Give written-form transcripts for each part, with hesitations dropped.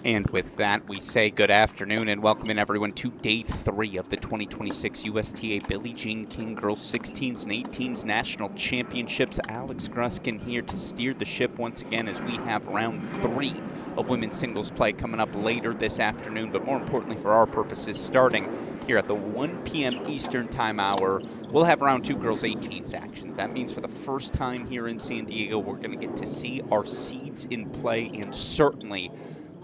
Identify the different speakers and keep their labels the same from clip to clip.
Speaker 1: And with that, we say good afternoon and welcome in everyone to Day 3 of the 2026 USTA Billie Jean King Girls 16s and 18s National Championships. Alex Gruskin here to steer the ship once again as we have round 3 of women's singles play coming up later this afternoon, but more importantly for our purposes, starting here at the 1 p.m. Eastern Time hour, we'll have round 2 girls 18s action. That means for the first time here in San Diego, we're going to get to see our seeds in play, and certainly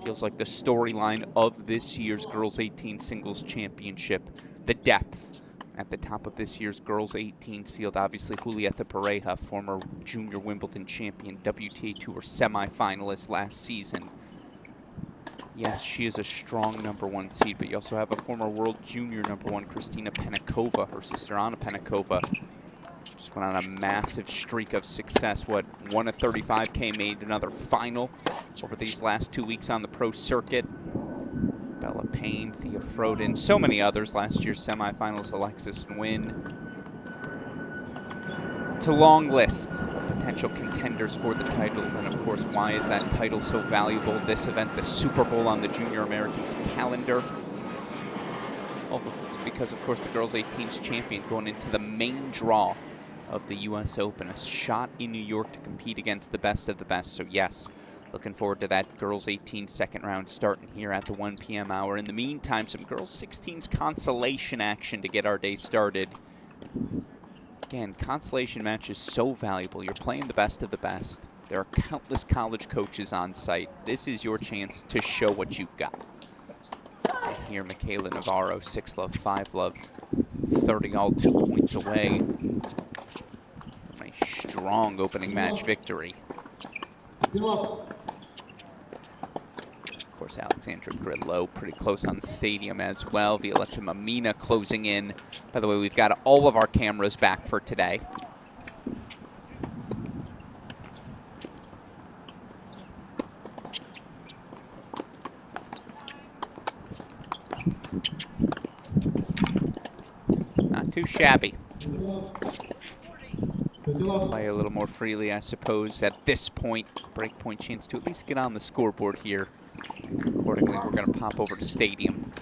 Speaker 1: feels like the storyline of this year's Girls 18 Singles Championship, the depth at the top of this year's Girls 18s field. Obviously, Julieta Pareja, former junior Wimbledon champion, WTA Tour semifinalist last season. Yes, she is a strong #1 seed, but you also have a former world junior #1, Kristina Penikova, her sister Anna Penikova. Just went on a massive streak of success. Won a 35K, made another final over these last 2 weeks on the pro circuit. Bella Payne, Thea Frodin, so many others. Last year's semifinals, Alexis Nguyen. It's a long list of potential contenders for the title. And of course, why is that title so valuable? This event, the Super Bowl on the Junior American calendar. Well, it's because, of course, the Girls 18's champion going into the main draw of the US Open, a shot in New York to compete against the best of the best. So yes, looking forward to that Girls 18 second round starting here at the 1 p.m. hour. In the meantime, some Girls 16's consolation action to get our day started. Again, consolation match is so valuable. You're playing the best of the best. There are countless college coaches on site. This is your chance to show what you've got. And here, Michaela Navarro, 6-love, 5-love, 30 all, 2 points away. A strong opening match victory. Of course, Alexandra Grillo pretty close on the stadium as well. Violetta Mamina closing in. By the way, we've got all of our cameras back for today. Not too shabby. Play a little more freely, I suppose, at this point. Break point chance to at least get on the scoreboard here. And accordingly, we're going to pop over to stadium.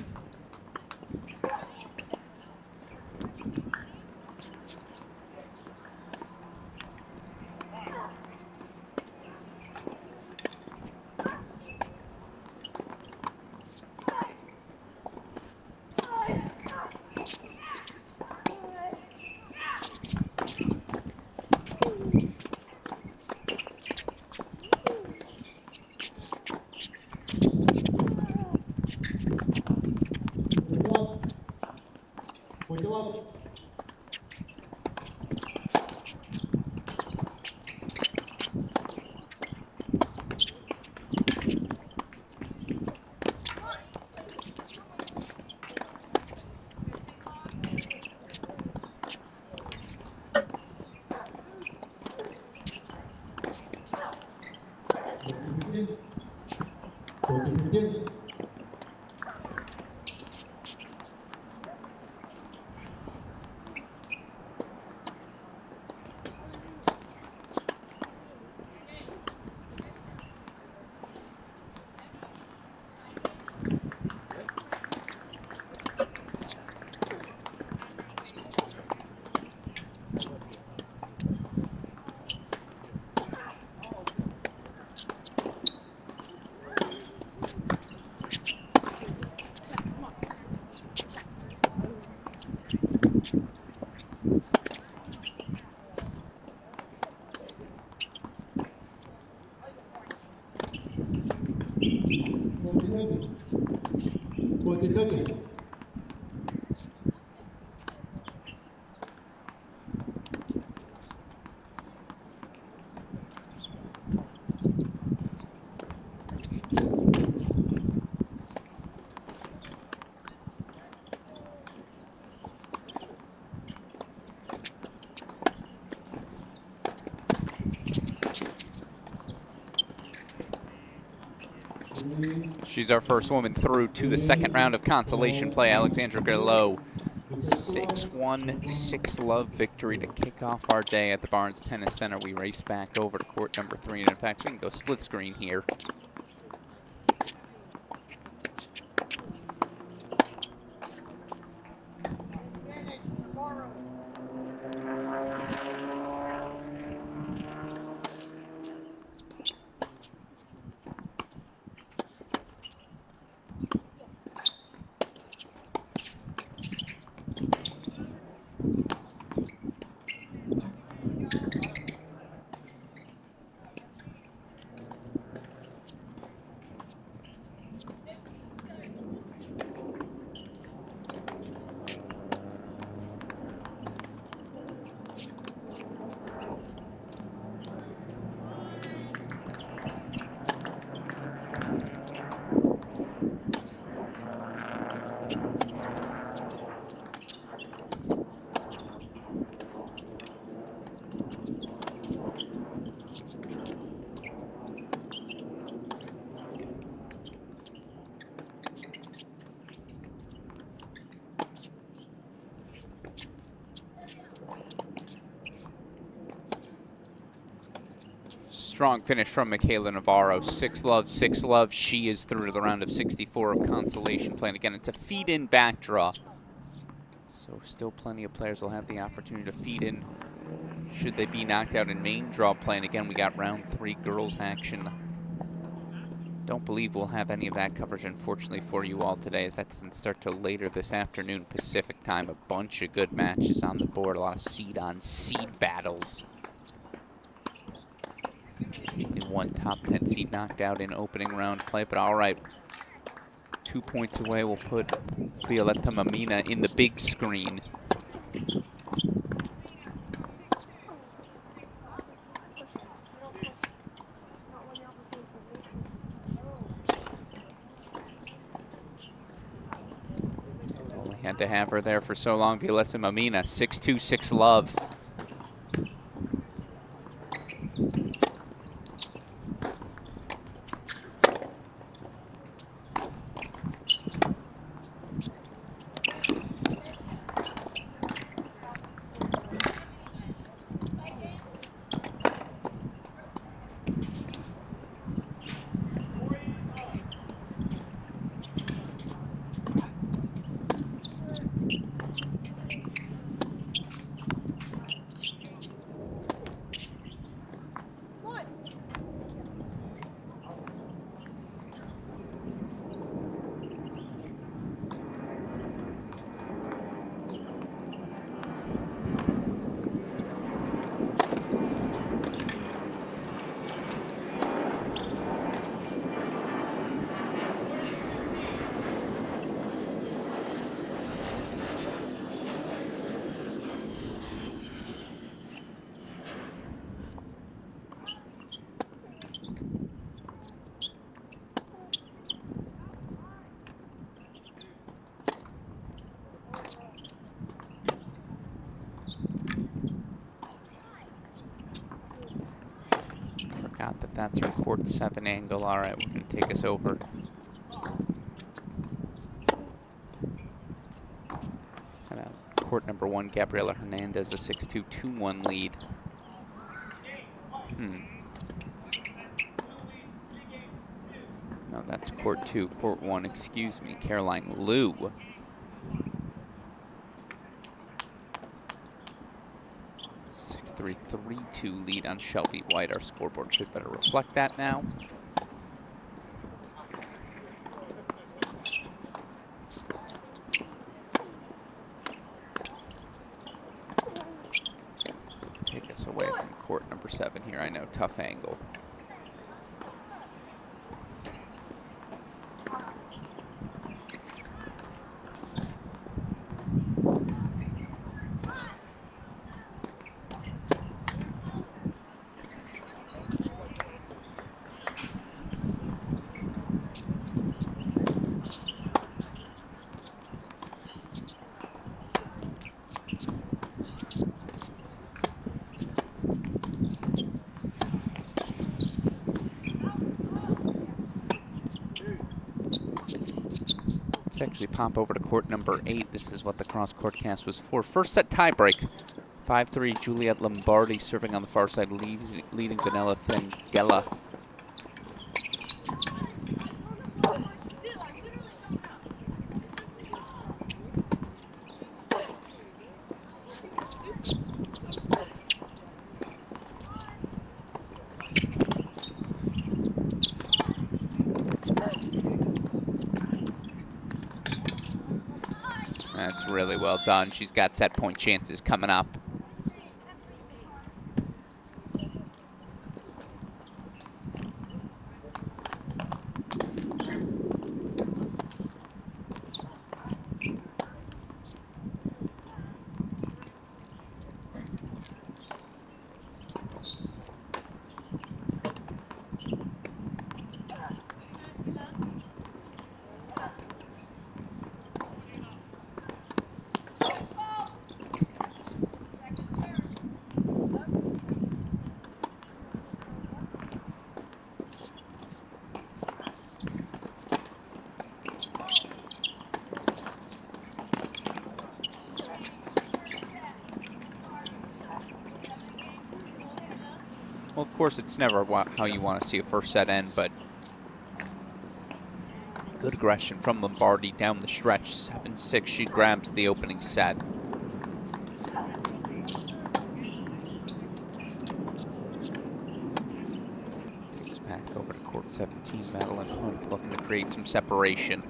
Speaker 1: She's our first woman through to the second round of consolation play. Alexandra Grillo 6-1, 6-love victory to kick off our day at the Barnes Tennis Center. We race back over to court number 3, and in fact, we can go split screen here. Strong finish from Michaela Navarro. 6-love, 6-love. She is through to the round of 64 of consolation play. And again, it's a feed-in back draw. So still plenty of players will have the opportunity to feed in should they be knocked out in main draw play. And again, we got round 3 girls action. Don't believe we'll have any of that coverage, unfortunately, for you all today, as that doesn't start till later this afternoon Pacific time. A bunch of good matches on the board. A lot of seed-on-seed battles. In one top 10 seed knocked out in opening round play, but all right. 2 points away, we'll put Violetta Mamina in the big screen. Only had to have her there for so long. Violetta Mamina, 6-2, 6-love. That's our court 7 angle. All right, we're going to take us over. Court number 1, Gabriela Hernandez, a 6-2, 2-1 lead. No, that's court 2. Court 1, excuse me, Caroline Liu. A 3-2 lead on Shelby White. Our scoreboard should better reflect that now. Take us away from court number 7 here. I know, tough angle. Let's actually pop over to court number 8. This is what the CrossCourt cast was for. First set tiebreak. 5-3, Juliet Lombardi serving on the far side, leading Vanilla Thengela. That's really well done. She's got set point chances coming up. Well, of course, it's never how you want to see a first set end, but good aggression from Lombardi down the stretch. 7-6, she grabs the opening set. Takes back over to court 17. Madeline Hunt looking to create some separation.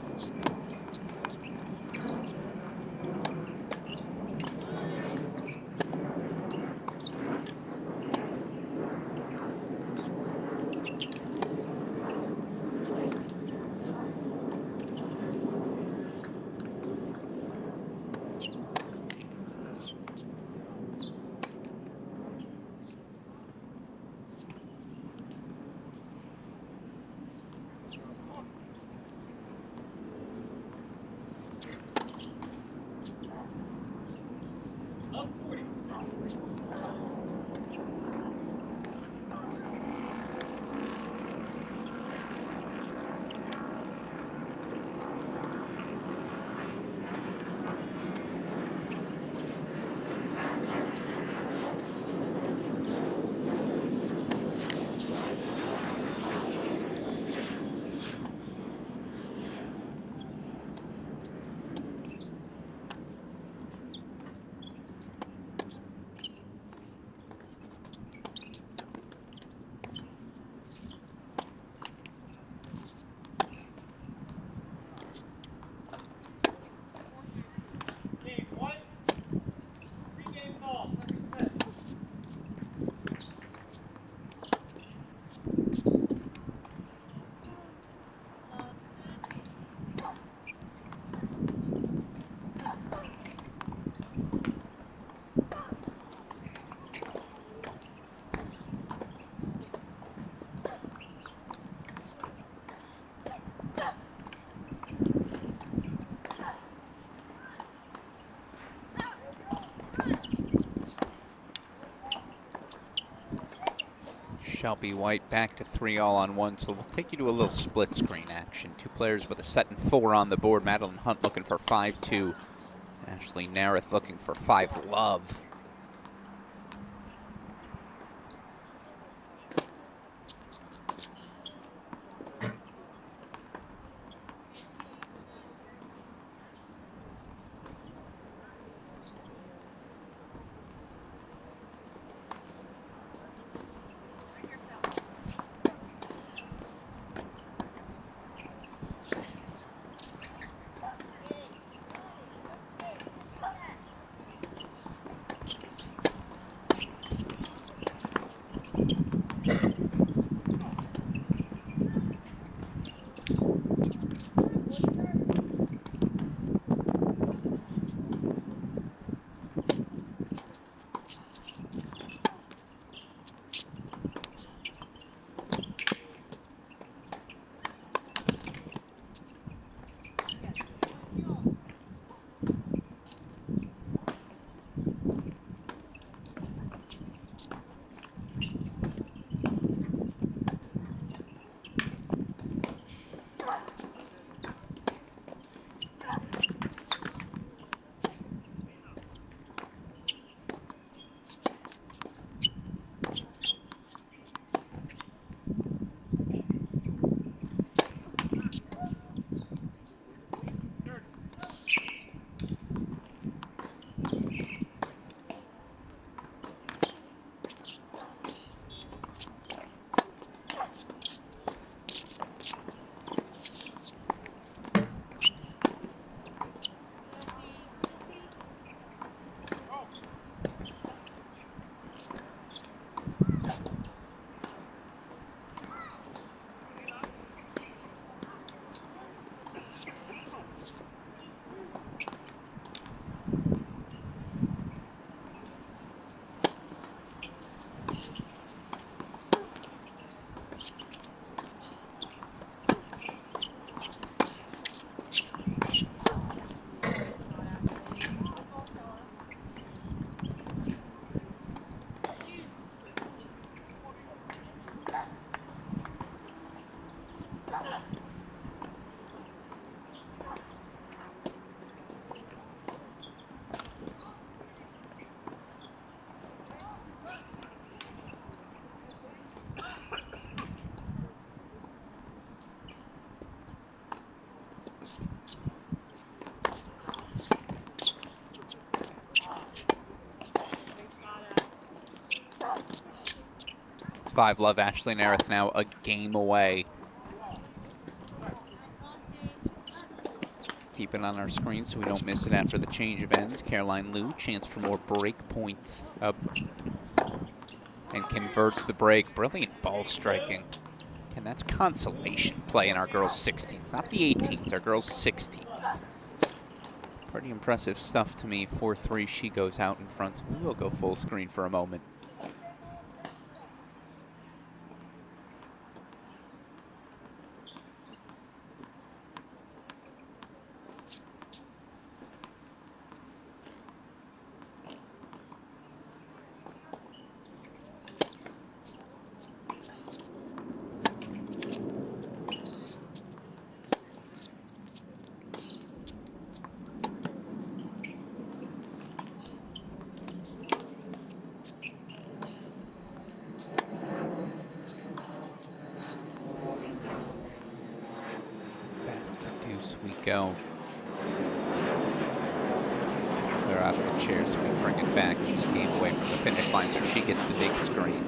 Speaker 1: Shelby White back to 3-all-on-1, so we'll take you to a little split screen action. Two players with a set and 4 on the board. Madeline Hunt looking for 5-2. Ashley Nareth looking for 5-love. 5-love Ashley Nareth now a game away. Keep it on our screen so we don't miss it after the change of ends. Caroline Liu, chance for more break points. And converts the break. Brilliant ball striking. And that's consolation play in our girls' 16s. Not the 18s, our girls' 16s. Pretty impressive stuff to me. 4-3, she goes out in front. So we will go full screen for a moment. We go. They're out of the chair, so we bring it back. She's a game away from the finish line, so she gets the big screen.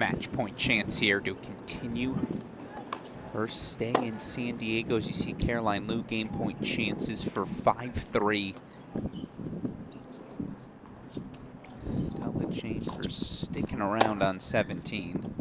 Speaker 1: match point chance here to continue her stay in San Diego. As you see, Caroline Liu game point chances for 5-3. Stella Chambers sticking around on 17.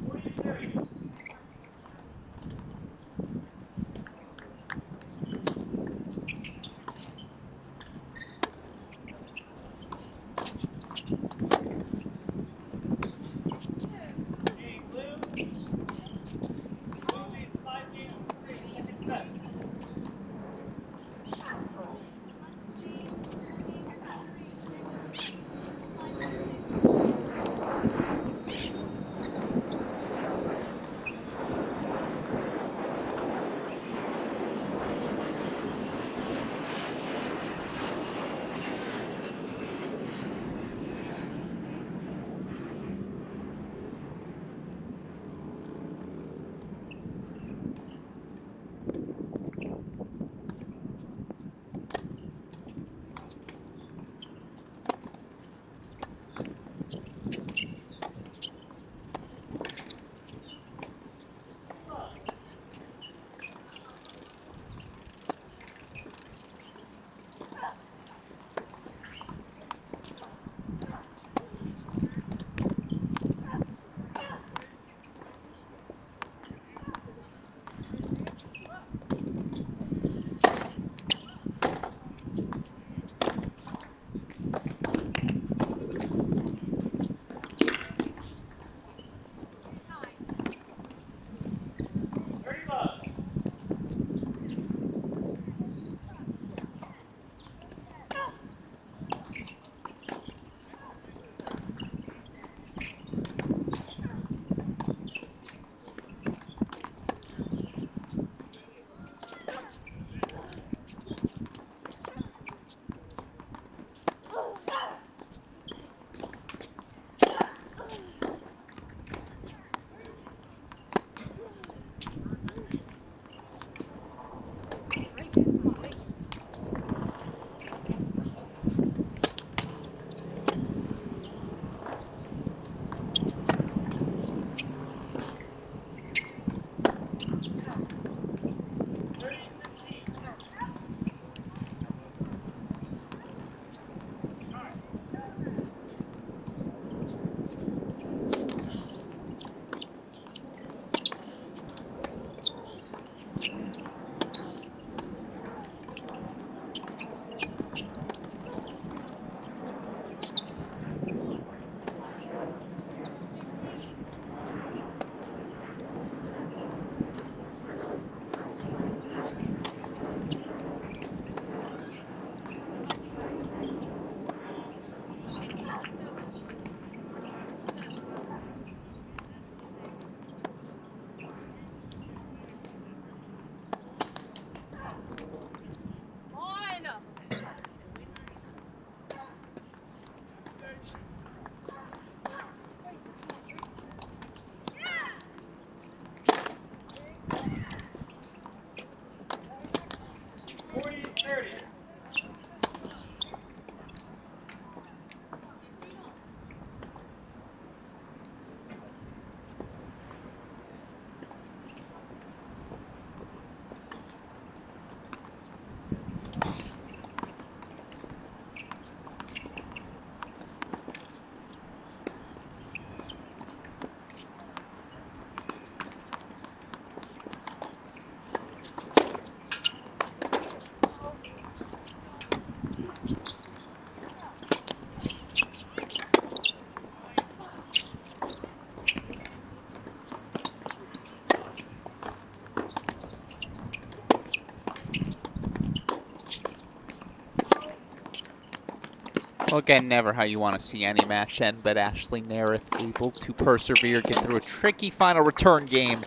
Speaker 1: Well, again, never how you want to see any match end, but Ashley Nerith able to persevere, get through a tricky final return game.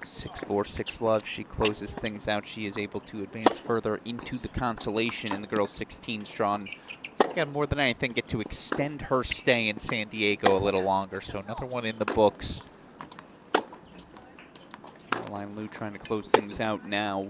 Speaker 1: 6-4, 6-love. She closes things out. She is able to advance further into the consolation in the girls' 16 strong. Again, more than anything, get to extend her stay in San Diego a little longer. So another one in the books. Caroline Liu trying to close things out now.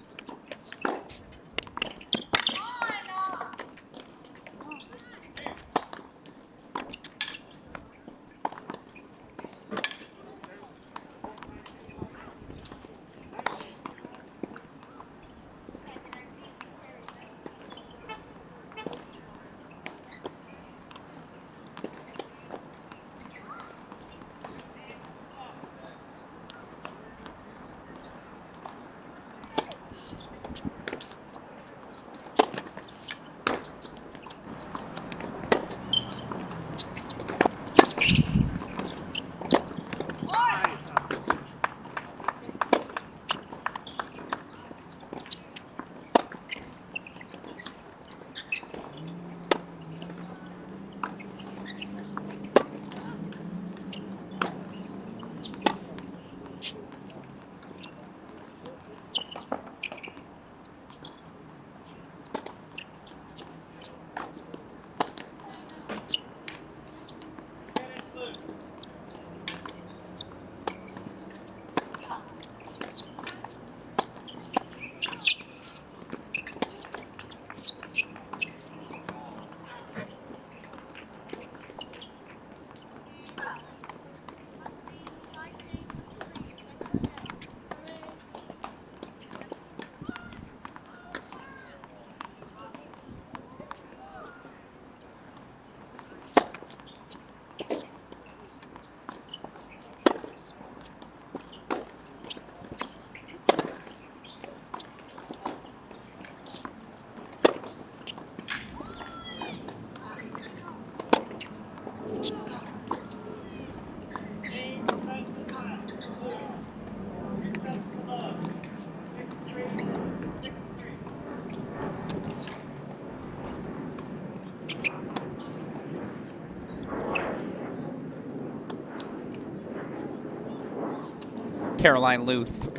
Speaker 1: Caroline Luth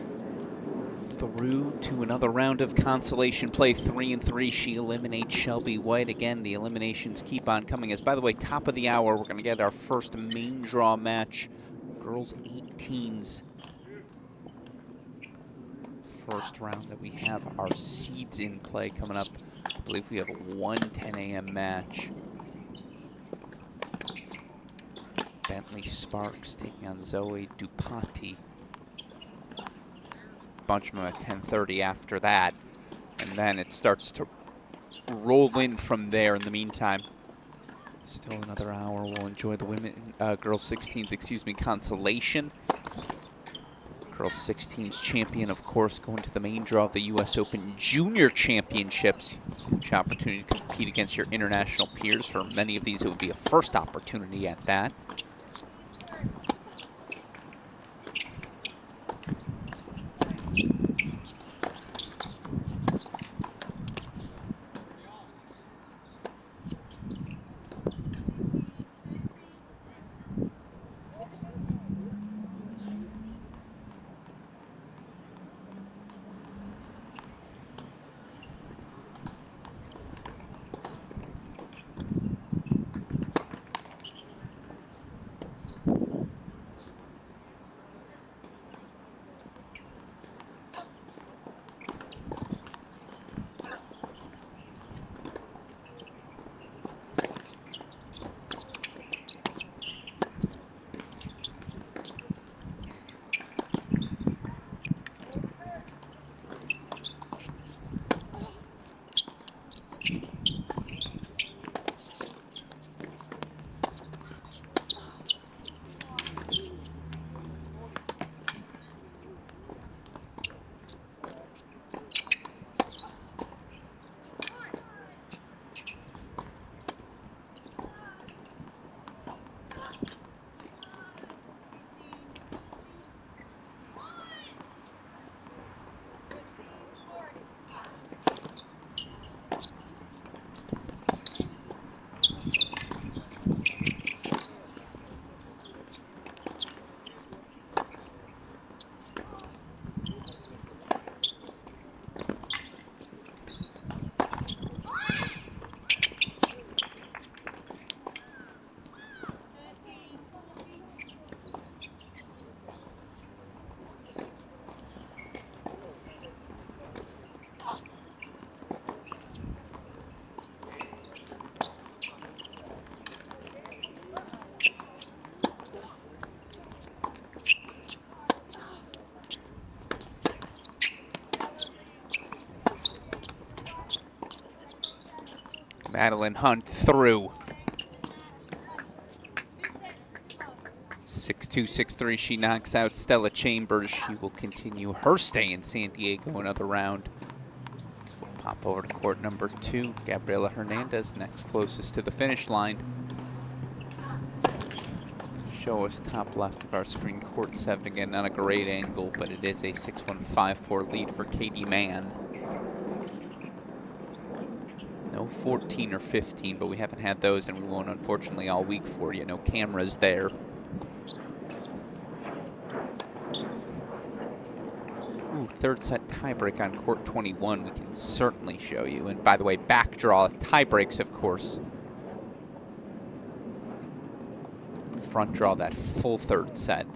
Speaker 1: through to another round of consolation play. 3-3. She eliminates Shelby White. Again, the eliminations keep on coming. As by the way, top of the hour, we're going to get our first main draw match. Girls 18s. First round that we have our seeds in play coming up. I believe we have a 1:10 a.m. match. Bentley Sparks taking on Zoe Dupati. Bunch of them at 10:30 after that. And then it starts to roll in from there. In the meantime, still another hour. We'll enjoy the girls 16s, consolation. Girls 16s champion, of course, going to the main draw of the U.S. Open Junior Championships. Huge opportunity to compete against your international peers. For many of these, it would be a first opportunity at that. Madeline Hunt through. 6-2, 6-3. She knocks out Stella Chambers. She will continue her stay in San Diego another round. So we'll pop over to court number 2. Gabriela Hernandez, next closest to the finish line. Show us top left of our screen. Court 7 again, not a great angle, but it is a 6-1, 5-4 lead for Katie Mann. No 14 or 15, but we haven't had those, and we won't, unfortunately, all week for you. No cameras there. Ooh, third set tiebreak on court 21 we can certainly show you. And by the way, back draw tiebreaks, of course. Front draw that full third set.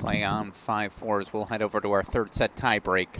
Speaker 1: play on 5-4 as we'll head over to our third set tie break.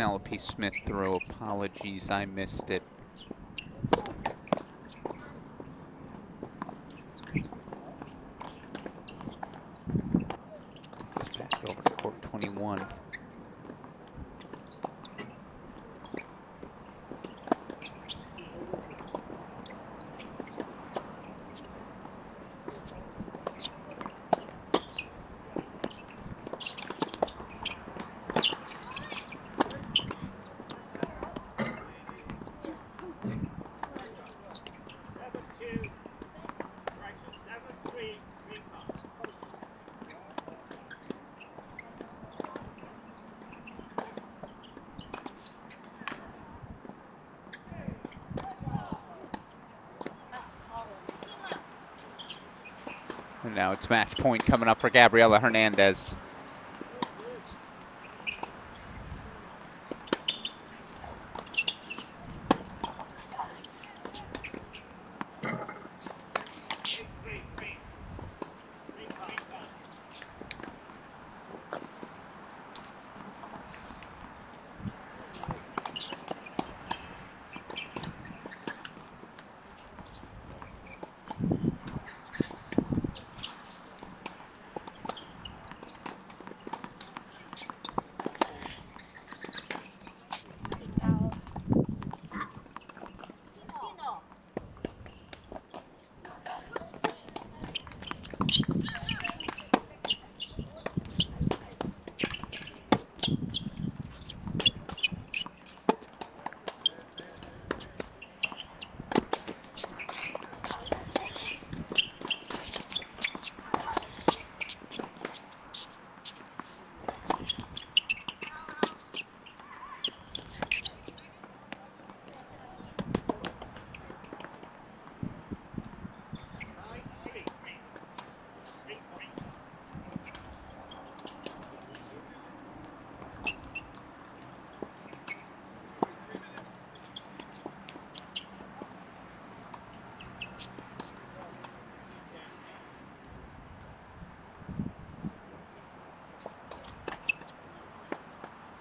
Speaker 1: Penelope Smith throw. Apologies, I missed it. Goes back over to court 21. And now it's match point coming up for Gabriela Hernandez.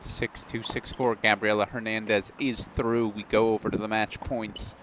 Speaker 1: Six two, 6-4. Gabriela Hernandez is through. We go over to the match points.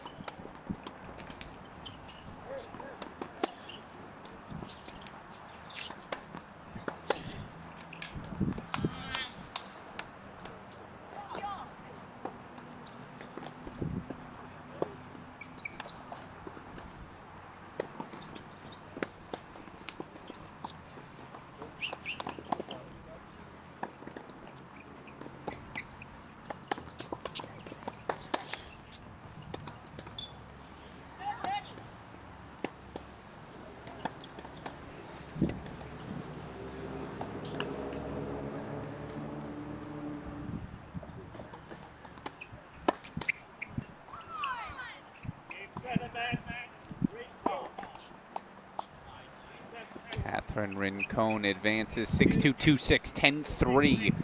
Speaker 1: Catherine Rincon advances 6-2, 2-6, 10-3.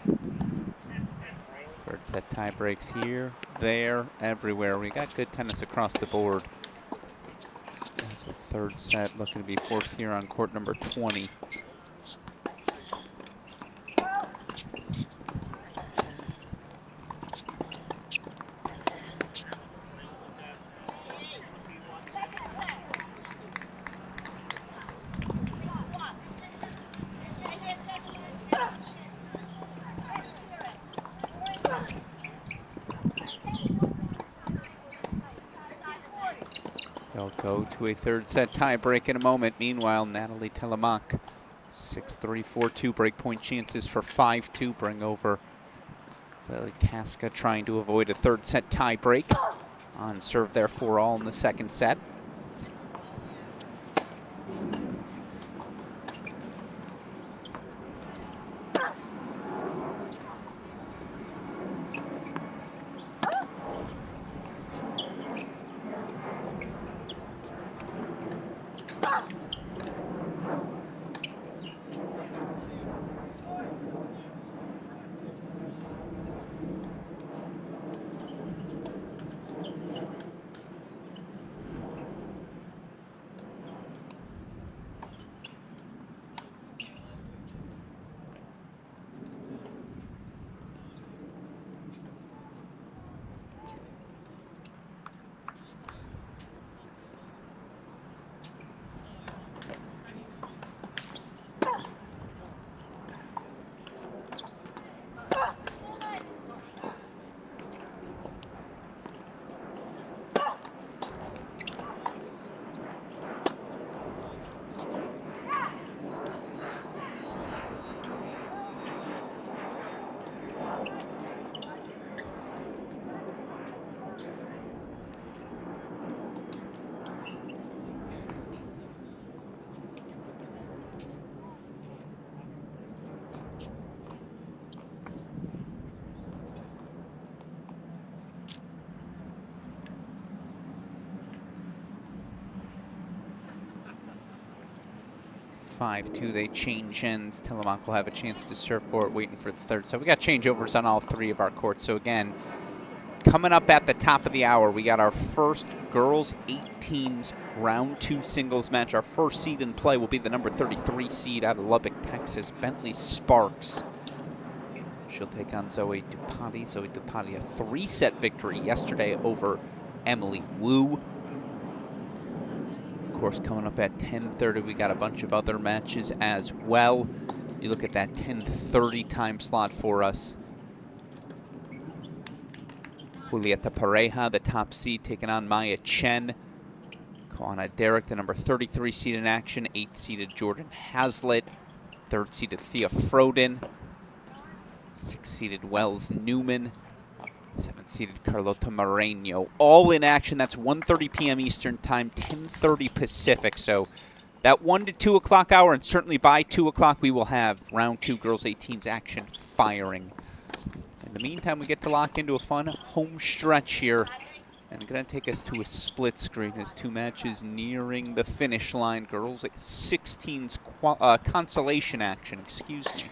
Speaker 1: Third set tie breaks here, there, everywhere. We got good tennis across the board. That's a third set looking to be forced here on court number 20. They'll go to a third set tie break in a moment. Meanwhile, Natalie Telemaque, 6-3, 4-2 breakpoint chances for 5-2. Bring over Billie Casca trying to avoid a third set tie break. On serve there for all in the second set. 5-2. They change ends. Telemann will have a chance to serve for it, waiting for the third. So we got changeovers on all three of our courts. So again, coming up at the top of the hour, we got our first girls 18s round 2 singles match. Our first seed in play will be the number 33 seed out of Lubbock, Texas, Bentley Sparks. She'll take on Zoe Dupati. Zoe Dupati, a 3-set victory yesterday over Emily Wu. Of course, coming up at 10:30, we got a bunch of other matches as well. You look at that 10:30 time slot for us. Julieta Pareja, the top seed, taking on Maya Chen. Koana Derrick, the number 33 seed in action. 8th-seeded Jordan Hazlitt. 3rd-seeded Thea Froden. 6th-seeded Wells Newman. 7th-seeded Carlota Moreno. All in action. That's 1:30 p.m. Eastern Time, 10:30 Pacific. So that 1 to 2 o'clock hour, and certainly by 2 o'clock, we will have round 2 girls 18s action firing. In the meantime, we get to lock into a fun home stretch here. And going to take us to a split screen as 2 matches nearing the finish line. Girls 16s consolation action, excuse me.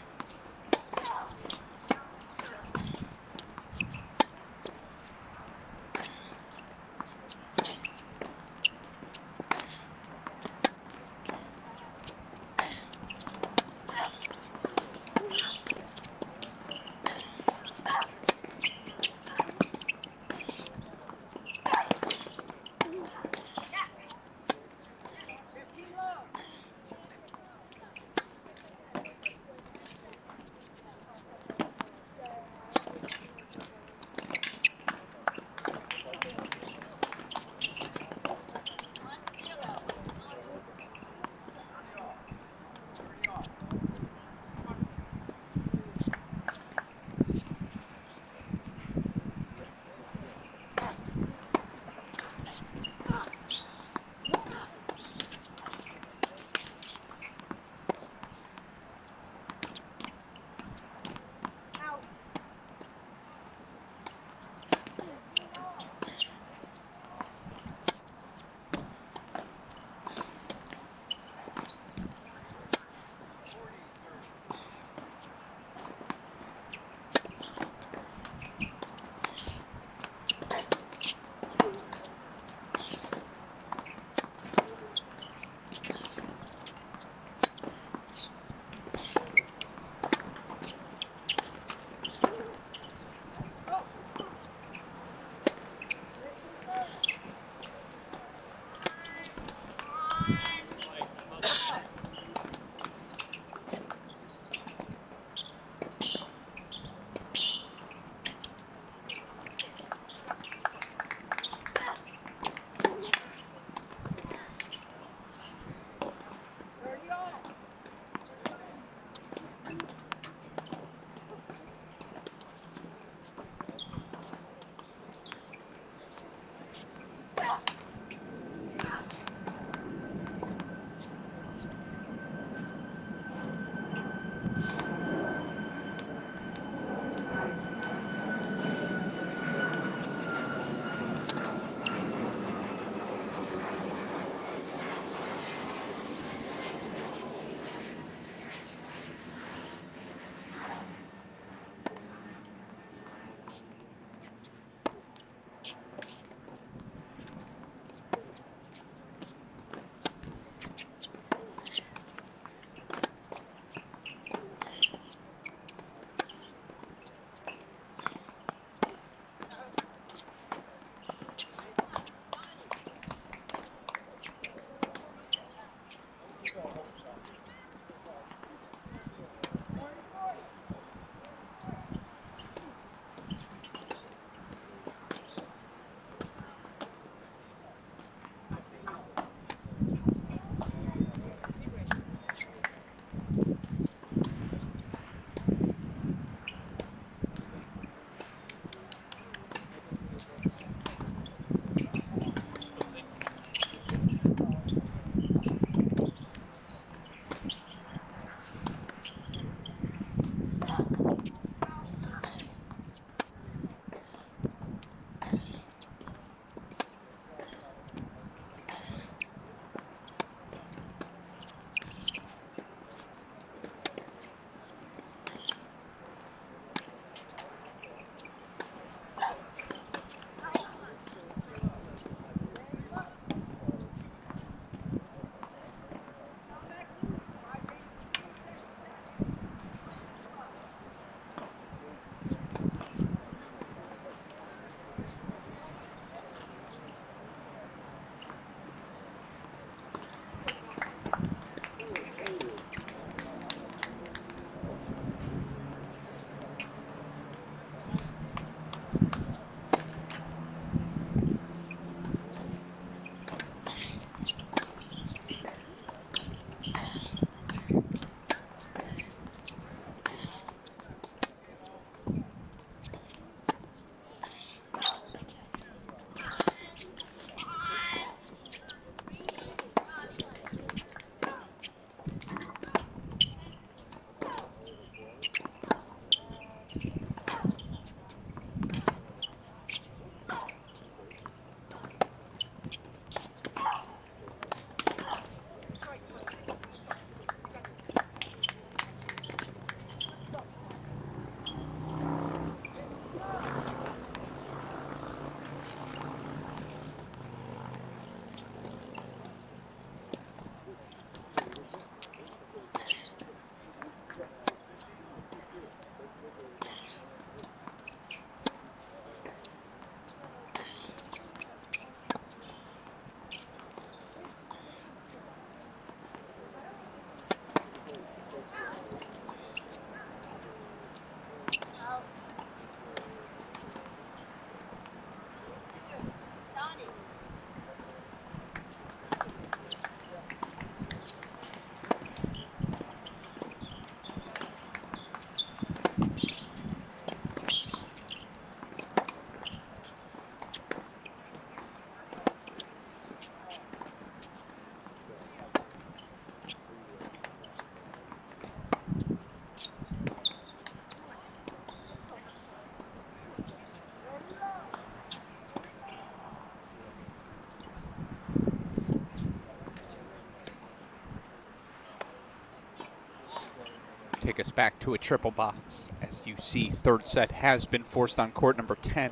Speaker 1: Take us back to a triple box. As you see, third set has been forced on court number 10.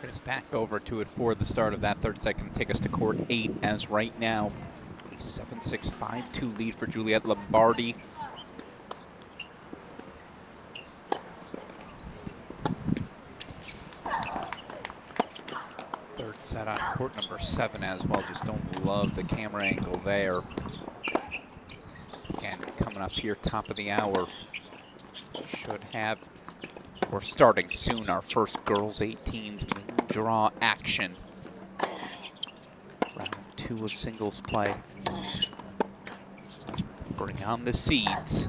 Speaker 1: Get us back over to it for the start of that third set. Going to take us to court 8 as right now a 7-6, 5-2 lead for Juliette Lombardi. Third set on court number 7 as well. Just don't love the camera angle there. Again, coming up here, top of the hour. Should have, we're starting soon, our first girls 18s main draw action. Round 2 of singles play. Bring on the seeds.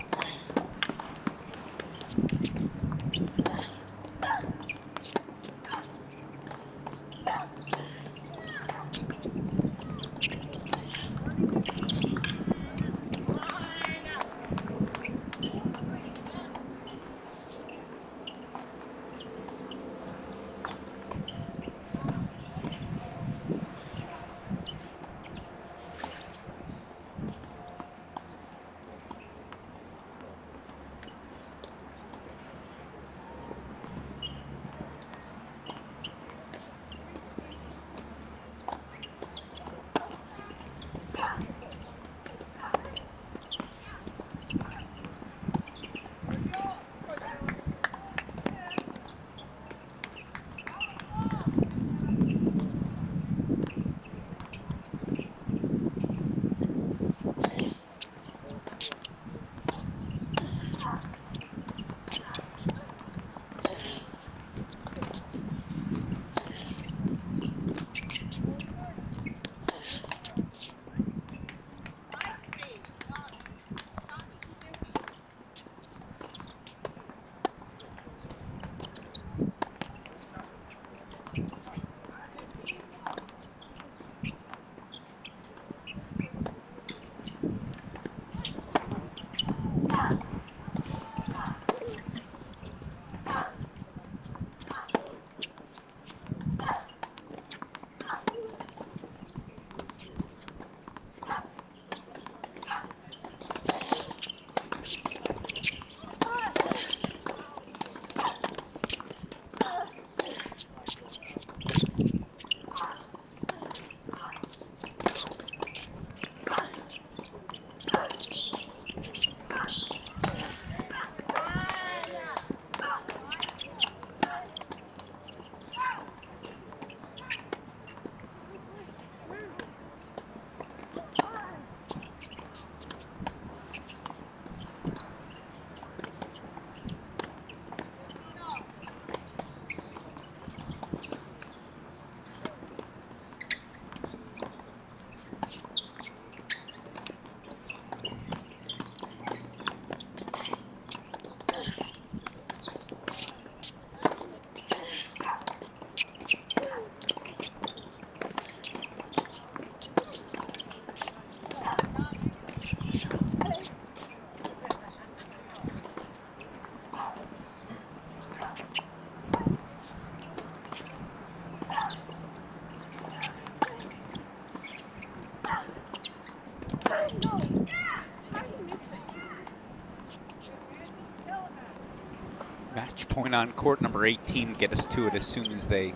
Speaker 1: Match point on court number 18. Get us to it as soon as they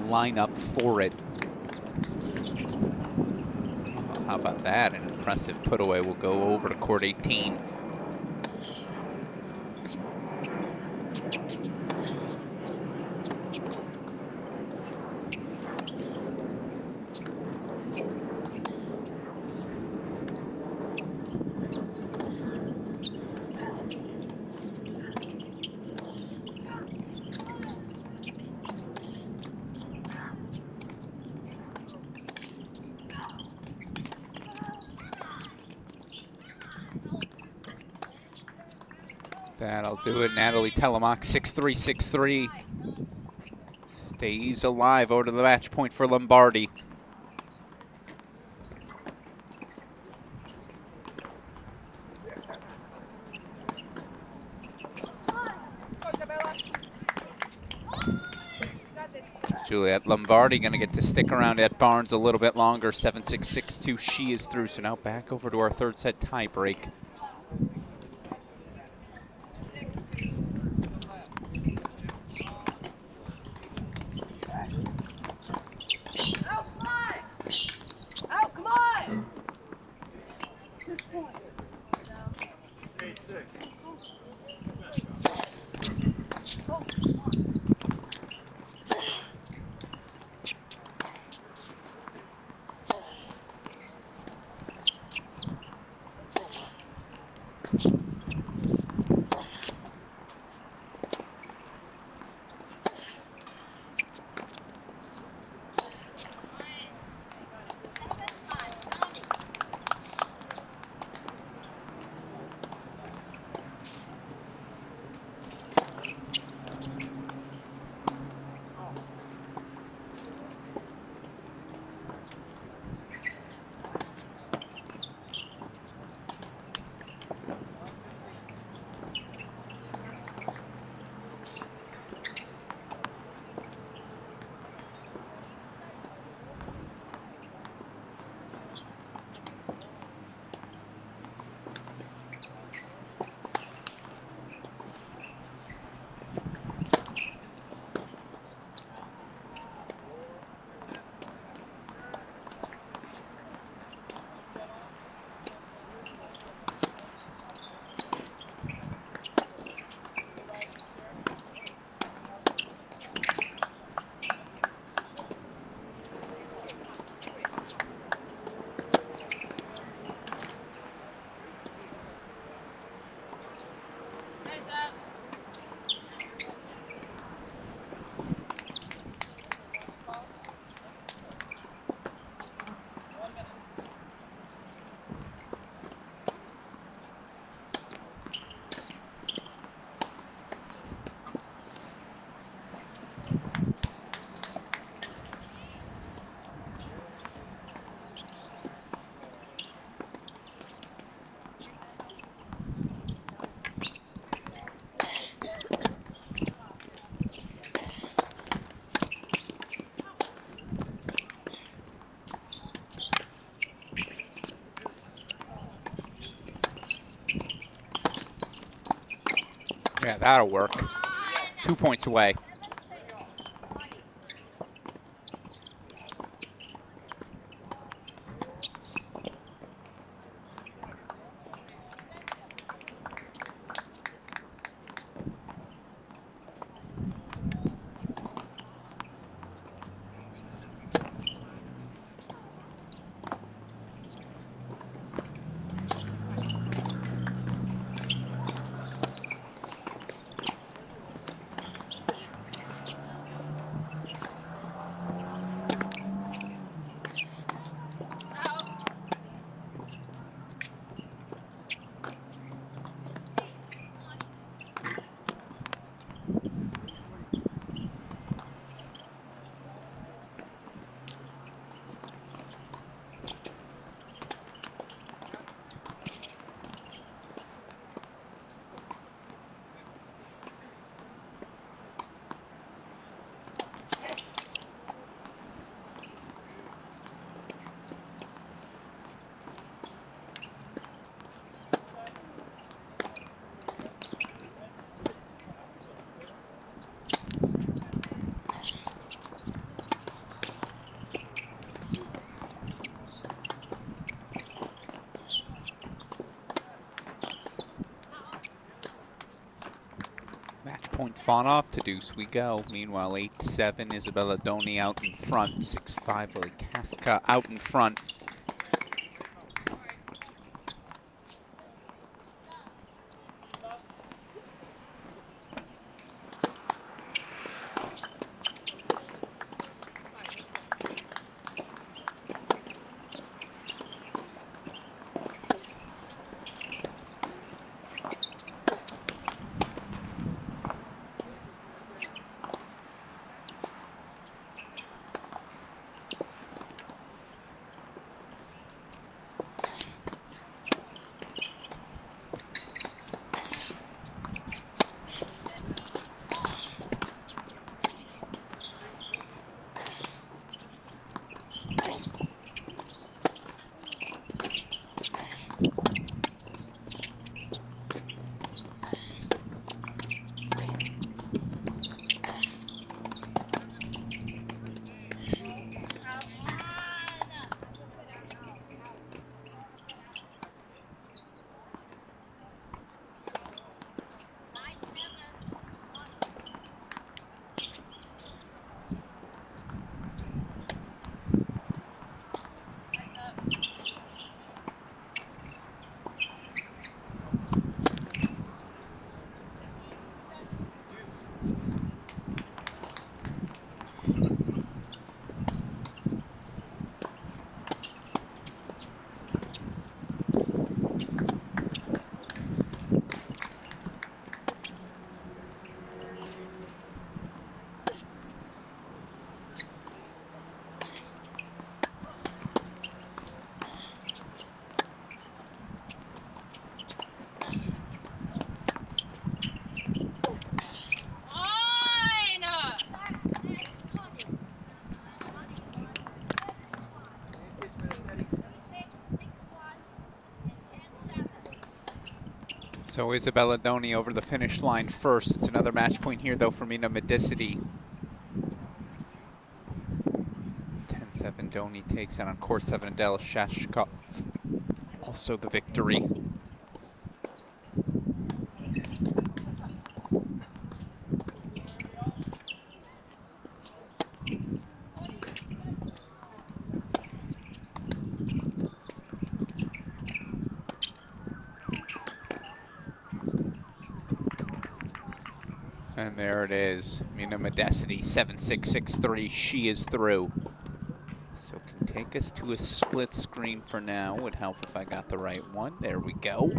Speaker 1: line up for it. Oh, how about that? An impressive put away will go over to court 18. That'll do it. Natalie Telemak, 6'3", 6'3". Stays alive over to the match point for Lombardi. Juliet Lombardi going to get to stick around at Barnes a little bit longer. 7-6, 6-2. She is through. So now back over to our third set tie break. Yeah, that'll work. 2 points away. Stefanov, to deuce we go. Meanwhile, 8-7, Isabella Doni out in front. 6-5, Lily Kaska out in front. So Isabella Doni over the finish line first. It's another match point here, though, for Mina Medicity. 10-7, Doni takes out on court 7, Adele Shashkov. Also the victory. And there it is, Mina Medicity, 7-6, 6-3. She is through. So can take us to a split screen for now. Would help if I got the right one. There we go.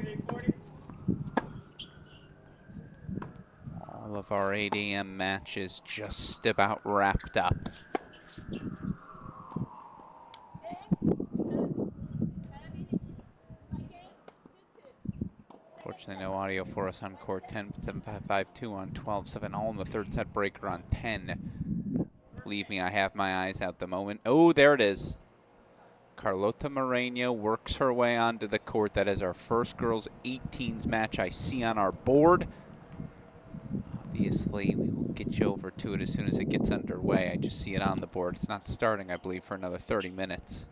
Speaker 1: All of our 8 a.m. matches just about wrapped up. Fortunately, no audio for us on court 10, 7-5-5-2 on 12-7, all in the third set breaker on 10. Believe me, I have my eyes out the moment. Oh, there it is. Carlota Moreno works her way onto the court. That is our first girls 18s match I see on our board. Obviously, we will get you over to it as soon as it gets underway. I just see it on the board. It's not starting, I believe, for another 30 minutes.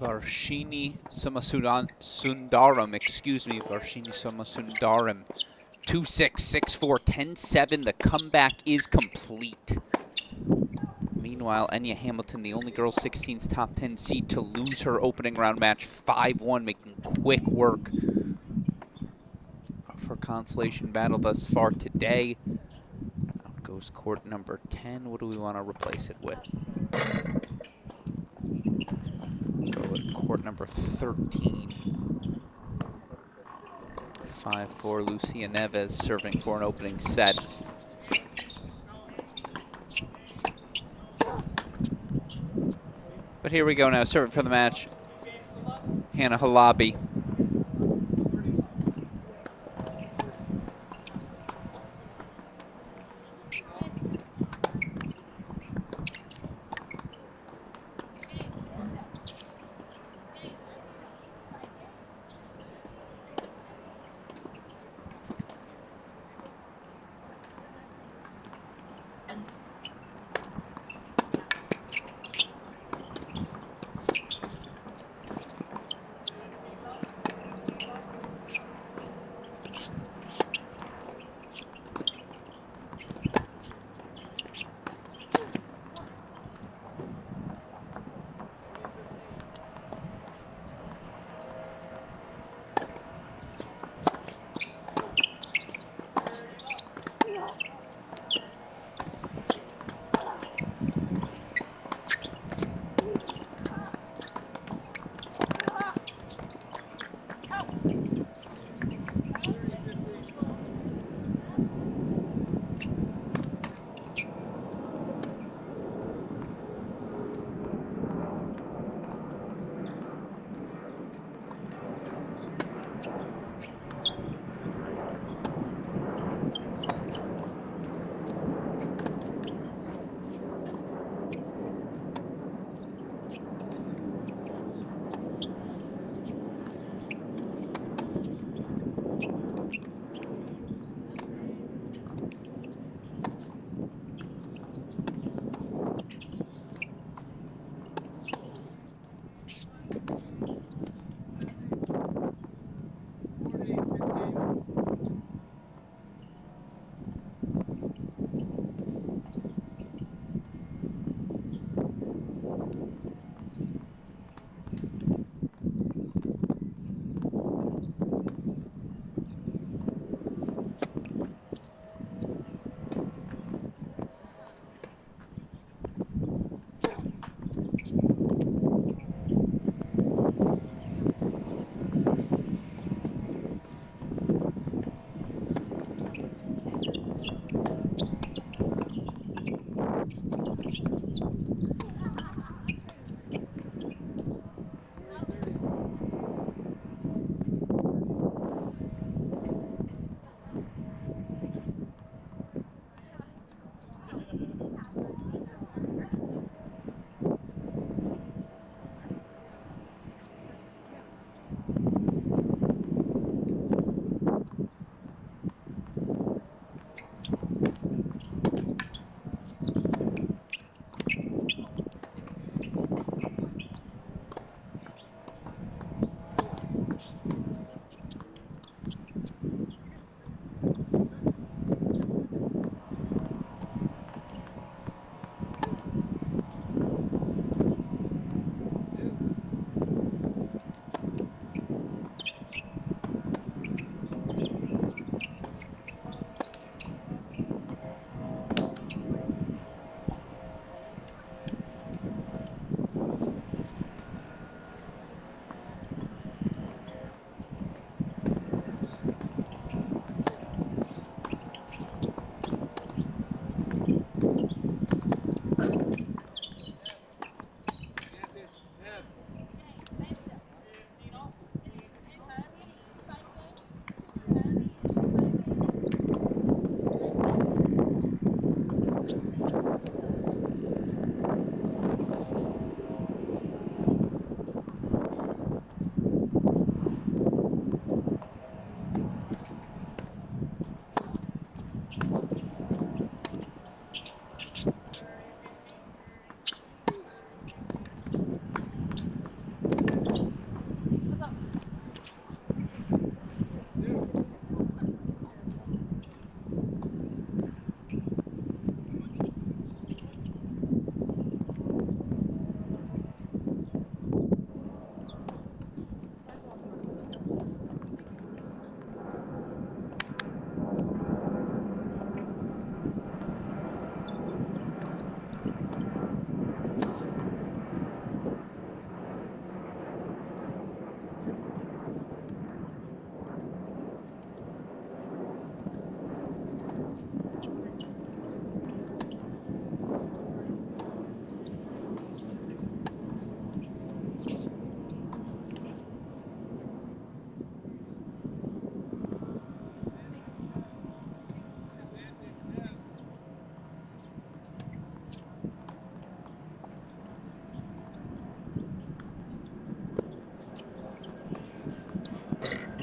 Speaker 1: Varshini Somasundaram, Varshini Somasundaram. 2-6, 6-4, 10-7. The comeback is complete. Meanwhile, Enya Hamilton, the only girls 16's top 10 seed to lose her opening round match, 5-1, making quick work of her consolation battle thus far today. Out goes court number 10. What do we want to replace it with? Go with court number 13. 5-4, Lucia Neves serving for an opening set. But here we go now, serving for the match, Hannah Halabi.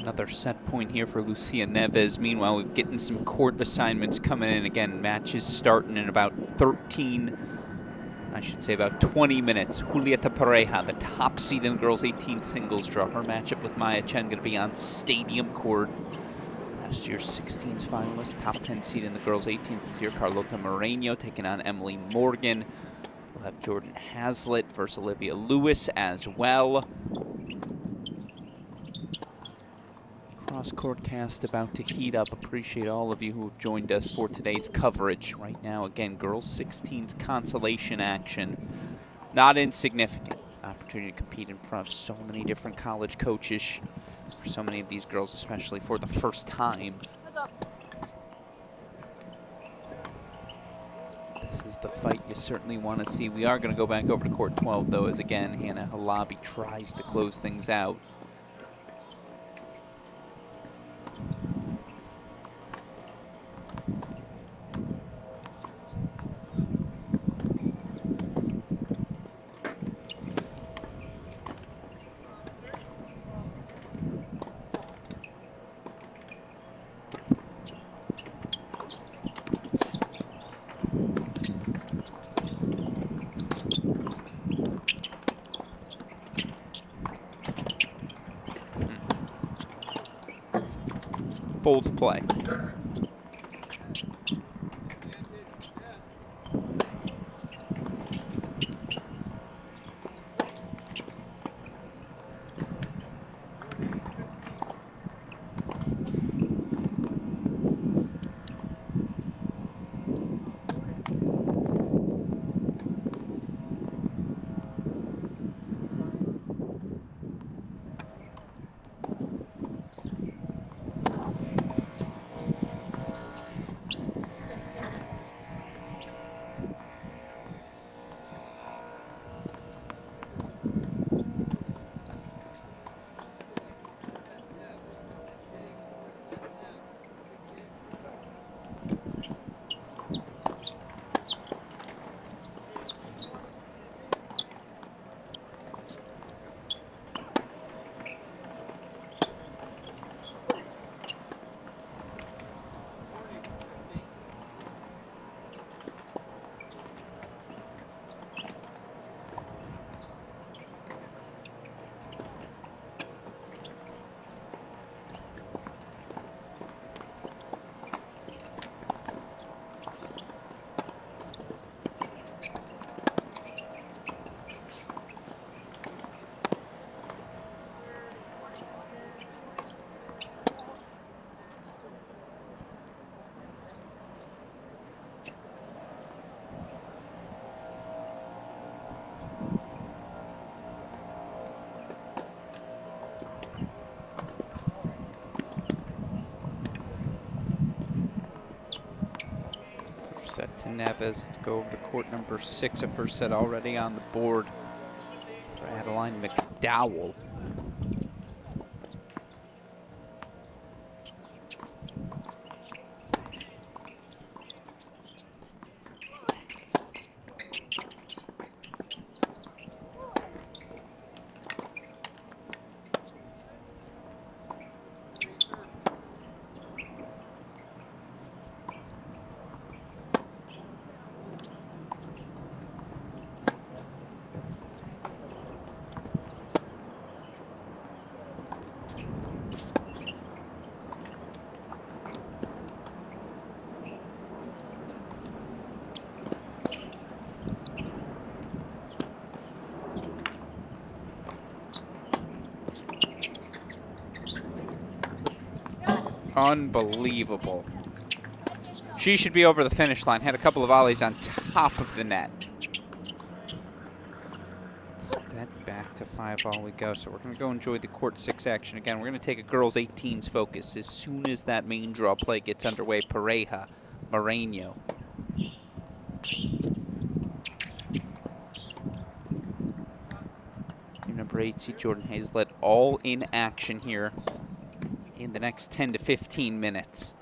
Speaker 1: Another set point here for Lucia Neves. Meanwhile, we're getting some court assignments coming in. Again, matches starting in about 20 minutes. Julieta Pareja, the top seed in the girls' 18 singles draw. Her matchup with Maya Chen going to be on Stadium Court. Last year's 16s finalist, top 10 seed in the girls' 18s this year. Carlota Moreno taking on Emily Morgan. We'll have Jordan Hazlitt versus Olivia Lewis as well. CrossCourt cast about to heat up. Appreciate all of you who have joined us for today's coverage. Right now, again, girls 16's consolation action. Not insignificant. Opportunity to compete in front of so many different college coaches. For so many of these girls, especially for the first time. This is the fight you certainly want to see. We are going to go back over to court 12, though, as again, Hannah Halabi tries to close things out. Bold play. Set to Neves. Let's go over to court number 6. A first set already on the board for Adeline McDowell. Unbelievable. She should be over the finish line. Had a couple of volleys on top of the net. Step back to 5-all we go. So we're going to go enjoy the court 6 action again. We're going to take a girls 18s focus as soon as that main draw play gets underway. Pareja, Moreno. Number 8 seed Jordan Hazlitt all in action here in the next 10 to 15 minutes.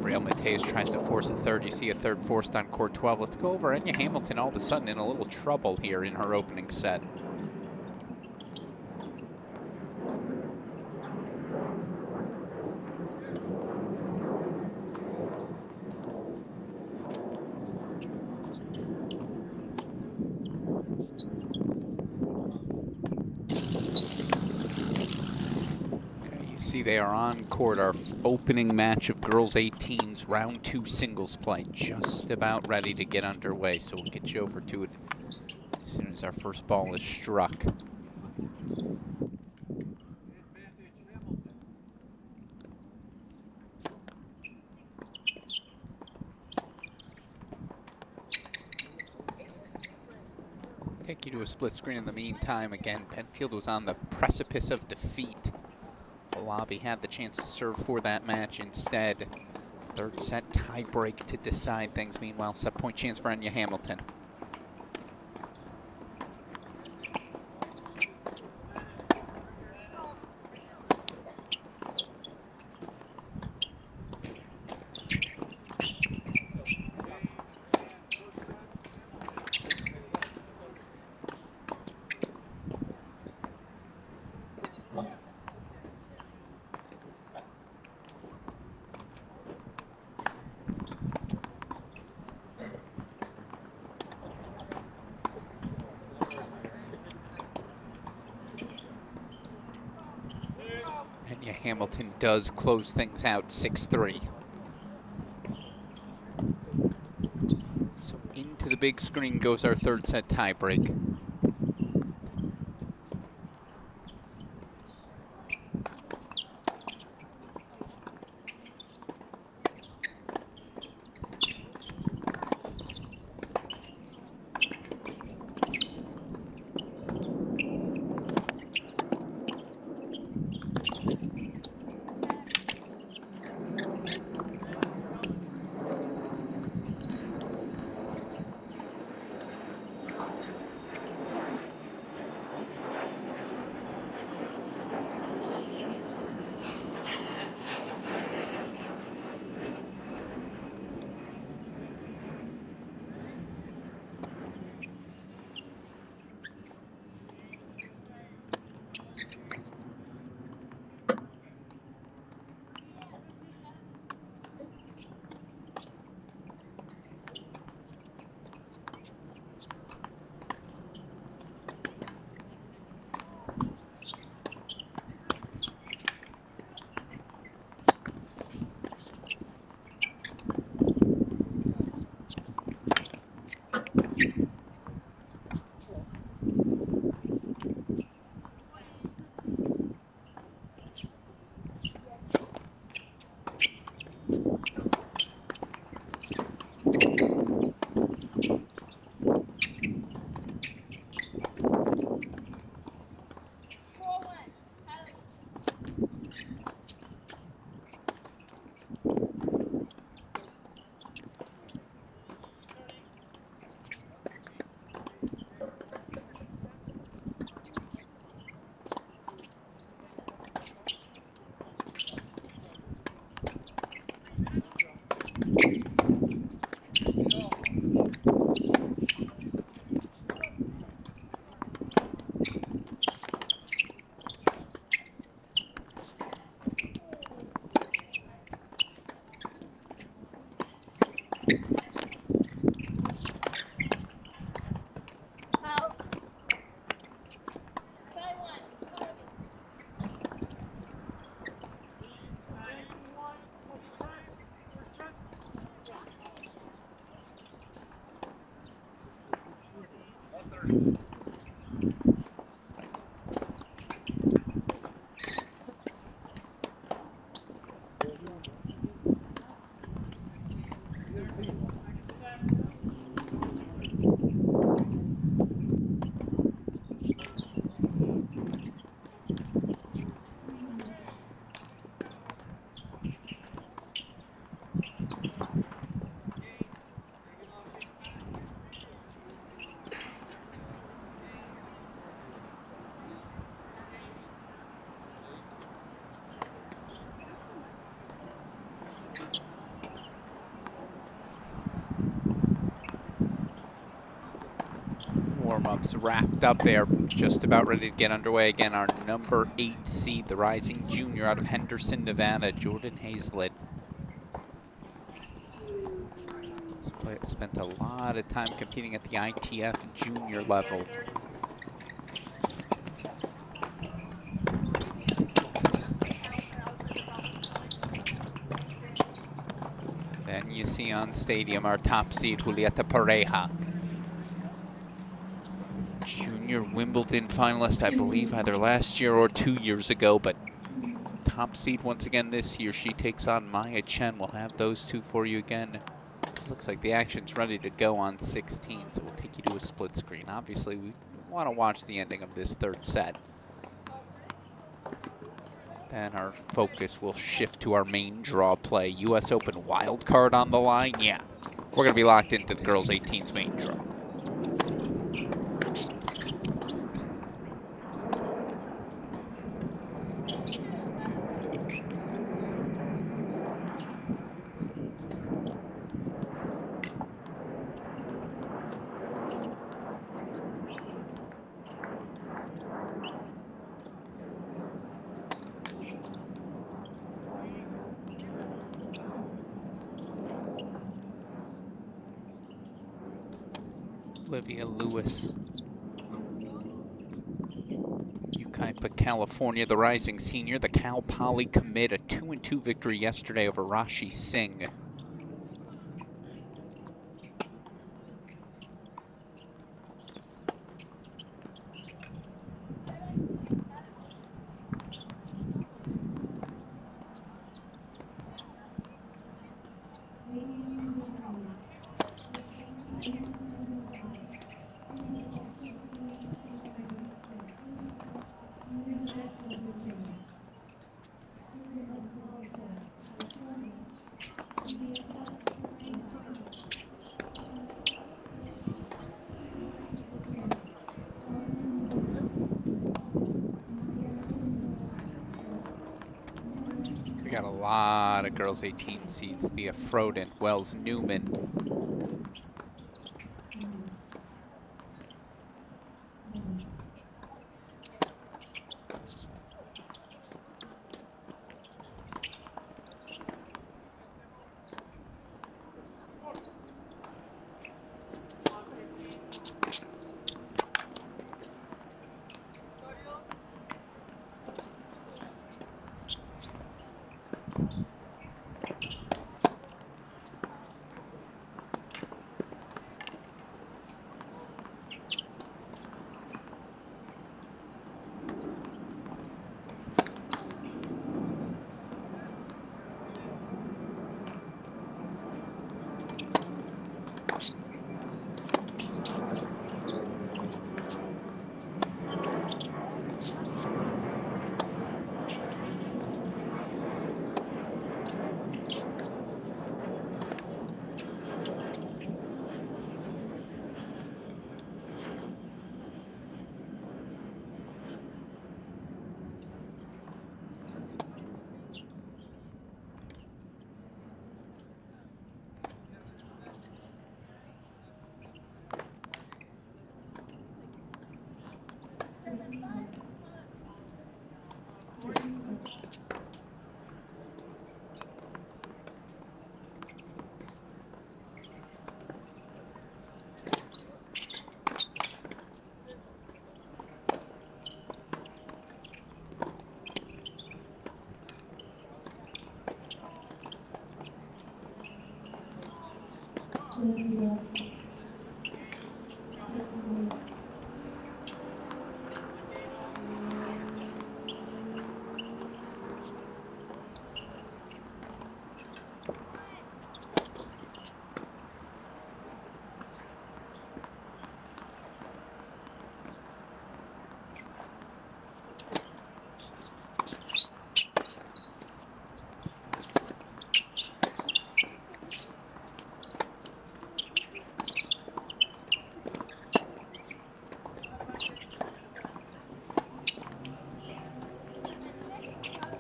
Speaker 1: Gabriel Mateus tries to force a third. You see a third forced on court 12. Let's go over Enya Hamilton all of a sudden in a little trouble here in her opening set. See, they are on court, our opening match of girls 18s, round 2 singles play, just about ready to get underway. So we'll get you over to it as soon as our first ball is struck. Take you to a split screen in the meantime. Again, Penfield was on the precipice of defeat. Lobby had the chance to serve for that match instead. Third set tie break to decide things. Meanwhile, set point chance for Enya Hamilton. Enya Hamilton does close things out 6-3. So into the big screen goes our third set tiebreak. warm-ups wrapped up there, just about ready to get underway again. Our number 8 seed, the rising junior out of Henderson, Nevada, Jordan Hazlett. Spent a lot of time competing at the ITF junior level. And then you see on stadium our top seed, Julieta Pareja. Junior Wimbledon finalist, I believe, either last year or 2 years ago, but top seed once again this year. She takes on Maya Chen. We'll have those two for you again. Looks like the action's ready to go on 16, so we'll take you to a split screen. Obviously, we want to watch the ending of this third set. Then our focus will shift to our main draw play. US Open wild card on the line. Yeah, we're going to be locked into the girls 18's main draw. Olivia Lewis, Yucaipa, California, the rising senior. The Cal Poly commit, a 2-2 victory yesterday over Rashi Singh. We got a lot of girls 18 seeds. Thea Froden, Wells Newman.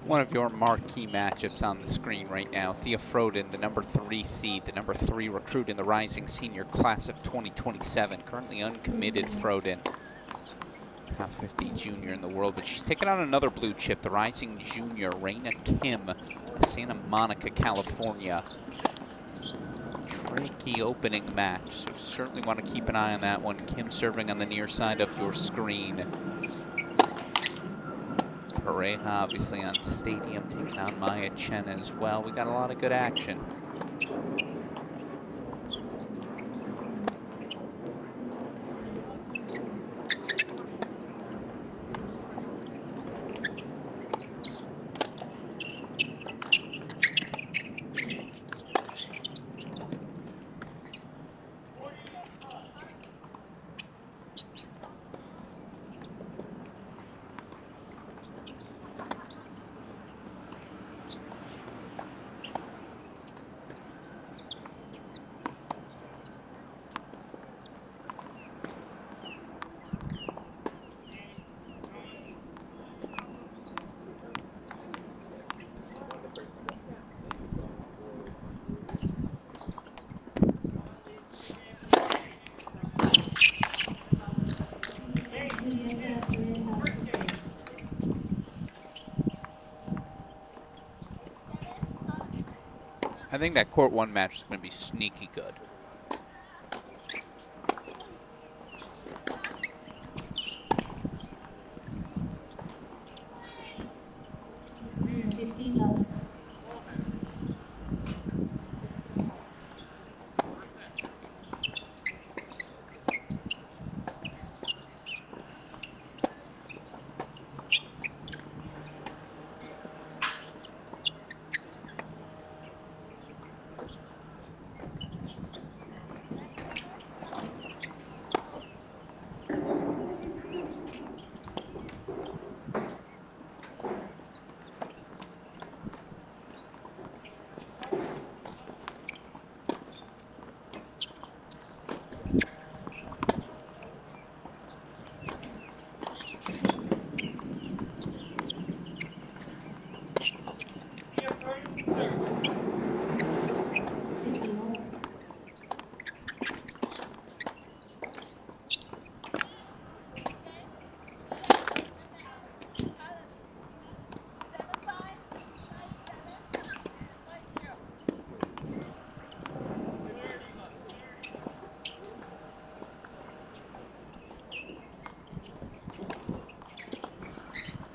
Speaker 1: One of your marquee matchups on the screen right now. Thea Froden, the number 3 seed, the number 3 recruit in the rising senior class of 2027. Currently uncommitted Froden. Top 50 junior in the world, but she's taking on another blue chip, the rising junior, Raina Kim, of Santa Monica, California. Tricky opening match, so certainly want to keep an eye on that one. Kim serving on the near side of your screen. Pareja obviously on Stadium, taking on Maya Chen as well. We got a lot of good action. I think that court 1 match is going to be sneaky good.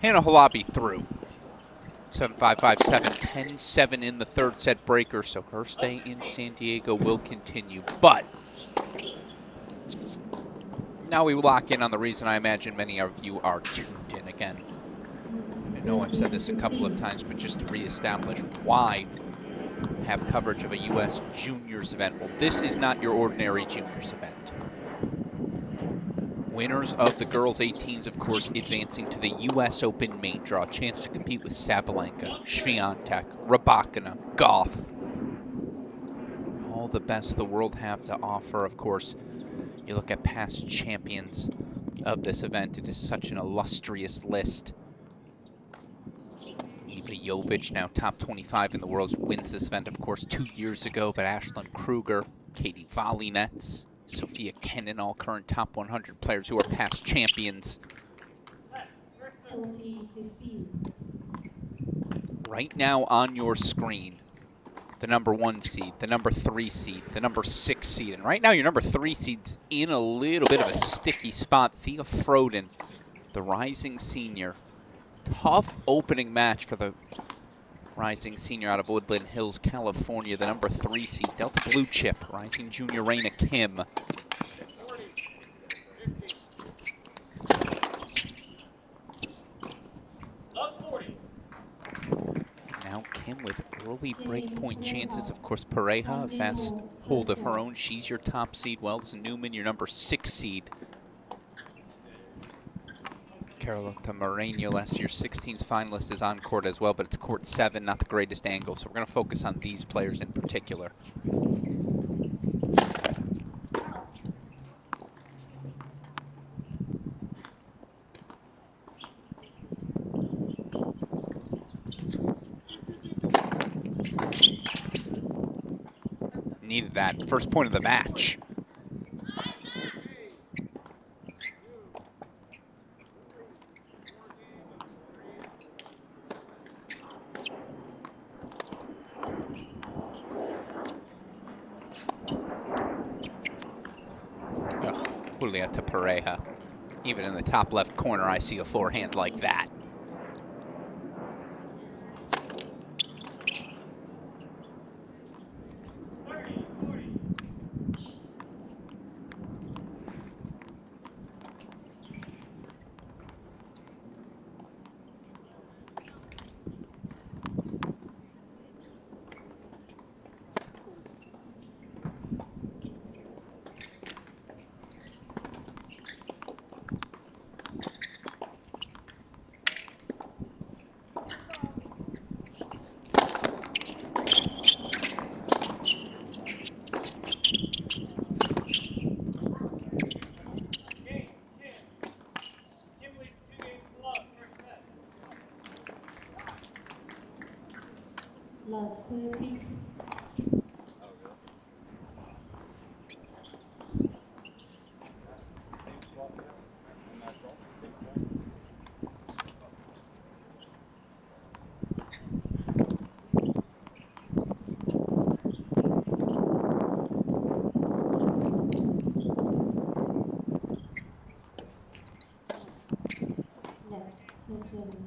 Speaker 1: Hannah Halabi through. 7-5, 5-7, 10-7 in the third set breaker, so her stay in San Diego will continue. But now we lock in on the reason I imagine many of you are tuned in again. I know I've said this a couple of times, but just to reestablish why have coverage of a U.S. Juniors event. Well, this is not your ordinary Juniors event. Winners of the girls' 18s, of course, advancing to the U.S. Open main draw. A chance to compete with Sabalenka, Swiatek, Rybakina, Goff. All the best the world have to offer, of course. You look at past champions of this event. It is such an illustrious list. Eva Jovic, now top 25 in the world, wins this event, of course, 2 years ago. But Ashlyn Kruger, Katie Volley-Nets, Sophia Kenin, all current top 100 players who are past champions. Right now on your screen, the number 1 seed, the number 3 seed, the number 6 seed. And right now your number 3 seed's in a little bit of a sticky spot. Thea Froden, the rising senior. Tough opening match for the rising senior out of Woodland Hills, California, the number 3 seed, Delta Blue Chip, rising junior Raina Kim. Now Kim with early breakpoint chances. Of course, Pareja, a fast hold of her own. She's your top seed. Wells Newman, your number 6 seed. Carlota Moreno, last year's 16s finalist, is on court as well, but it's court 7, not the greatest angle. So we're going to focus on these players in particular. Needed that. First point of the match. Julieta Pareja. Even in the top left corner, I see a forehand like that.
Speaker 2: Love 30. Left, no service.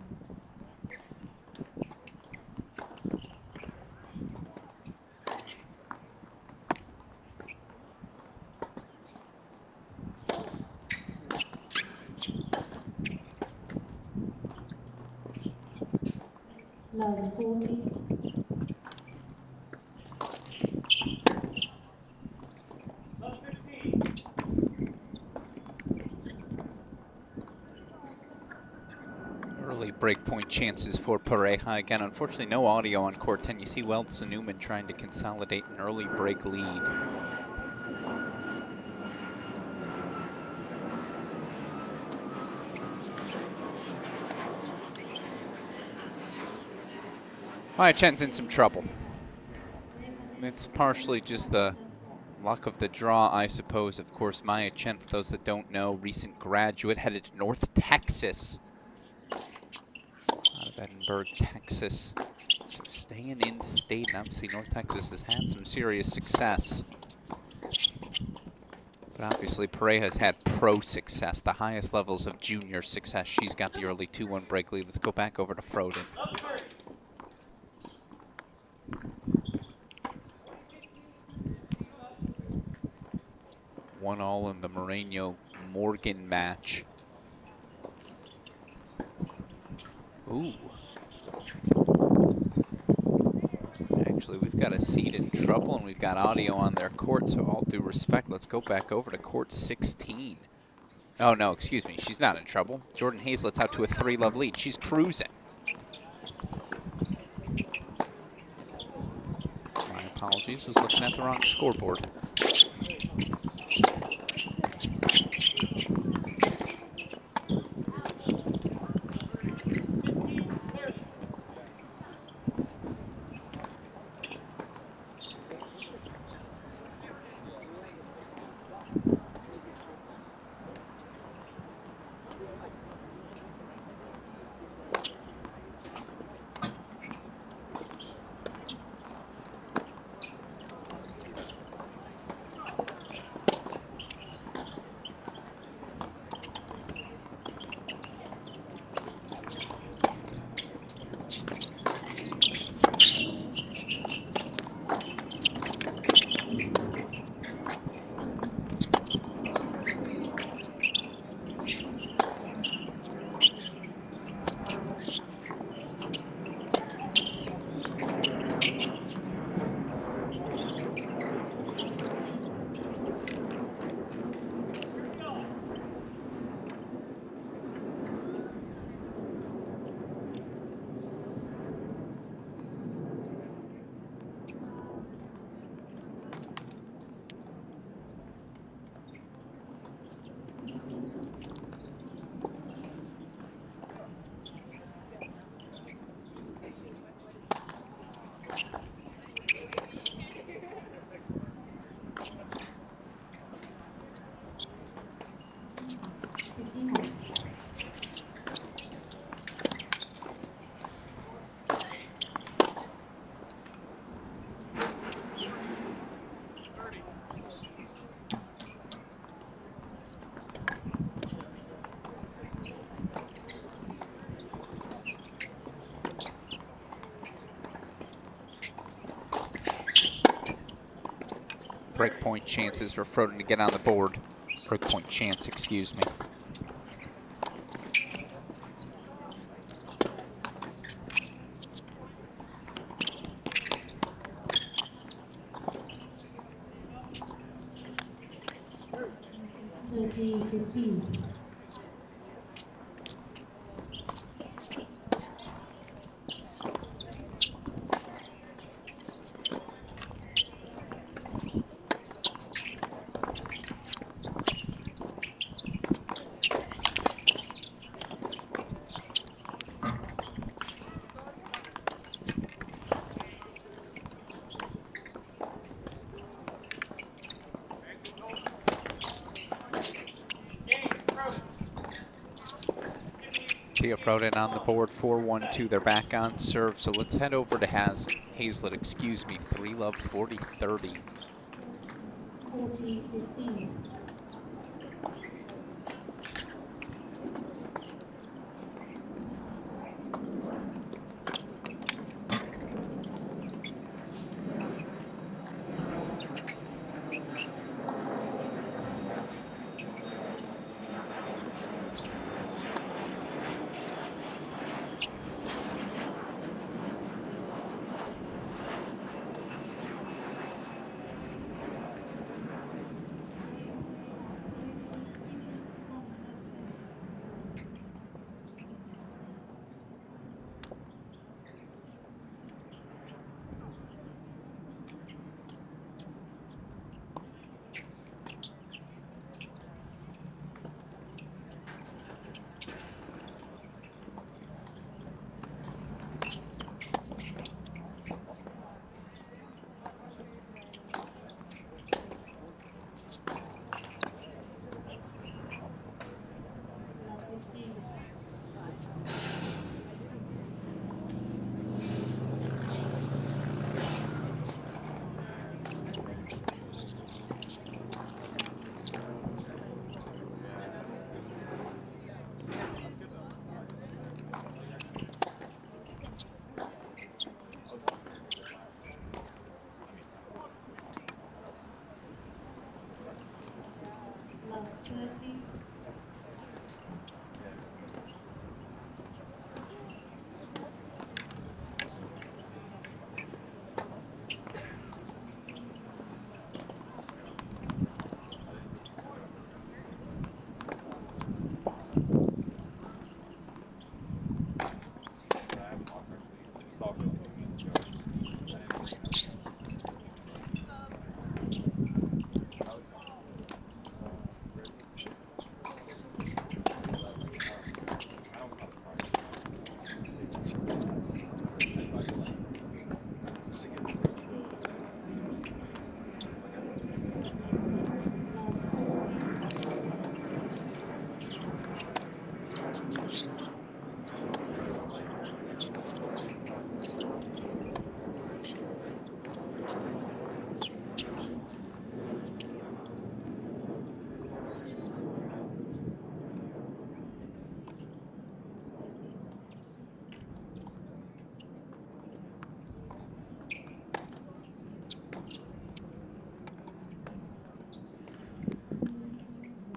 Speaker 2: Love 40.
Speaker 3: Love 15.
Speaker 1: Early breakpoint chances for Pareja. Again, unfortunately, no audio on court 10. You see Welts and Newman trying to consolidate an early break lead. Maya Chen's in some trouble. It's partially just the luck of the draw, I suppose. Of course, Maya Chen, for those that don't know, recent graduate, headed to North Texas. Out of Edinburgh, Texas. So staying in state, and obviously North Texas has had some serious success. But obviously Pareja's had pro success, the highest levels of junior success. She's got the early 2-1 break lead. Let's go back over to Froden. 1-1 in the Moreno-Morgan match. Ooh. Actually, we've got a seed in trouble, and we've got audio on their court, so all due respect, let's go back over to court 16. Oh, no, excuse me. She's not in trouble. Jordan Hazlett's out to a 3-love lead. She's cruising. My apologies. Was looking at the wrong scoreboard. breakpoint chances for Froden to get on the board. Breakpoint chance, excuse me.
Speaker 2: Thirty 15.
Speaker 1: Thea Froden on the board, 4-1-2. They're back on serve, so let's head over to Hazlitt, excuse me, 3-love, 40-30.
Speaker 2: 40 15. Love 15. Love 30. Love 40.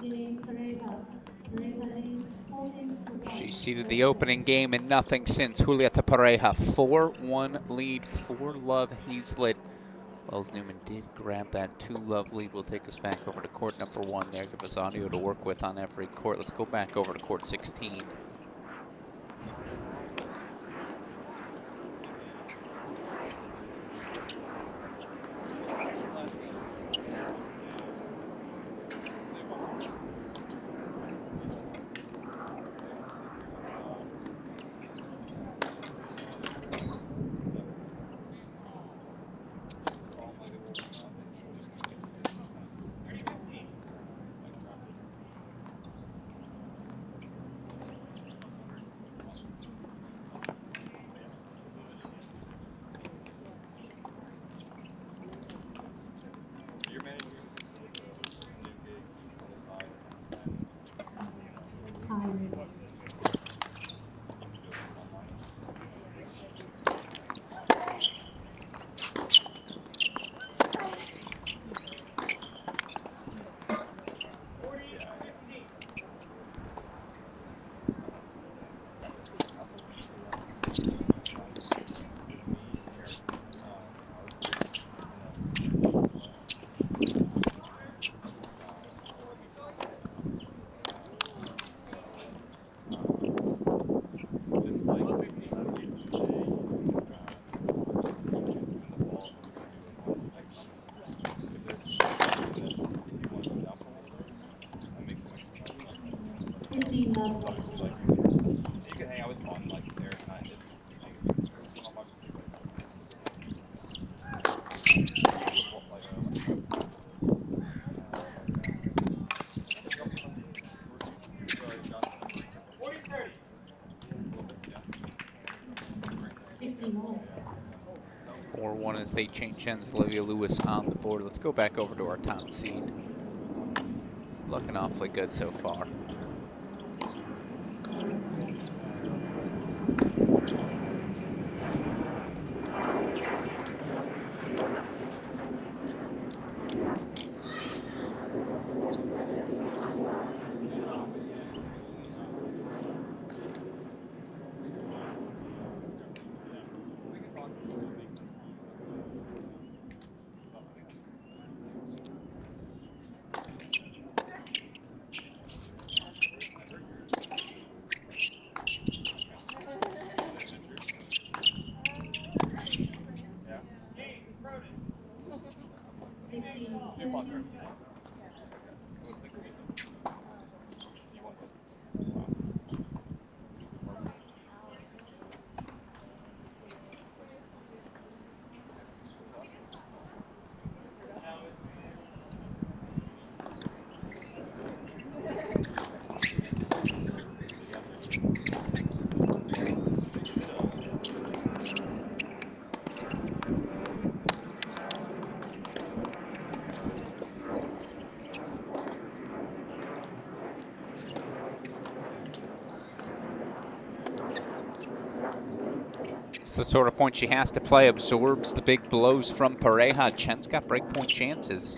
Speaker 2: Game Pareja. Pareja leads 14 to 5.
Speaker 1: She seeded the opening game and nothing since. Julieta Pareja, 4-1 lead, 4-love Hazlitt. Wells Newman did grab that 2-love lead. Will take us back over to court number 1 there. Give us audio to work with on every court. Let's go back over to court 16. 4-1 as they change ends. Olivia Lewis on the board. Let's go back over to our top seed. Looking awfully good so far. It's the sort of point she has to play, absorbs the big blows from Pareja. Chen's got breakpoint chances.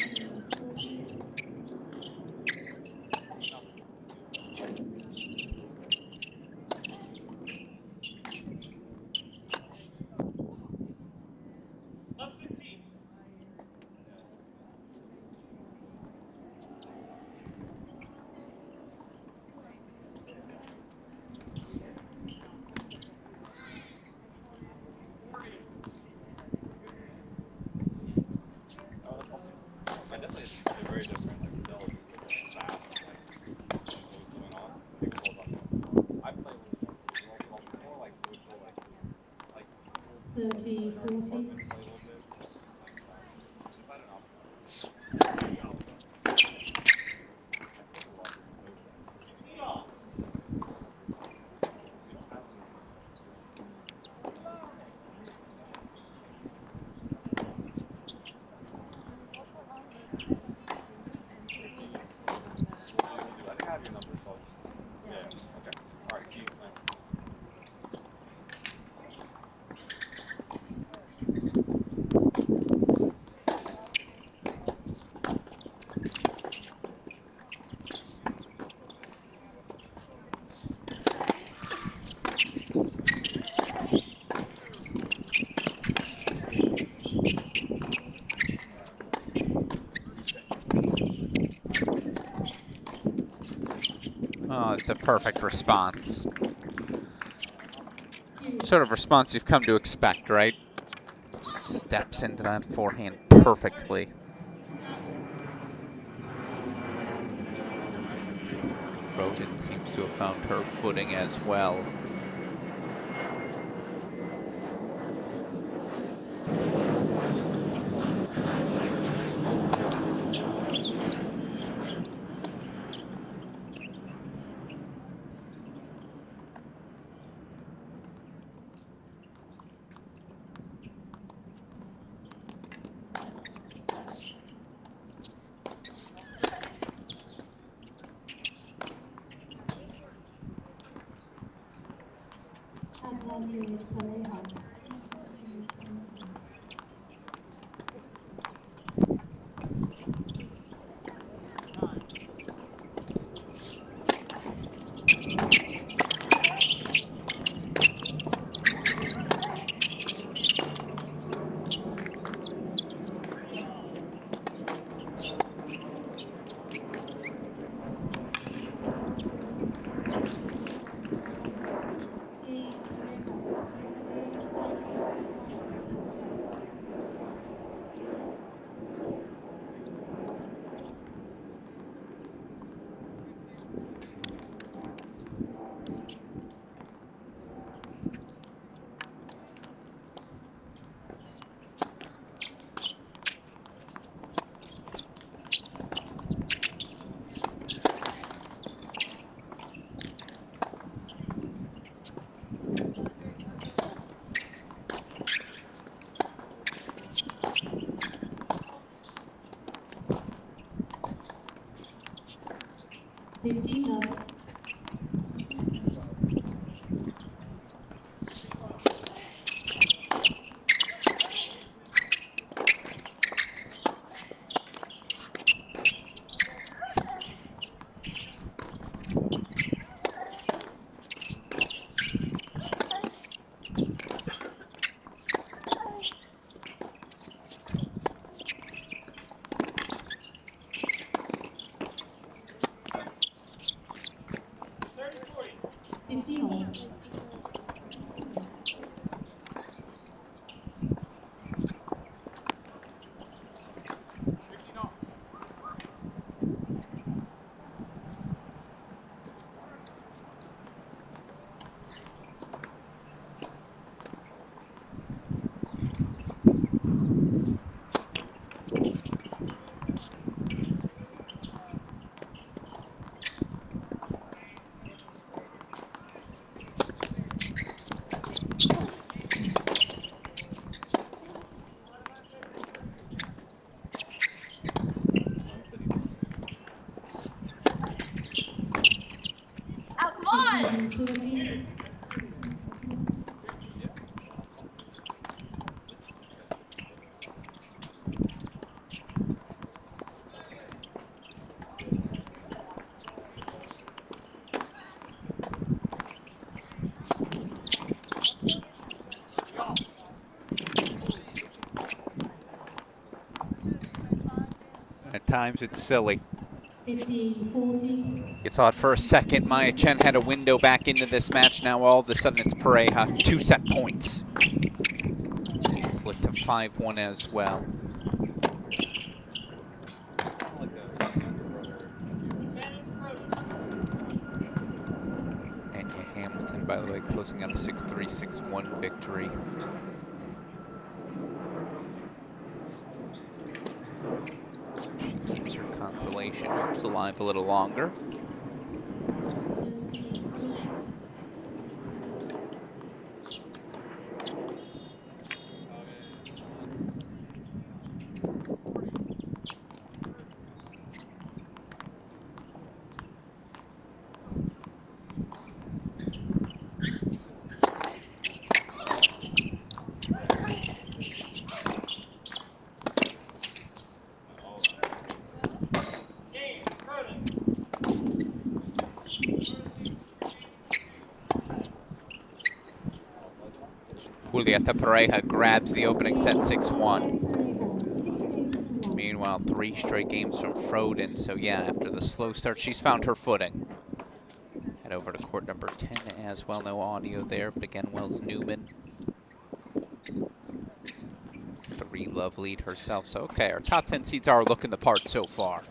Speaker 1: Oh, it's a perfect response. Sort of response you've come to expect, right? Steps into that forehand perfectly. Froden seems to have found her footing as well.
Speaker 2: 15 love.
Speaker 3: Thirty 40.
Speaker 2: 50 all.
Speaker 4: Oh, come on!
Speaker 2: 30.
Speaker 1: At times it's silly.
Speaker 2: 15, 40.
Speaker 1: You thought for a second Maya Chen had a window back into this match. Now all of a sudden it's Pareja. 2 set points. He's lit to 5-1 as well. Anya Hamilton, by the way, closing out a 6-3, 6-1 victory. So she keeps her consolation hopes alive a little longer.
Speaker 2: 30.
Speaker 3: Game, Curtis.
Speaker 1: Julieta Pareja grabs the opening set 6-1.
Speaker 2: 6 games to 1.
Speaker 1: Meanwhile, 3 straight games from Froden. So yeah, after the slow start, she's found her footing. Head over to court number 10 as well. No audio there, but again, Wells Newman. 3-love lead herself. So okay, our top 10 seeds are looking the part so far.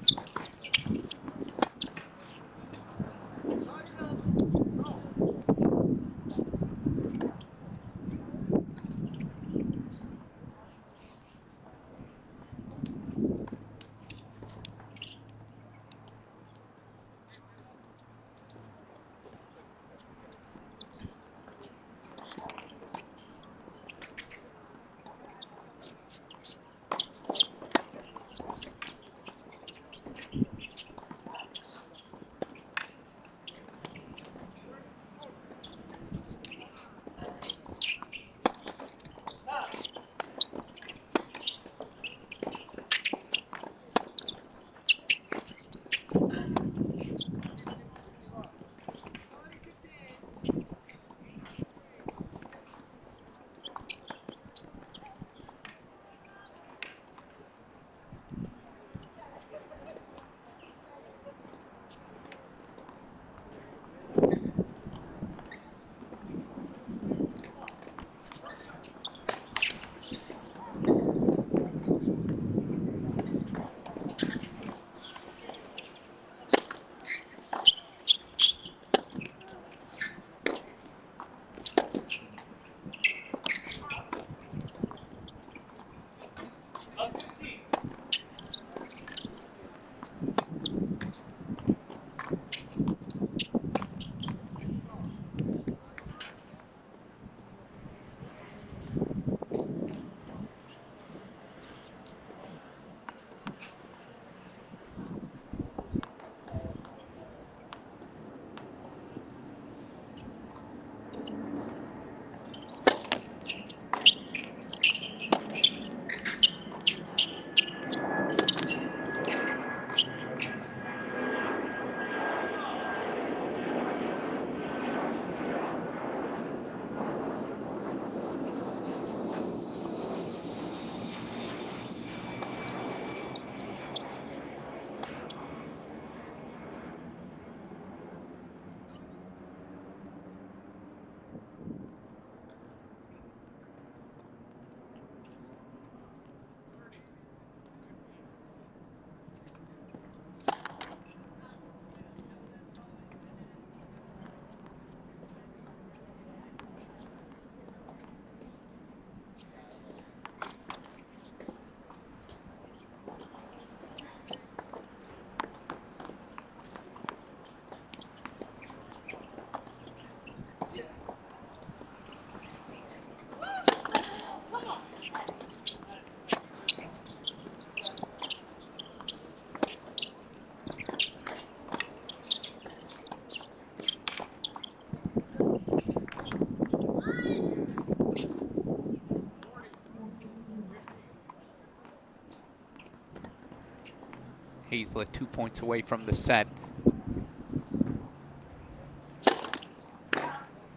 Speaker 1: Hazlett 2 points away from the set.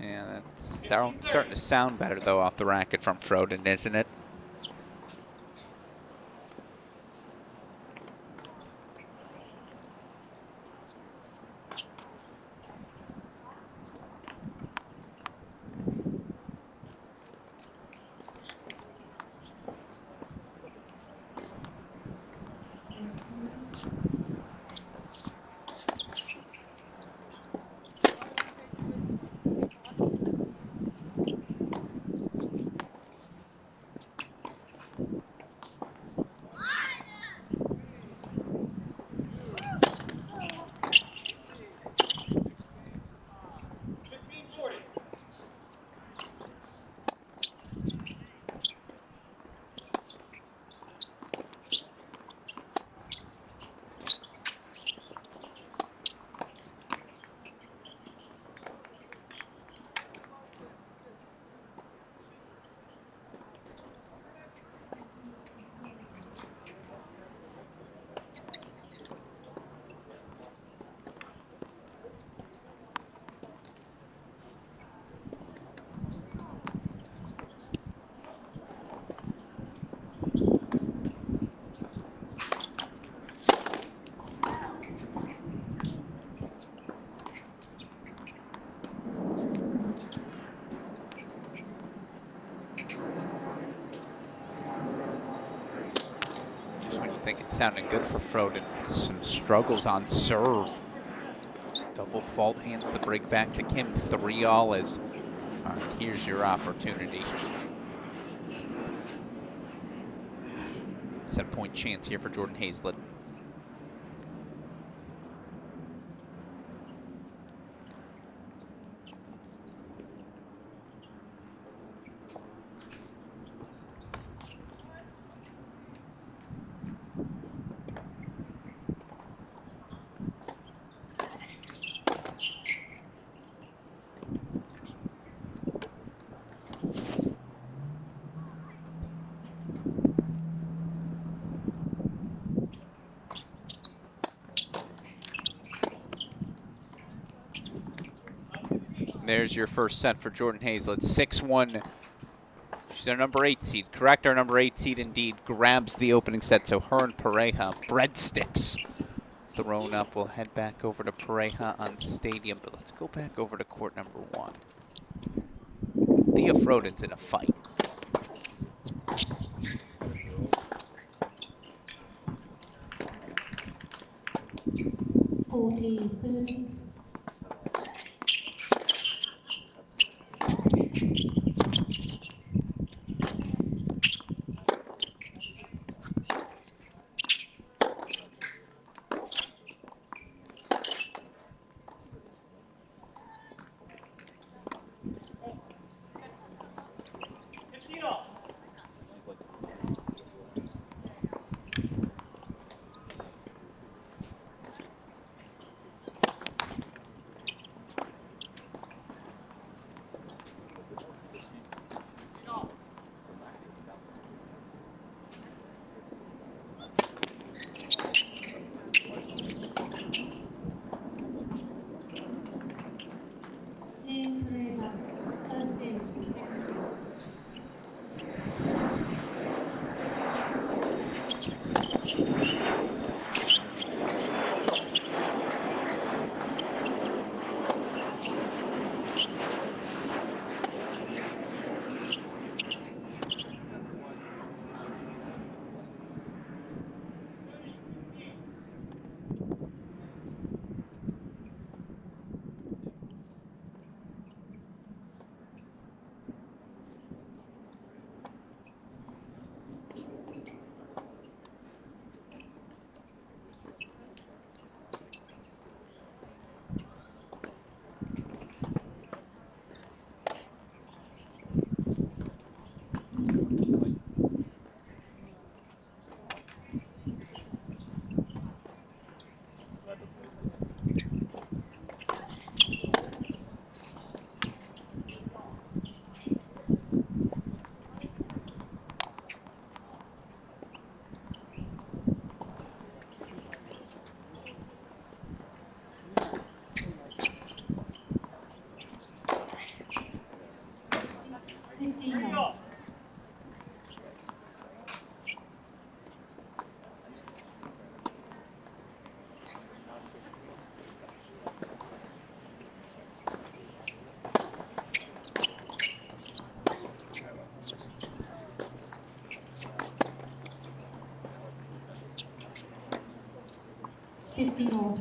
Speaker 1: Yeah, that's starting to sound better, though, off the racket from Froden, isn't it? Just when you think it's sounding good for Froden, some struggles on serve. Double fault hands the break back to Kim. 3-all is, all right, here's your opportunity. Set point chance here for Jordan Hazlett. There's your first set for Jordan Hazlett. 6-1. She's our number 8 seed. Correct, our number 8 seed indeed. Grabs the opening set. So her and Pareja, breadsticks thrown up. We'll head back over to Pareja on Stadium, but let's go back over to court number 1. Thea Froden's in a fight.
Speaker 2: 15
Speaker 3: 30
Speaker 2: all.
Speaker 3: all.
Speaker 2: Fifteen all.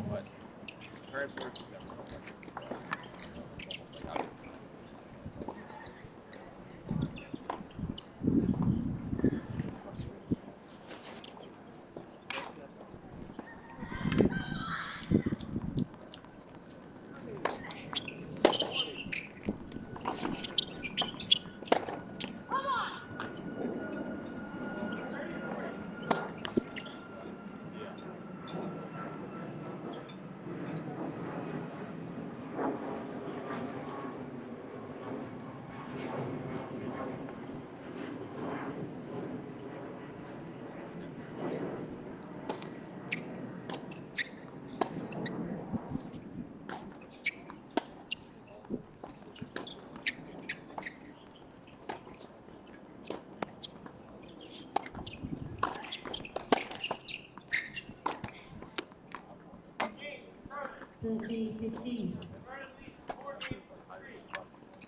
Speaker 3: Game, Vernon.
Speaker 2: 30-15.
Speaker 3: Vernon leads 4 games to 3.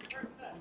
Speaker 3: First set.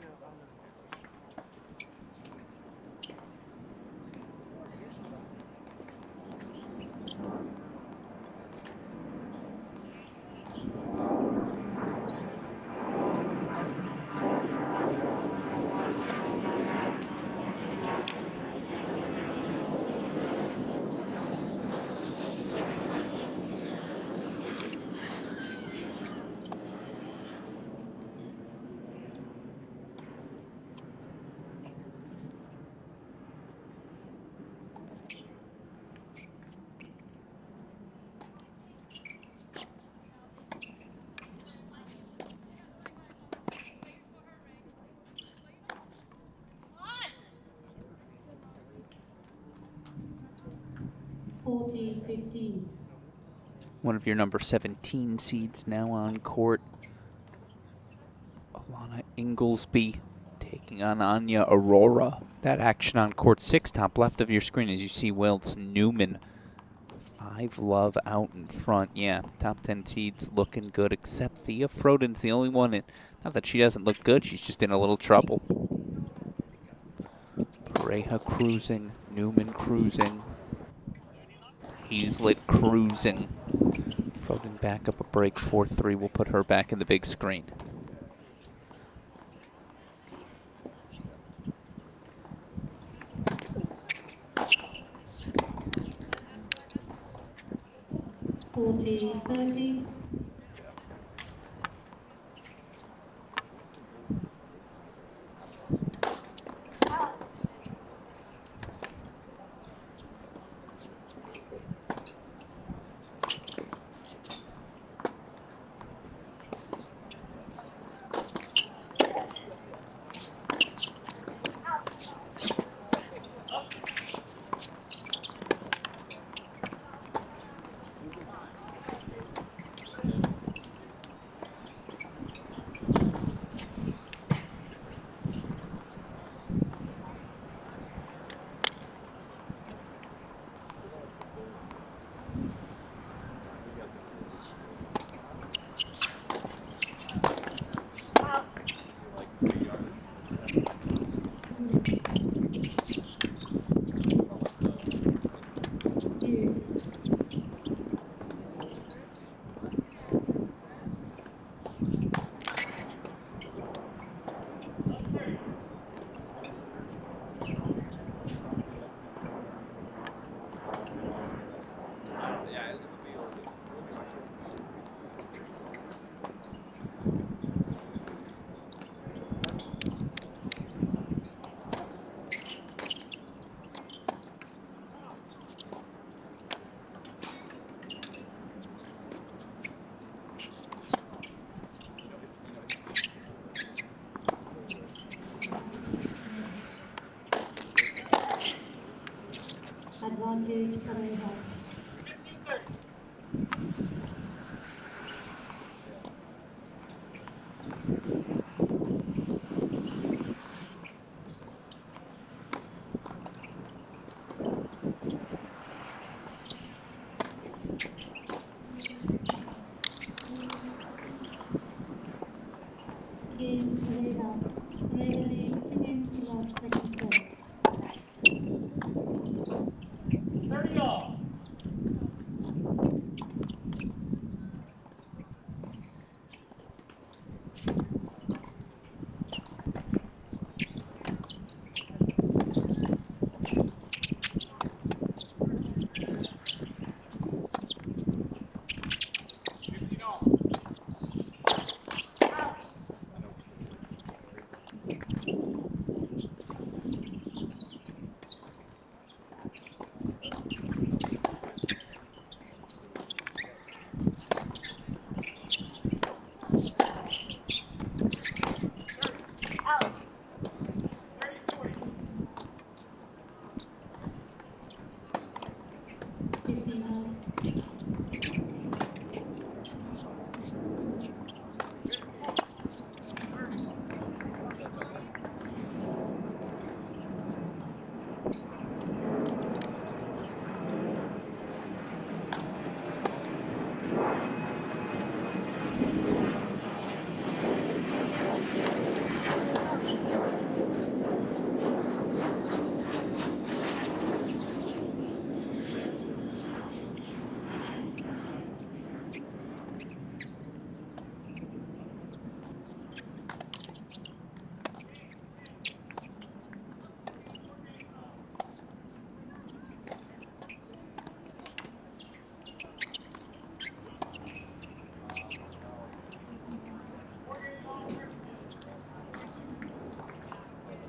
Speaker 2: 40-15.
Speaker 1: One of your number 17 seeds now on court. Alana Inglesby taking on Anya Aurora. That action on court 6, top left of your screen, as you see Wilts Newman. 5-love out in front. Yeah, top 10 seeds looking good, except Thea Froden's the only one. Not that she doesn't look good, she's just in a little trouble. Pareja cruising, Newman cruising, Hazlett cruising. Froden back up a break, 4-3. We'll put her back in the big screen.
Speaker 2: Forty 30. Deuce. Advantage Pareja.
Speaker 3: 15-30.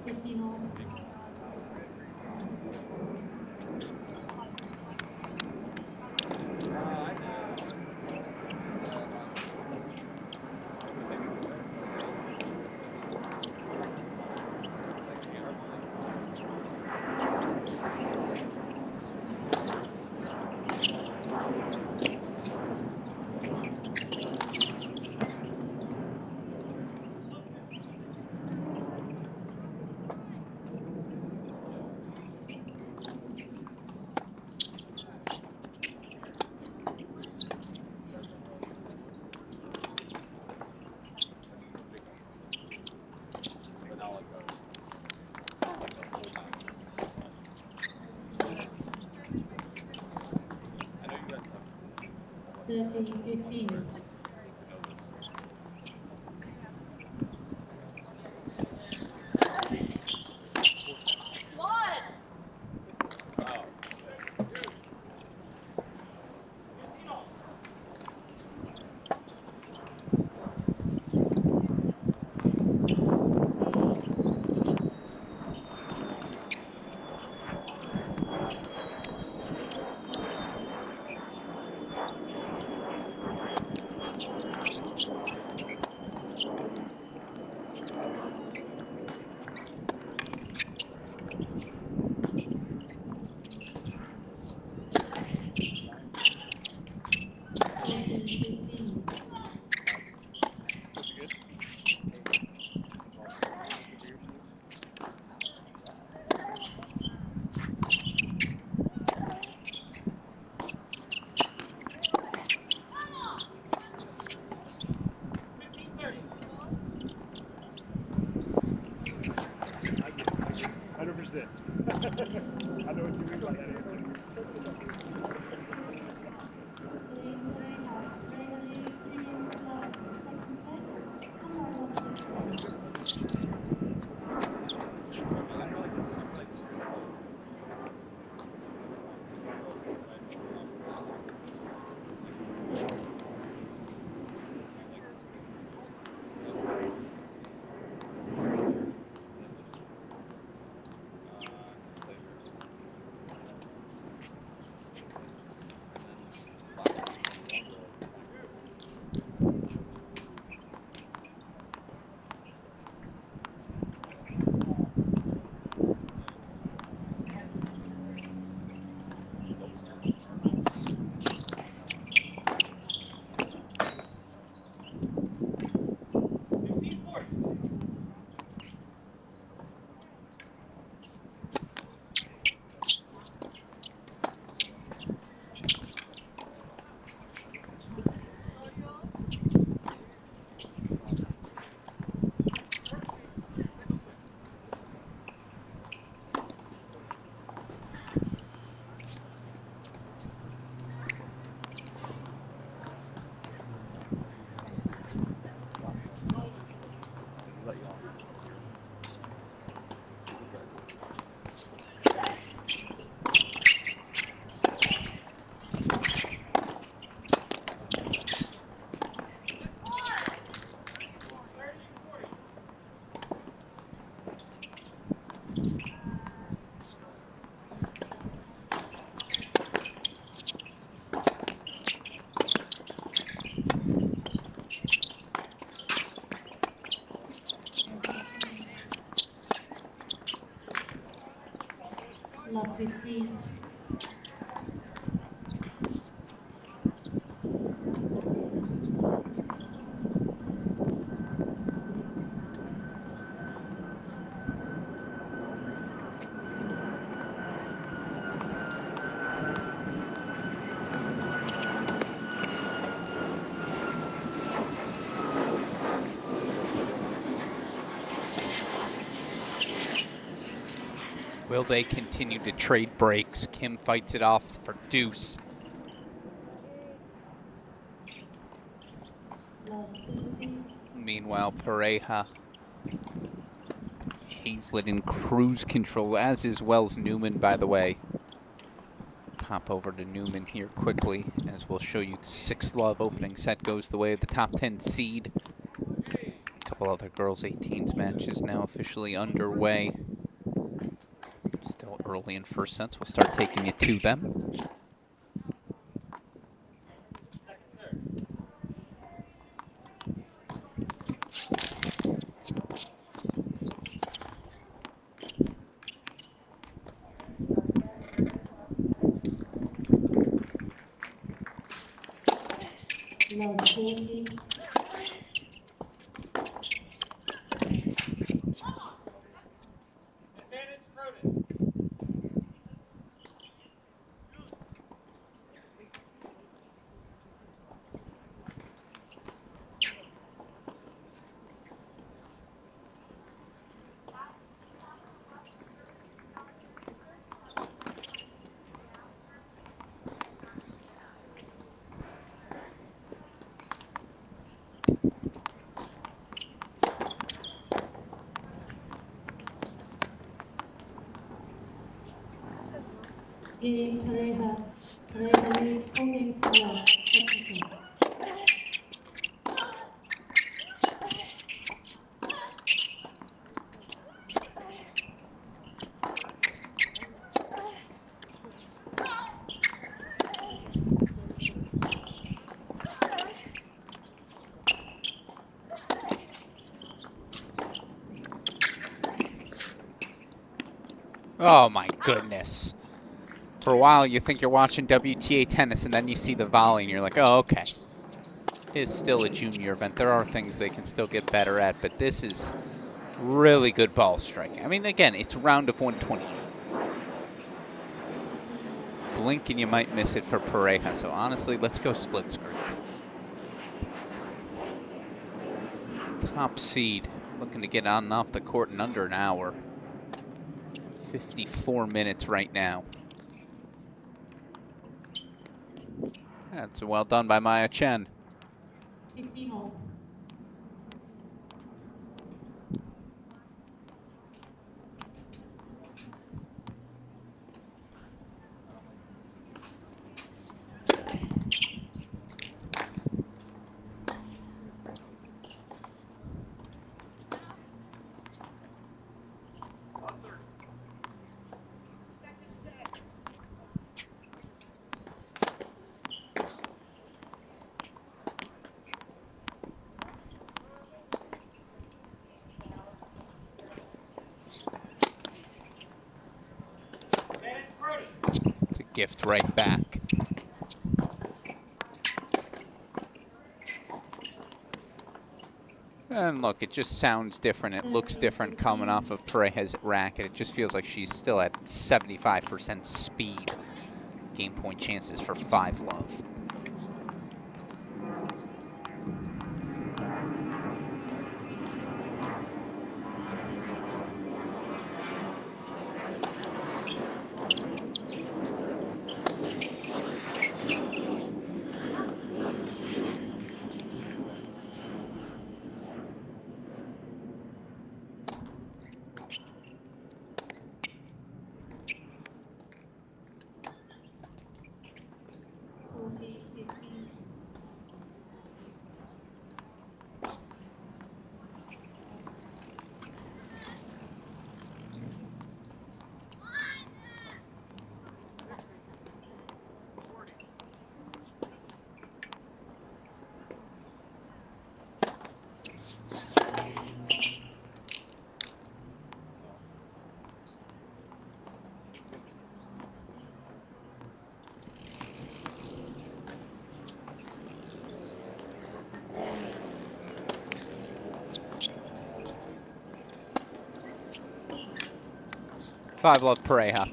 Speaker 2: 50-all. Thirteen, 15.
Speaker 4: What?
Speaker 3: I know what you mean by that answer.
Speaker 2: Billie experienced love in the second set. Come on, what's it? Love 15.
Speaker 1: Will they continue to trade breaks? Kim fights it off for deuce.
Speaker 2: Love 30.
Speaker 1: Meanwhile, Pareja, Hazlett in cruise control, as is Wells Newman, by the way. Pop over to Newman here quickly, as we'll show you 6-love opening set goes the way of the top 10 seed. A couple other girls 18s matches now officially underway. Still early in first sets. We'll start taking you to them.
Speaker 2: Love 40.
Speaker 3: Advantage Cronin.
Speaker 2: Game Pareja. Pareja leads 4 games to love. Second set.
Speaker 1: Oh my goodness. For a while you think you're watching WTA tennis and then you see the volley and you're like, oh, okay. It is still a junior event. There are things they can still get better at, but this is really good ball striking. I mean, again, it's a round of 128. Blink and you might miss it for Pareja, so honestly, let's go split screen. Top seed, looking to get on and off the court in under an hour. 54 minutes right now. That's well done by Maya Chen.
Speaker 2: 50 home.
Speaker 3: Advantage Cronin.
Speaker 1: It's a gift right back. And look, it just sounds different. It looks different coming off of Pareja's racket. It just feels like she's still at 75% speed. Game point chances for 5-love. Five love Pareja.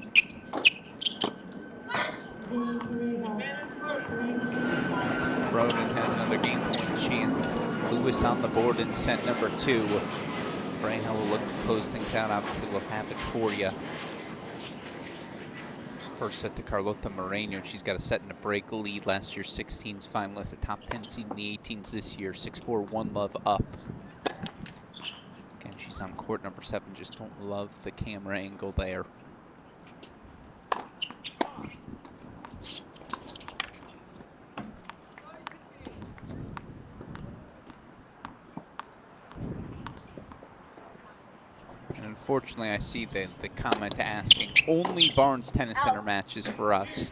Speaker 2: Game Pareja. Pareja
Speaker 1: As Froden has another game point chance. Lewis on the board in set number 2. Pareja will look to close things out. Obviously, we'll have it for you First set to Carlota Moreno. She's got a set and a break lead. Last year's 16s finalist, a top 10 seed in the 18s this year. 6-4, 1-love up. Again, she's on court number 7. Just don't love the camera angle there. And unfortunately, I see the comment asking, only Barnes Tennis Center matches for us.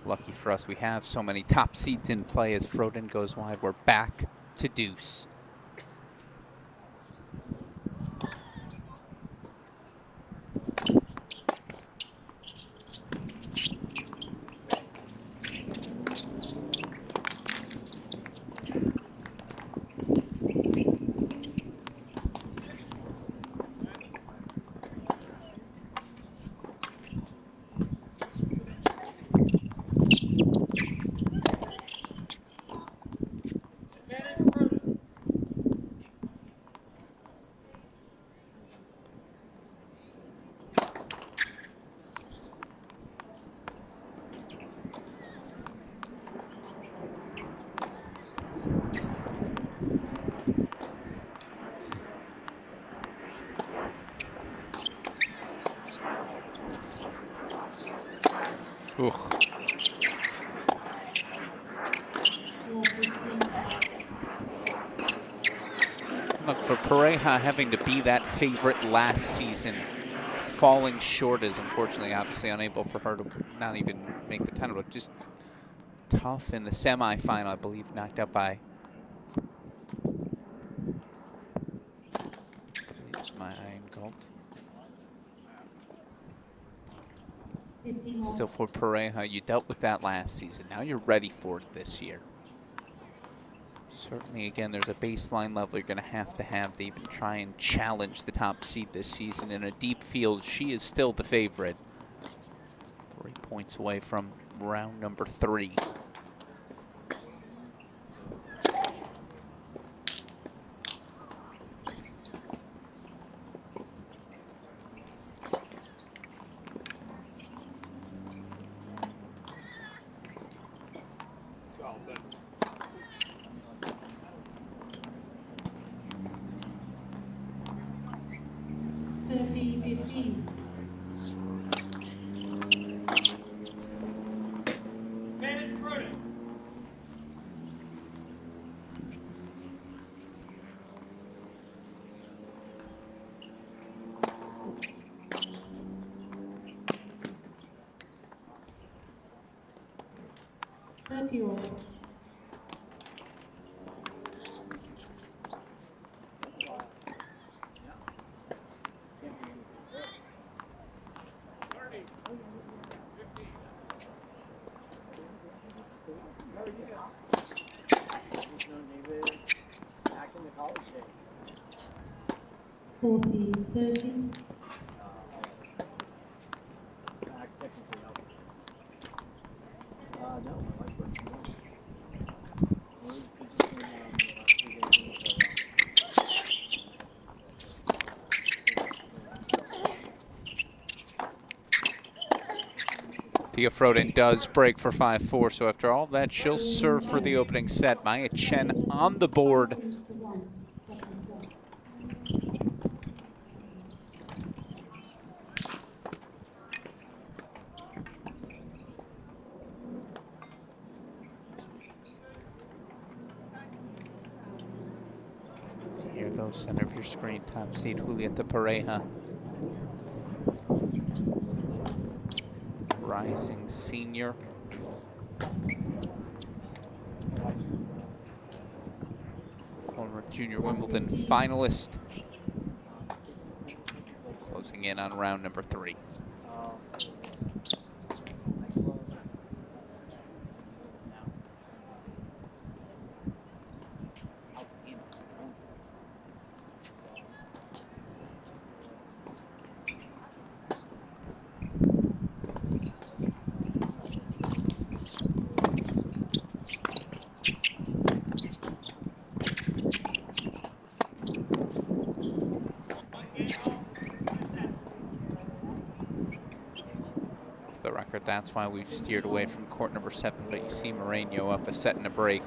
Speaker 1: Lucky for us, we have so many top seeds in play. As Froden goes wide, we're back to deuce. Look for Pareja having to be that favorite last season, falling short is unfortunately obviously unable for her to not even make the title, but just tough in the semifinal, I believe, knocked out by, I believe it's my Iron Gold. Still for Pareja, you dealt with that last season. Now you're ready for it this year. Certainly, again, there's a baseline level you're going to have to even try and challenge the top seed this season. In a deep field, she is still the favorite. 3 points away from round number 3. Pia Froden does break for 5-4, so after all that, she'll serve for the opening set. Maya Chen on the board. Here goes center of your screen, top seed Julieta Pareja. Rising senior. Former junior Wimbledon finalist. Closing in on round number 3. the record. That's why we've steered away from court number 7, but you see Moreno up a set and a break.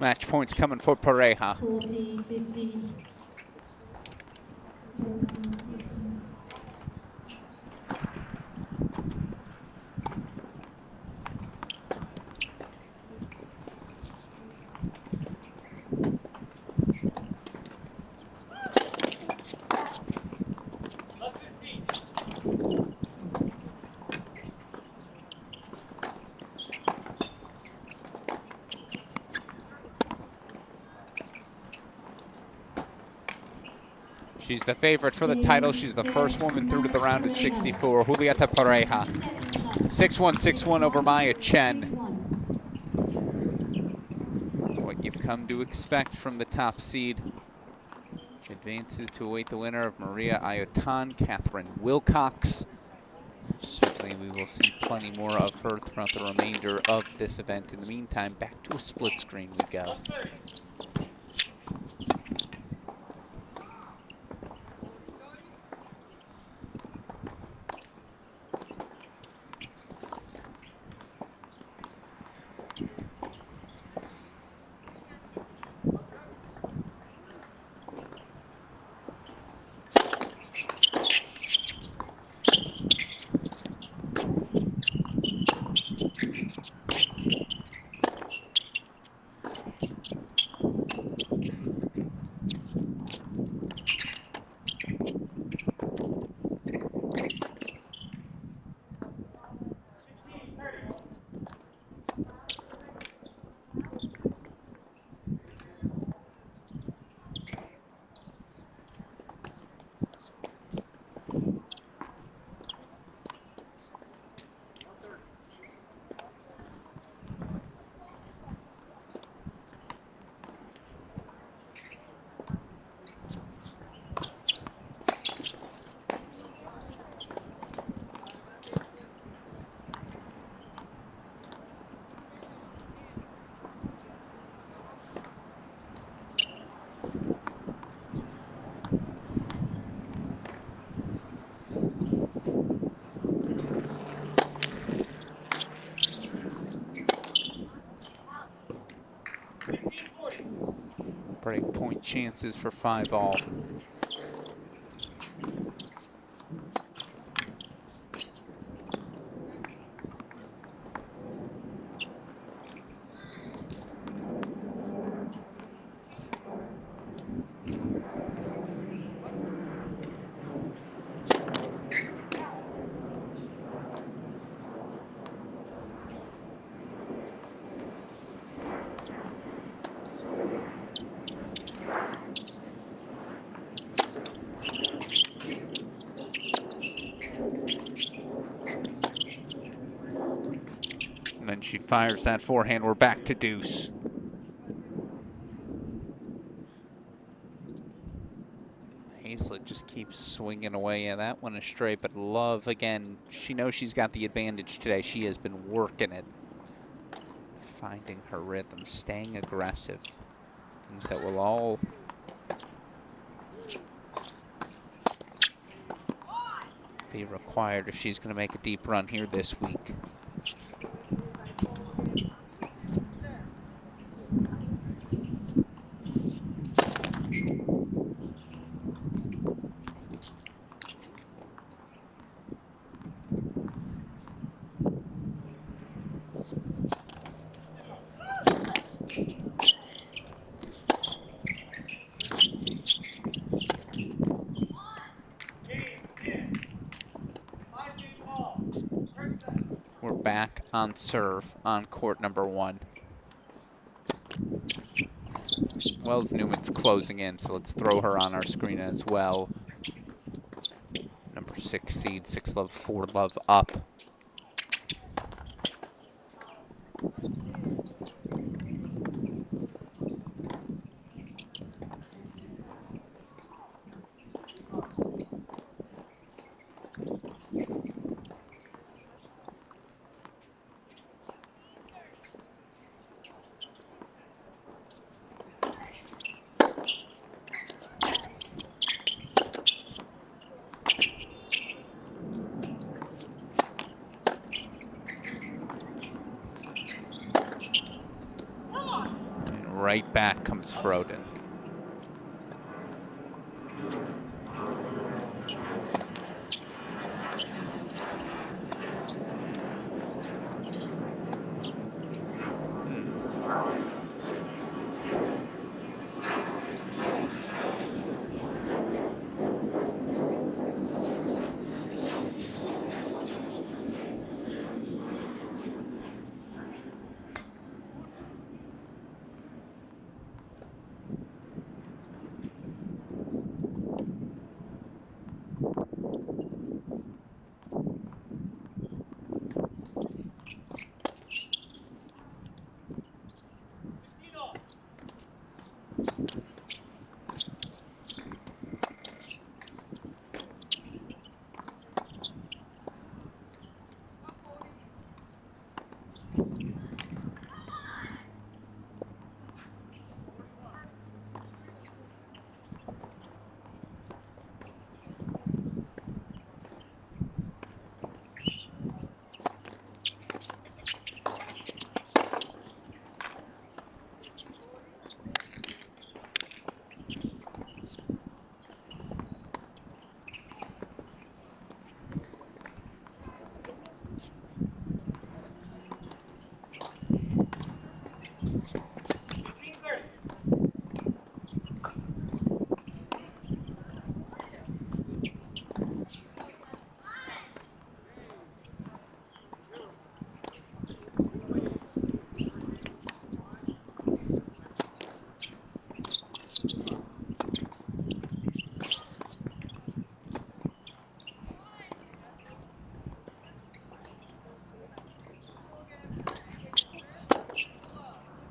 Speaker 1: Match points coming for Pareja.
Speaker 2: 40-15.
Speaker 1: She's the favorite for the title. She's the first woman through to the round of 64. Julieta Pareja. 6-1, 6-1 over Maya Chen. That's what you've come to expect from the top seed. Advances to await the winner of Maria Ayotan, Catherine Wilcox. Certainly we will see plenty more of her throughout the remainder of this event. In the meantime, back to a split screen we go. Break point chances for 5-all. And then she fires that forehand. We're back to deuce. Hazlett just keeps swinging away. Yeah, that one is straight, but Love, again, she knows she's got the advantage today. She has been working it, finding her rhythm, staying aggressive. Things that will all be required if she's going to make a deep run here this week. back on serve on court number 1. Wells Newman's closing in, so let's throw her on our screen as well. Number 6 seed, 6-love, 4-love up. Right back comes Froden.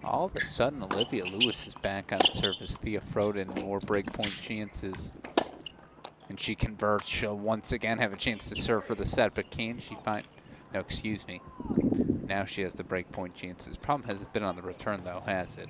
Speaker 1: All of a sudden, Olivia Lewis is back on service. Thea Froden, more breakpoint chances. And she converts. She'll once again have a chance to serve for the set, but can she find... No, excuse me. Now she has the breakpoint chances. Problem hasn't been on the return, though, has it?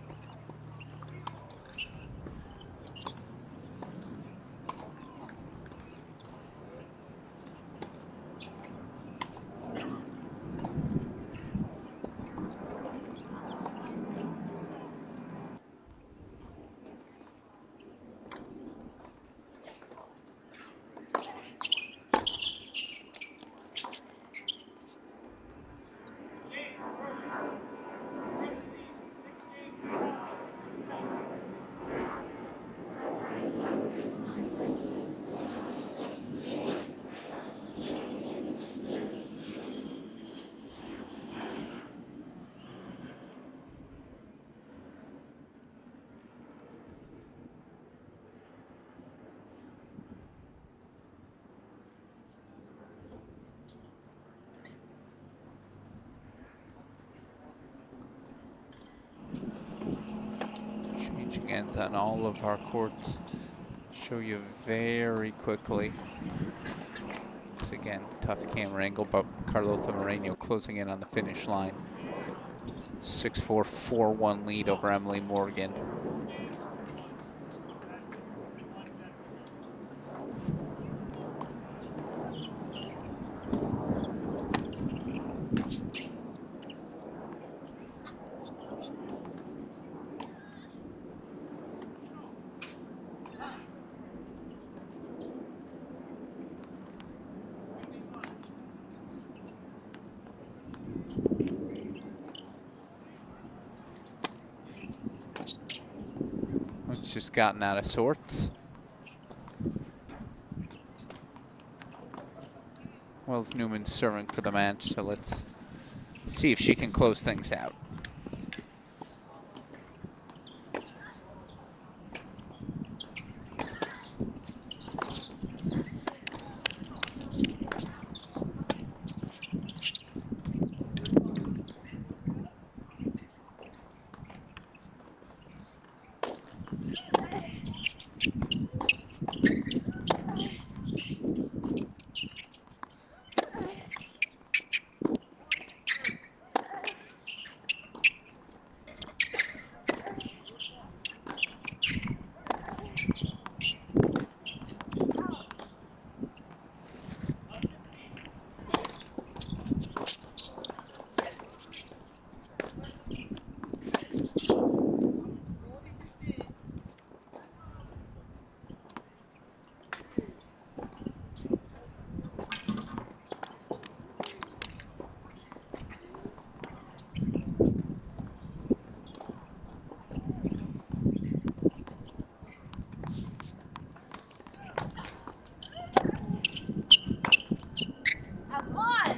Speaker 1: Changing ends on all of our courts. Show you very quickly. Once again, tough camera angle, but Carlota Moreno closing in on the finish line. 6-4, 4-1 lead over Emily Morgan. It's just gotten out of sorts. Wells Newman serving for the match, so let's See if she can close things out.
Speaker 4: Come on.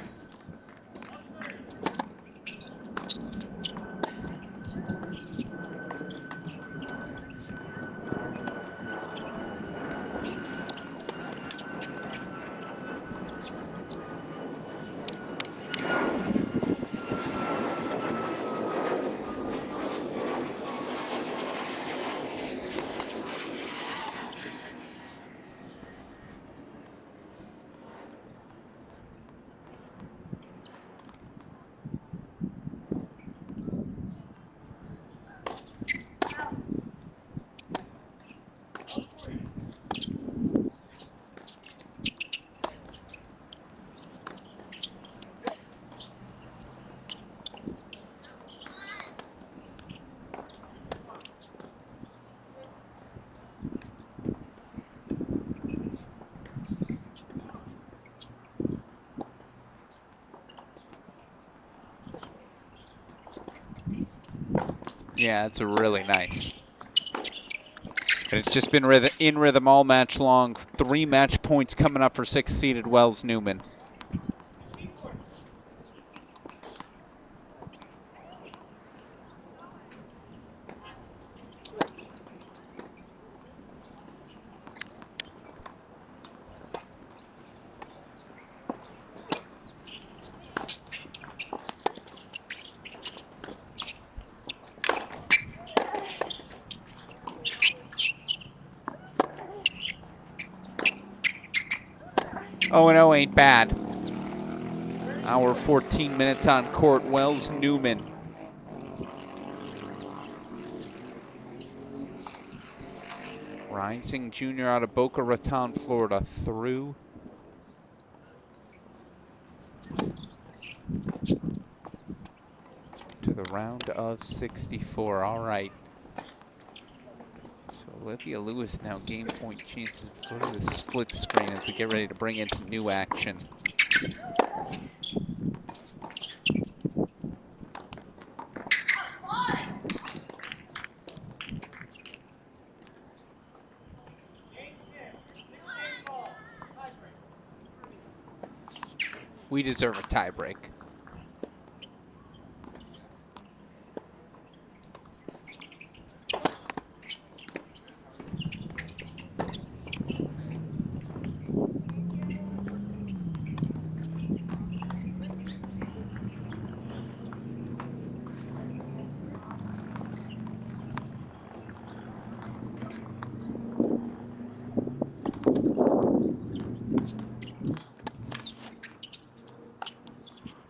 Speaker 1: Yeah, it's really nice. And it's just been in rhythm all match long. 3 match points coming up for 6th-seeded Wells Newman. Oh, and 0 ain't bad. Hour 14 minutes on court. Wells Newman. Rising junior out of Boca Raton, Florida, through to the round of 64. All right. So Olivia Lewis now game point chances. Go to the split screen as we get ready to bring in some new action. We deserve a tie break.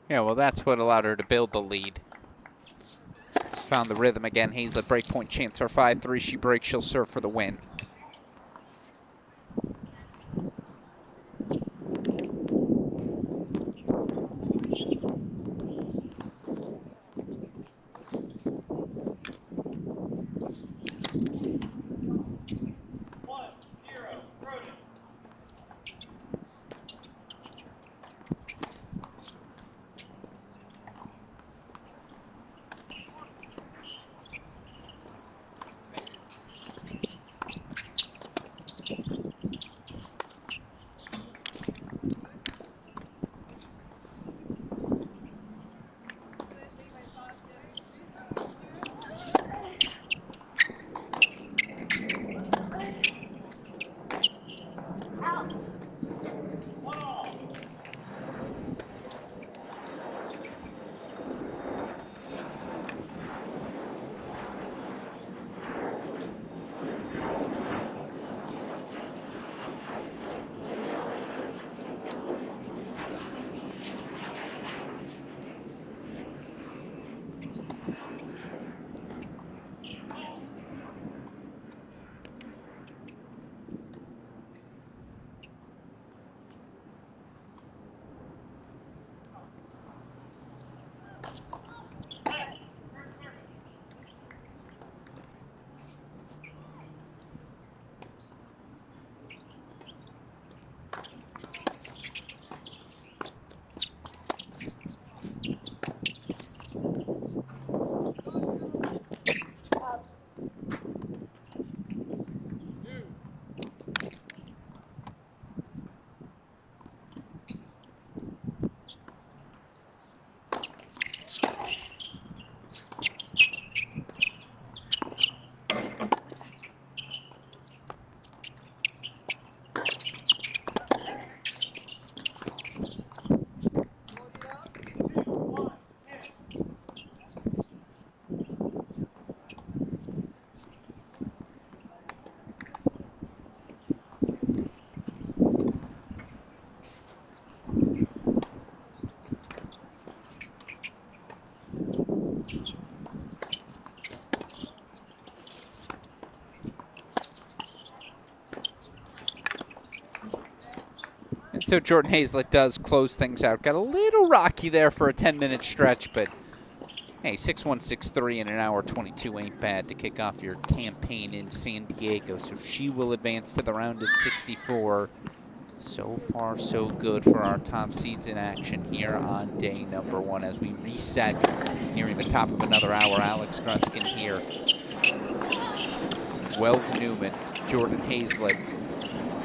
Speaker 1: Yeah, well, that's what allowed her to build the lead. Just found the rhythm again. Hazlett breakpoint chance or 5-3. She breaks, she'll serve for the win. And so Jordan Hazlett does close things out. Got a little rocky there for a 10-minute stretch, but hey, 6-1, 6-3 in an hour 22 ain't bad to kick off your campaign in San Diego. So she will advance to the round of 64. So far, so good for our top seeds in action here on day number 1 as we reset nearing the top of another hour. Alex Gruskin here. Wells Newman, Jordan Hazlett,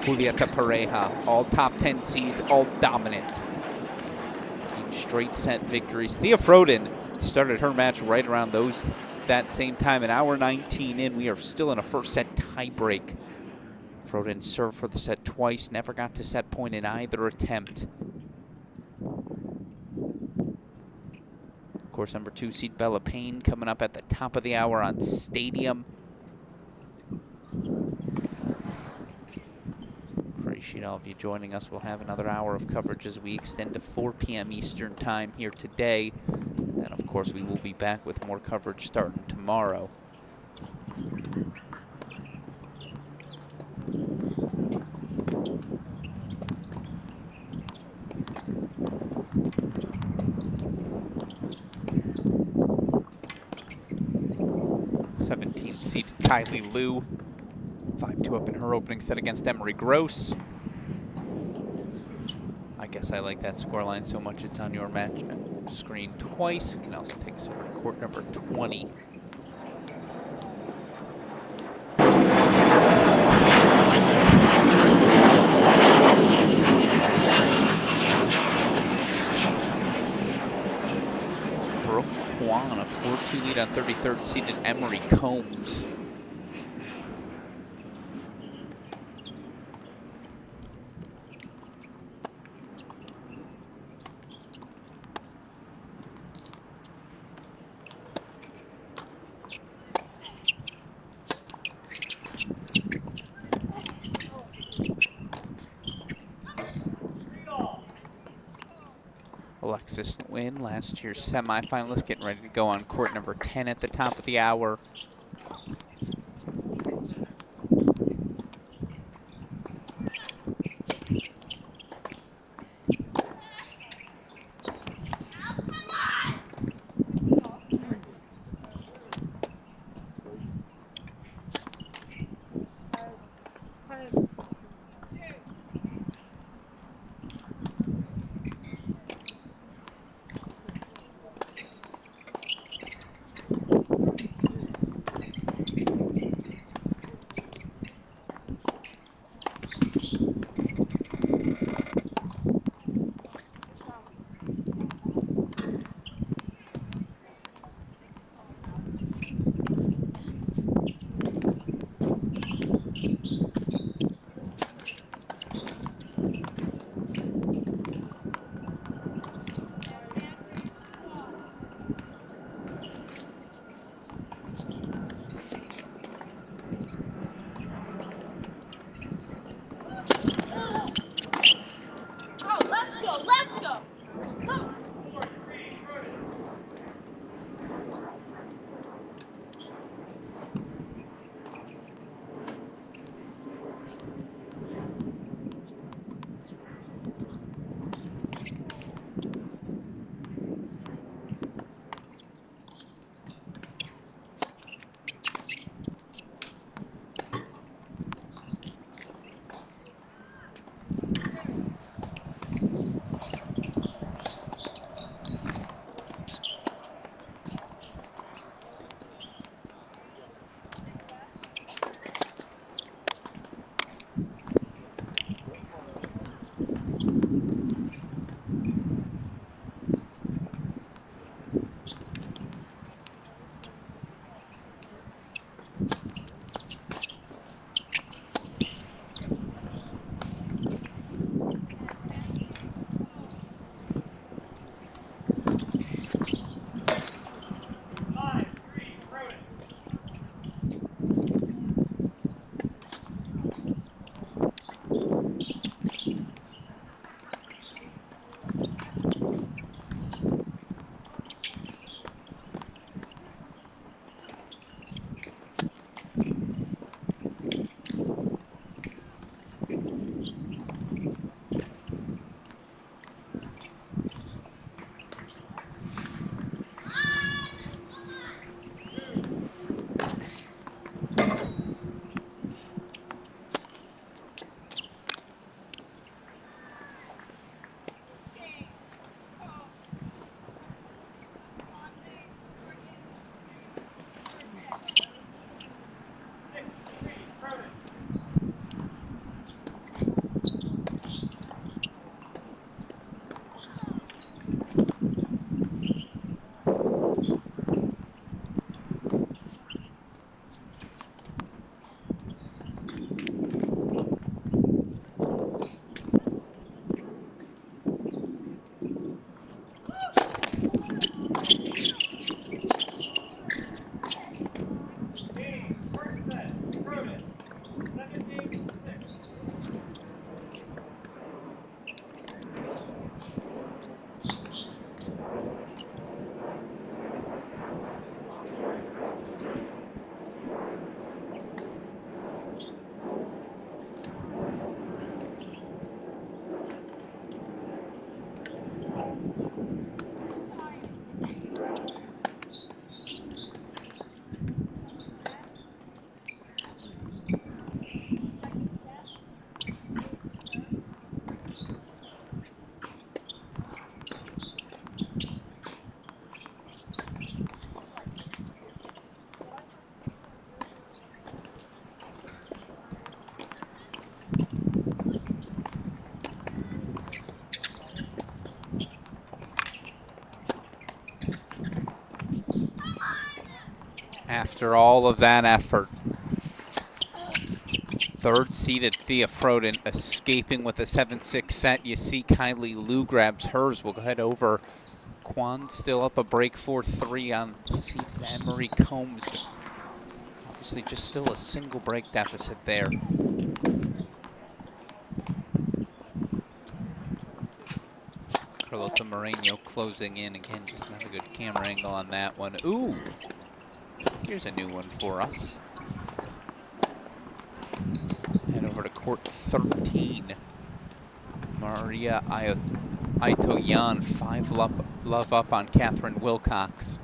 Speaker 1: Julieta Pareja, all top 10 seeds, all dominant in straight set victories. Thea Froden started her match right around that same time. An hour 19 in, we are still in a first set tiebreak. Froden served for the set twice, never got to set point in either attempt. Of course, number 2 seed Bella Payne coming up at the top of the hour on Stadium. Appreciate all of you joining us. We'll have another hour of coverage as we extend to 4 p.m. Eastern time here today. And then, of course, we will be back with more coverage starting tomorrow. Seeded Kylie Liu, 5-2 up in her opening set against Emery Gross. I guess I like that scoreline so much it's on your match screen twice. We can also take us over to court number 20. Brooke Kwan, a 4-2 lead on 33rd seeded Emery Combs. Alexis Nguyen, last year's semifinalist, getting ready to go on court number 10 at the top of the hour. After all of that effort, third-seeded Thea Froden escaping with a 7-6 set. You see Kylie Liu grabs hers. We'll go ahead over. Kwan still up a break 4-3 on seeded Anne-Marie Combs, but obviously just still a single break deficit there. Carlota Moreno closing in. Again, just not a good camera angle on that one. Ooh, here's a new one for us. Head over to court 13. Maria Aitoyan, 5 love up on Catherine Wilcox.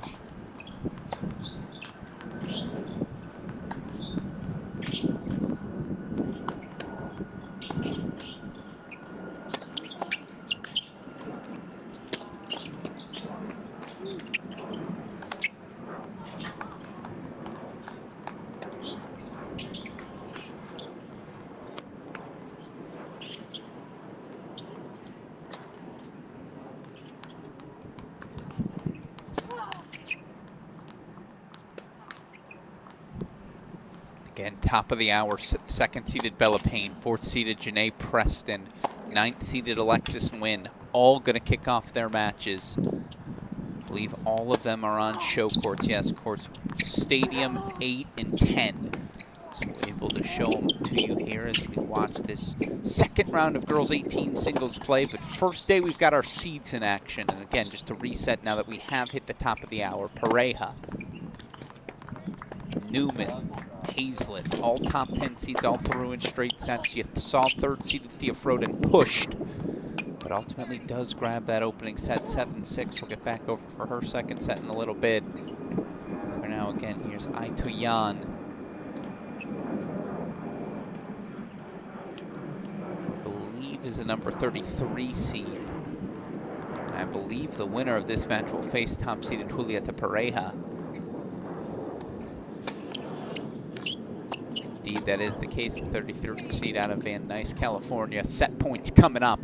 Speaker 1: Again, top of the hour, second-seeded Bella Payne, fourth-seeded Janae Preston, ninth-seeded Alexis Nguyen, all going to kick off their matches. I believe all of them are on show courts. Yes, courts Stadium 8 and 10. So we're able to show them to you here as we watch this second round of girls 18 singles play. But first day, we've got our seeds in action. And again, just to reset now that we have hit the top of the hour, Pareja, Newman, Hazlett, all top 10 seeds all through in straight sets. You saw third-seeded Thea Froden pushed, but ultimately does grab that opening set, 7-6. We'll get back over for her second set in a little bit. For now, again, here's Aitoyan. I believe is the number 33 seed. And I believe the winner of this match will face top-seeded Julieta Pareja. Indeed, that is the case. The 33rd seed out of Van Nuys, California. Set points coming up.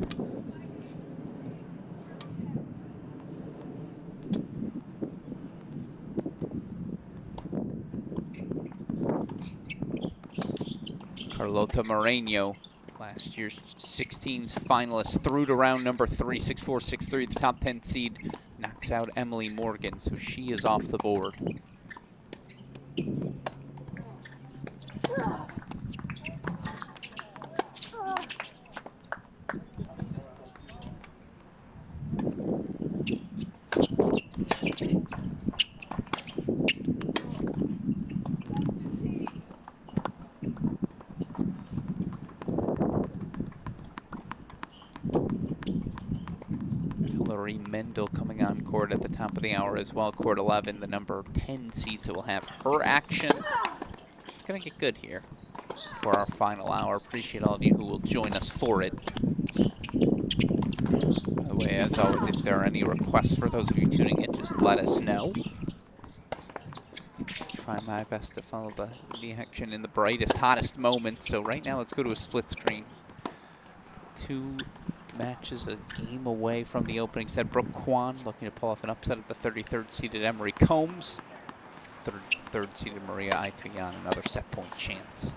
Speaker 1: Carlota Moreno, last year's 16s finalist, through to round number 3, 6-4, 6-3. The top 10 seed knocks out Emily Morgan, so she is off the board. Mendel coming on court at the top of the hour as well. Court 11, the number 10 seed, so we'll have her action. It's going to get good here for our final hour. Appreciate all of you who will join us for it. By the way, as always, if there are any requests for those of you tuning in, just let us know. Try my best to follow the action in the brightest, hottest moments. So right now, let's go to a split screen. 2 matches a game away from the opening set. Brooke Kwan looking to pull off an upset at the 33rd seeded Emery Combs. Third seeded Maria Aitoyan, another set point chance.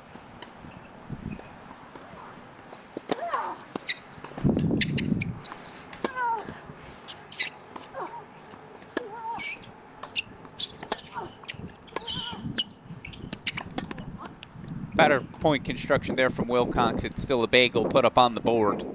Speaker 1: Better point construction there from Wilcox. It's still a bagel put up on the board.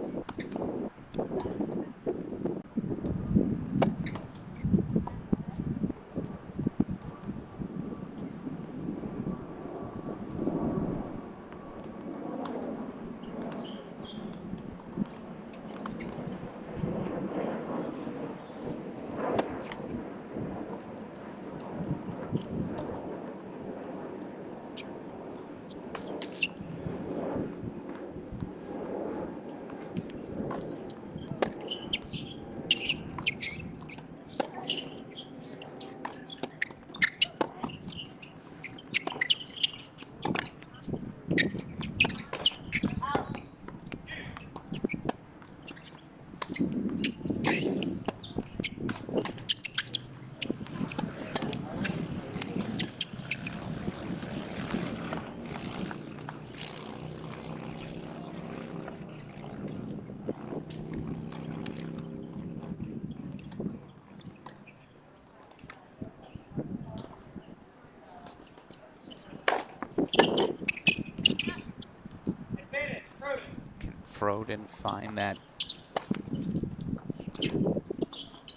Speaker 1: Froden find that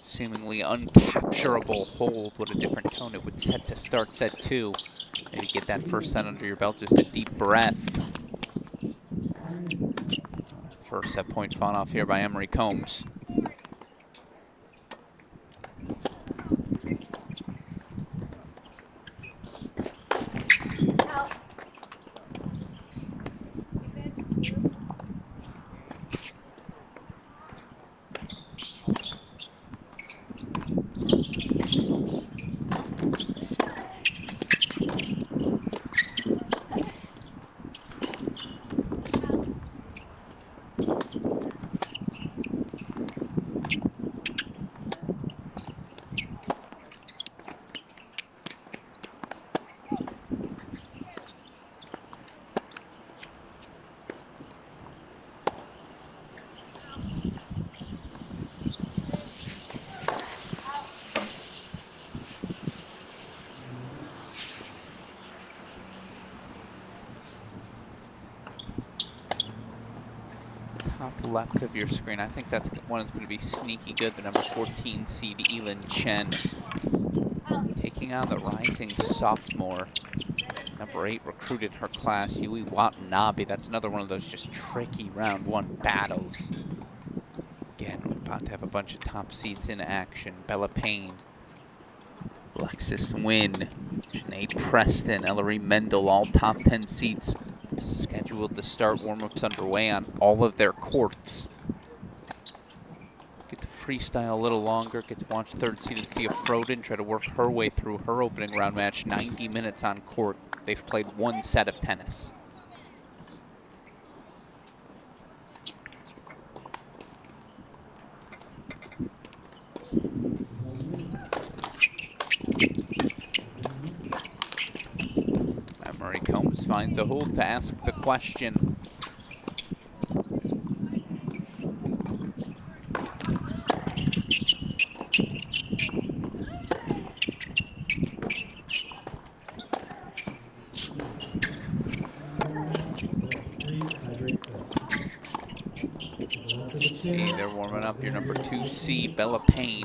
Speaker 1: seemingly uncapturable hold. What a different tone it would set to start set 2. Maybe get that first set under your belt, just a deep breath. First set point fought off here by Emery Combs. Top left of your screen, I think that's one that's going to be sneaky good. The number 14 seed Elin Chen taking on the rising sophomore. Number 8 recruited her class, Yui Watanabe. That's another one of those just tricky round 1 battles. Again, we're about to have a bunch of top seeds in action. Bella Payne, Alexis Nguyen, Sinead Preston, Ellery Mendel, all top 10 seeds scheduled to start. Warm-ups underway on all of their courts. Get to freestyle a little longer, get to watch third-seeded Thea Froden try to work her way through her opening round match. 90 minutes on court. They've played 1 set of tennis. Emery Combs finds a hold to ask the question. See, they're warming up your number 2 seed, Bella Payne.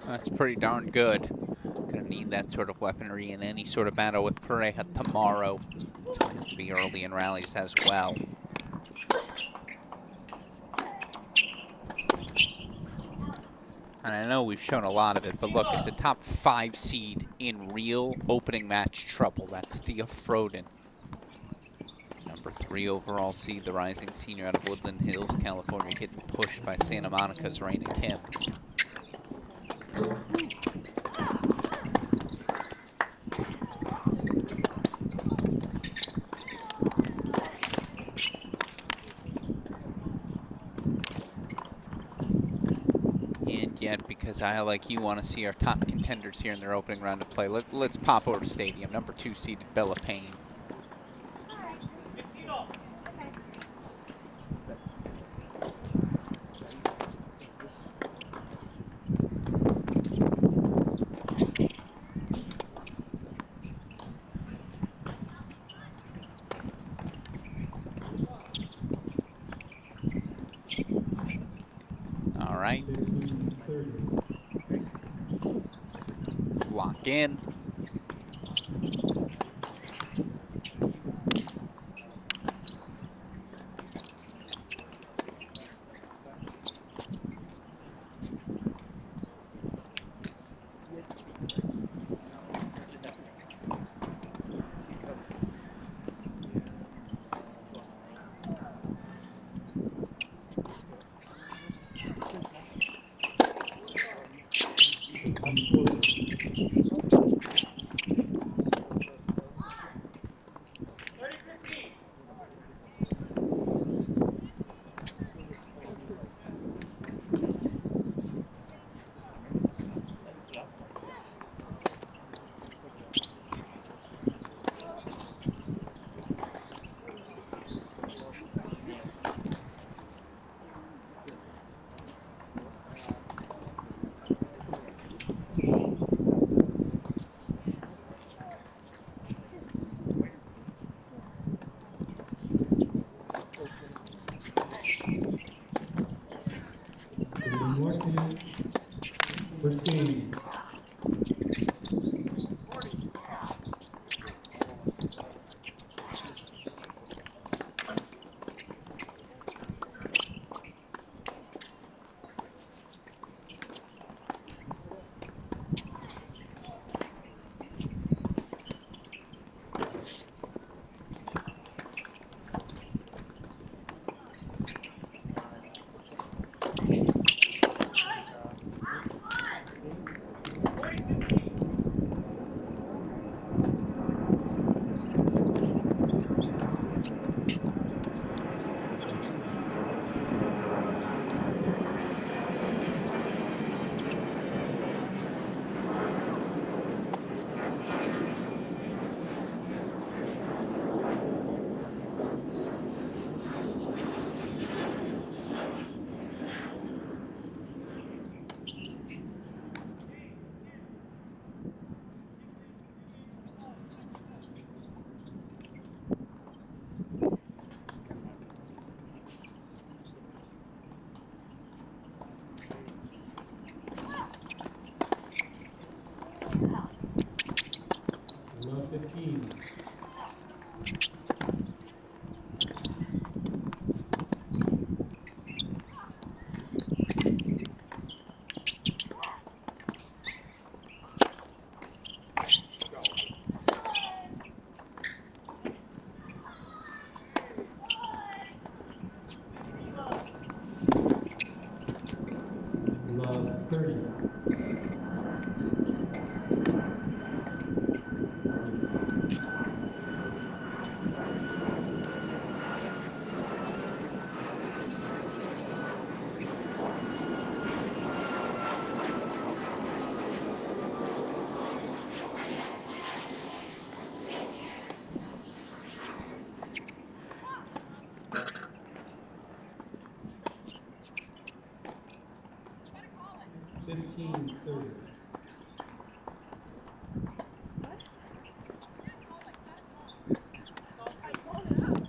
Speaker 1: That's pretty darn good. Gonna need that sort of weaponry in any sort of battle with Pareja tomorrow. It's gonna have to be early in rallies as well. And I know we've shown a lot of it, but look, it's a top 5 seed in real opening match trouble. That's Thea Froden. Number 3 overall seed, the rising senior out of Woodland Hills, California, getting pushed by Santa Monica's Raina Kim. And yet, because I, like you, want to see our top contenders here in their opening round of play, let's pop over to Stadium. Number 2 seeded Bella Payne.
Speaker 4: Alright.
Speaker 3: 15 all.
Speaker 4: Okay.
Speaker 1: All right. Lock in.
Speaker 5: First game. Love 15. Love 30.
Speaker 4: Better call it.
Speaker 5: 15-30.
Speaker 4: I called it out.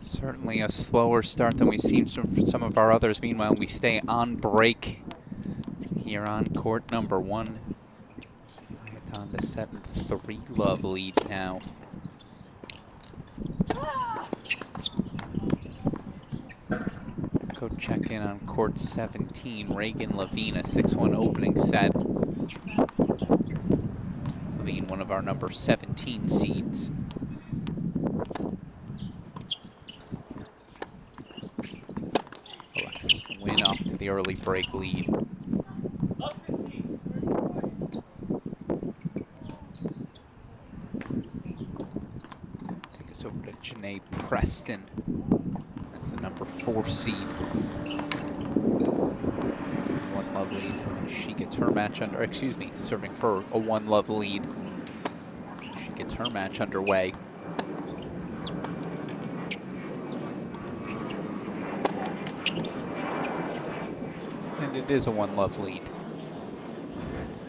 Speaker 1: Certainly a slower start than we've seen from some of our others. Meanwhile, we stay on break here on court number 1. On the 7-3 lead now. Go check in on court 17. Reagan Levine, a 6-1 opening set. Levine, one of our number 17 seeds. Alexis Wynn up to the early break lead. Take us over to Janae Preston. That's the number 4 seed. 1-love lead. She gets her match under, excuse me, serving for a 1-love lead. She gets her match underway. And it is a 1-love lead.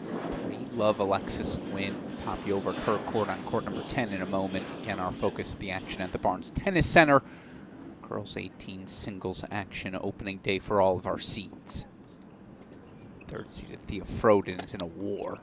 Speaker 1: 3-love Alexis Wynn. Pop you over to her court on court number 10 in a moment. Again, our focus, the action at the Barnes Tennis Center. Girls 18 singles action opening day for all of our seeds. 3rd seeded Thea Froden is in a war.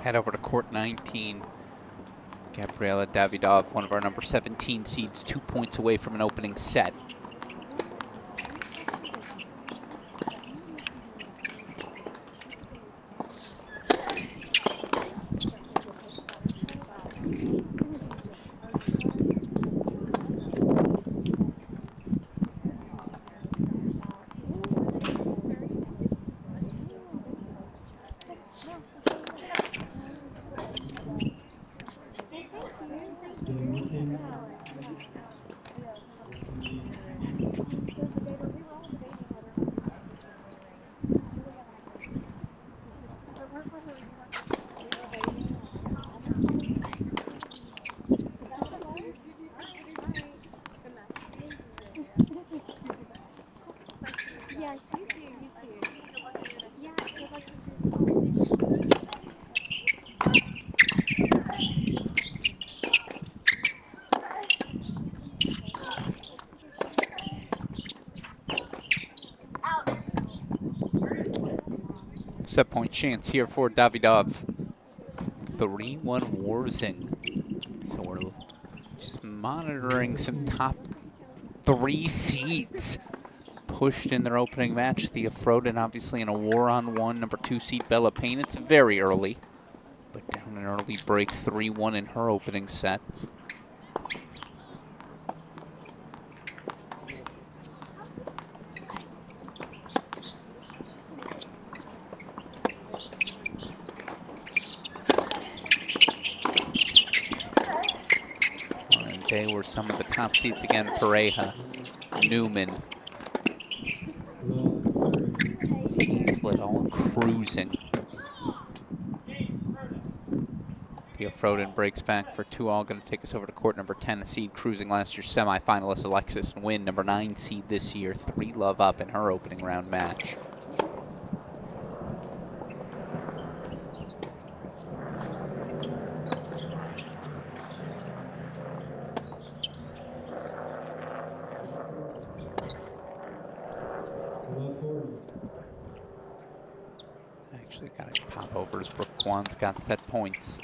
Speaker 1: Head over to court 19. Gabriela Davidov, one of our number 17 seeds, 2 points away from an opening set.
Speaker 4: Yes, you too, you too. Yeah, good luck.
Speaker 1: Set point chance here for Davidov. 3-1 Warzing. So we're just monitoring some top 3 seeds pushed in their opening match. Thea Froden obviously in a war on 1. Number 2 seed Bella Payne. It's very early, but down an early break, 3-1 in her opening set. they were some of the top seeds again. Pareja, Newman,
Speaker 5: Love 30.
Speaker 1: Hazlett all cruising. Pia Froden breaks back for 2-all, going to take us over to court number 10, a seed cruising last year's semifinalist Alexis Nguyen, number 9 seed this year, 3-love up in her opening round match.
Speaker 5: Love 40.
Speaker 1: Actually got to pop over as Brooke Kwan's got set points.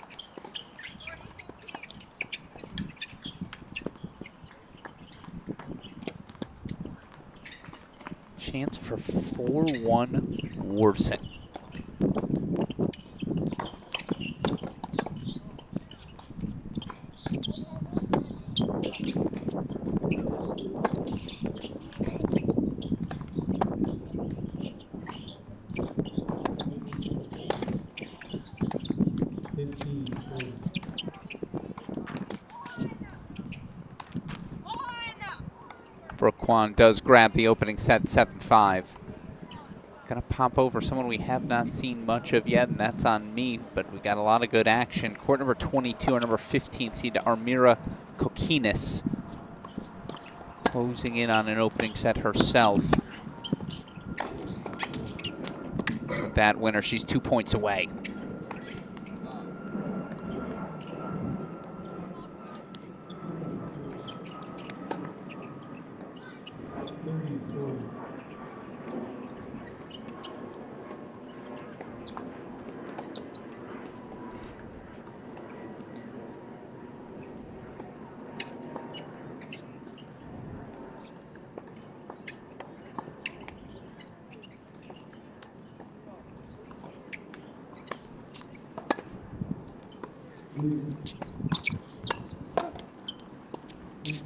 Speaker 1: Chance for 4-1 Worsing. Brooke Kwan does grab the opening set, 7-5. Gonna pop over someone we have not seen much of yet, and that's on me, but we got a lot of good action. Court number 22, our number 15 seed, Armira Kokinis, closing in on an opening set herself. With that winner, she's 2 points away.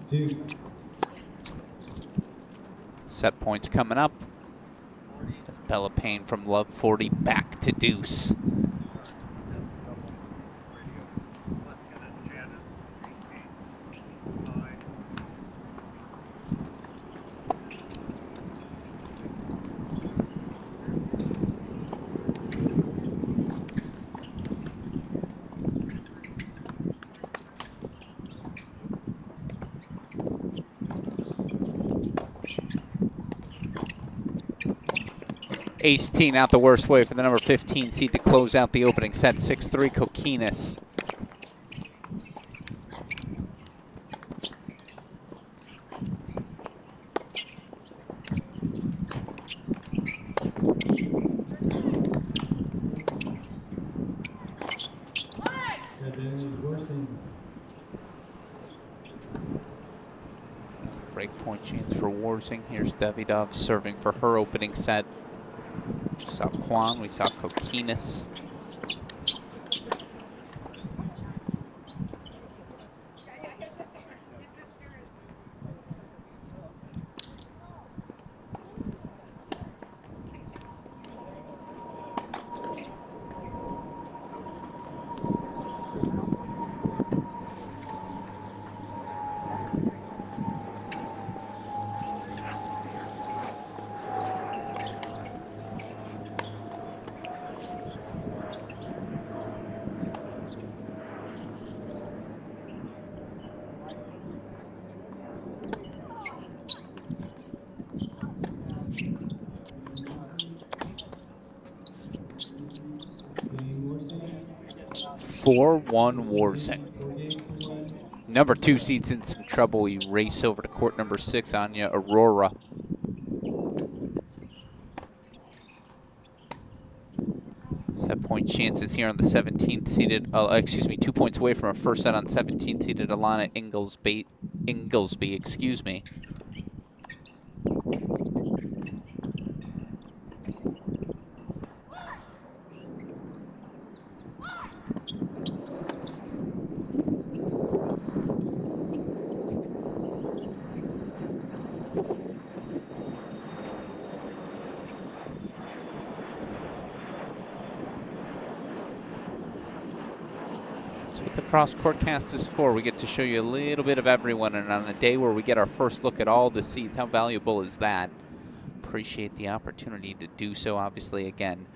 Speaker 5: Deuce.
Speaker 1: Set points coming up. As Bella Payne from Love 40 back to deuce. Ace-10 out the worst way for the number 15 seed to close out the opening set, 6-3 Kokinis. Breakpoint chance for Worsing. Here's Davidov serving for her opening set. Just saw Kwan, we saw Kokinis. Four 4-1 Worsing. Number 2 seed's in some trouble. We race over to court number 6, Anya Aurora. Set point chances here on the 17th seeded, 2 points away from a first set on 17th seeded Alana Inglesby, excuse me. That's what the CrossCourt cast is for. We get to show you a little bit of everyone, and on a day where we get our first look at all the seeds, how valuable is that? Appreciate the opportunity to do so. Obviously, again,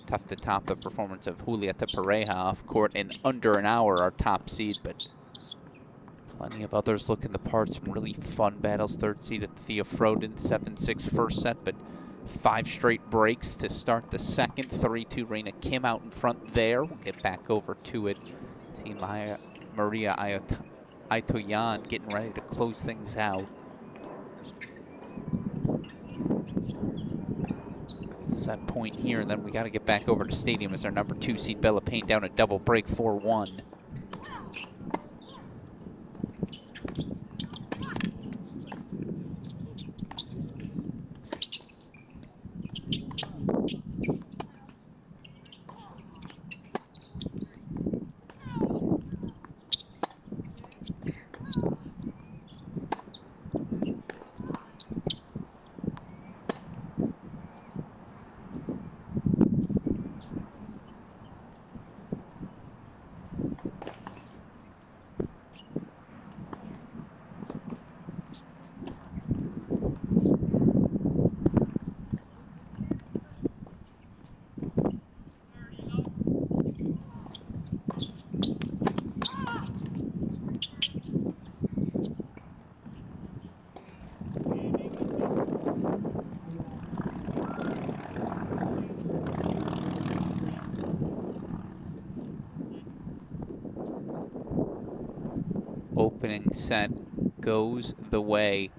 Speaker 1: tough to top the performance of Julieta Pareja off court in under an hour, our top seed, but plenty of others looking the part. Some really fun battles. Third seed at Thea Froden, 7-6 first set, but 5 straight breaks to start the second. 3-2 Reina Kim out in front there. We'll get back over to it. See Maria Aitoyan getting ready to close things out. Set point here, and then we got to get back over to stadium as our number 2 seed Bella Payne down a double break 4-1. Opening set goes the way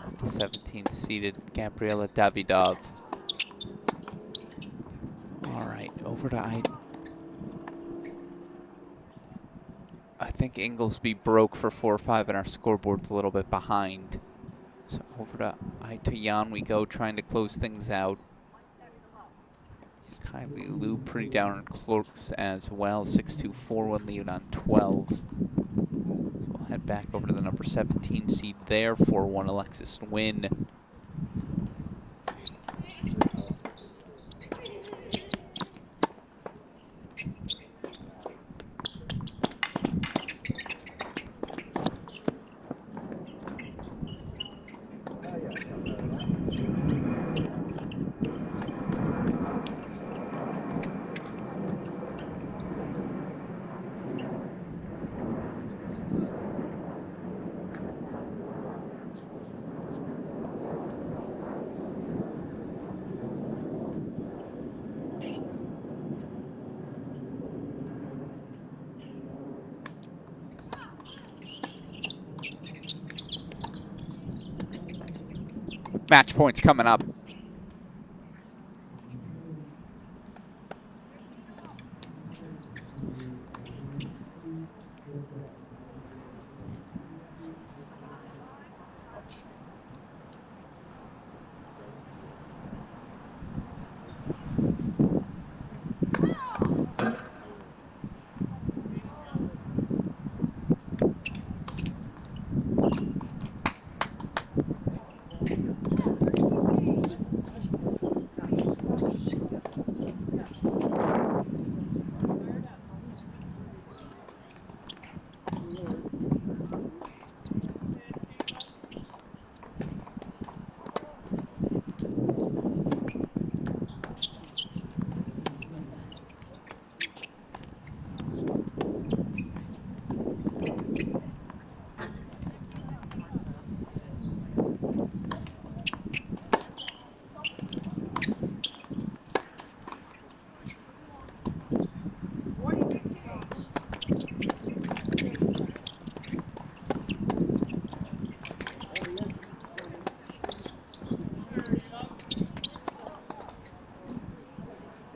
Speaker 1: of the 17th seeded Gabriela Davidov. All right, over to I think Inglesby broke for 4-5 and our scoreboard's a little bit behind. So over to Aitoyan we go, trying to close things out. Kylie Liu pretty down and close as well. 6-2, 4-1 lead on 12. So we'll head back over to the number 17 seed there. 4-1 Alexis Nguyen. Match points coming up.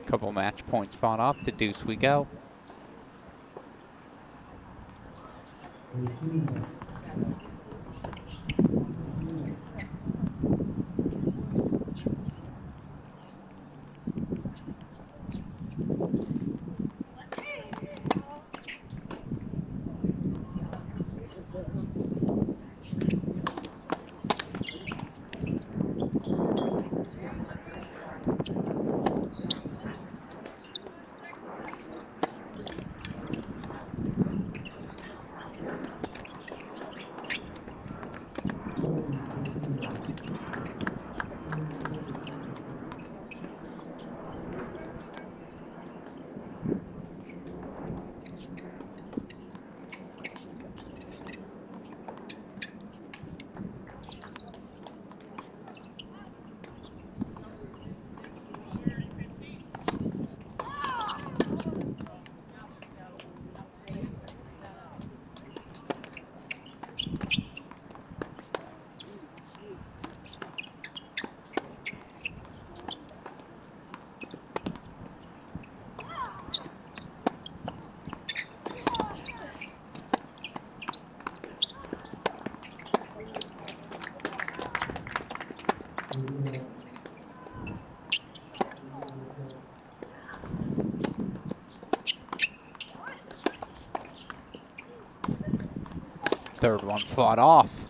Speaker 1: Couple match points fought off. To deuce we go. third one fought off.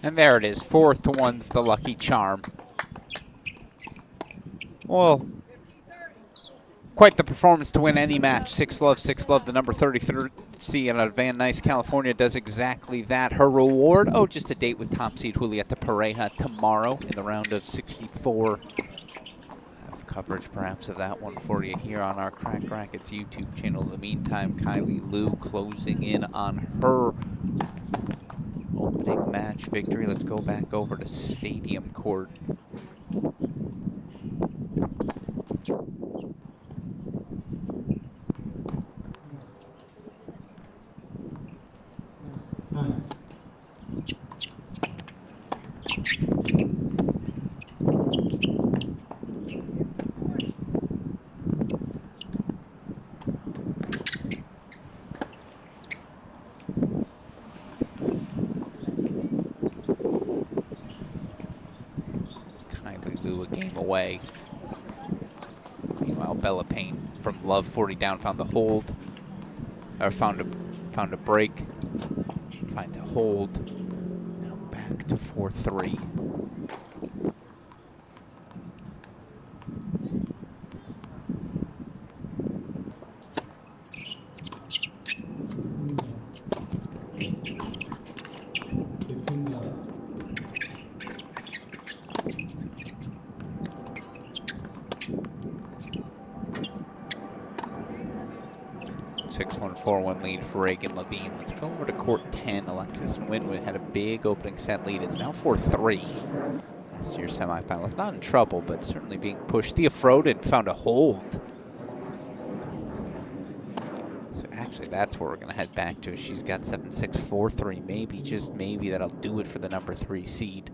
Speaker 1: And there it is, fourth one's the lucky charm. Well, quite the performance to win any match. 6-love, the number 33 out of Van Nuys, California, does exactly that. Her reward, oh, just a date with top seed Julieta Pareja tomorrow in the round of 64. I have coverage perhaps of that one for you here on our Cracked Racquets YouTube channel. In the meantime, Kylie Liu closing in on her opening match victory. Let's go back over to Stadium Court.
Speaker 5: Time.
Speaker 1: 2 away. Meanwhile, Bella Payne from love 40 down found the hold, or found a break, finds a hold. Now back to 4-3. Four-one lead for Reagan Levine. Let's go over to court 10. Alexis Nguyen had a big opening set lead. It's now 4-3. Last year's semifinalist. Not in trouble, but certainly being pushed. Thea Froden found a hold. So actually, that's where we're going to head back to. She's got 7-6, 4-3. Maybe, just maybe, that'll do it for the number 3 seed.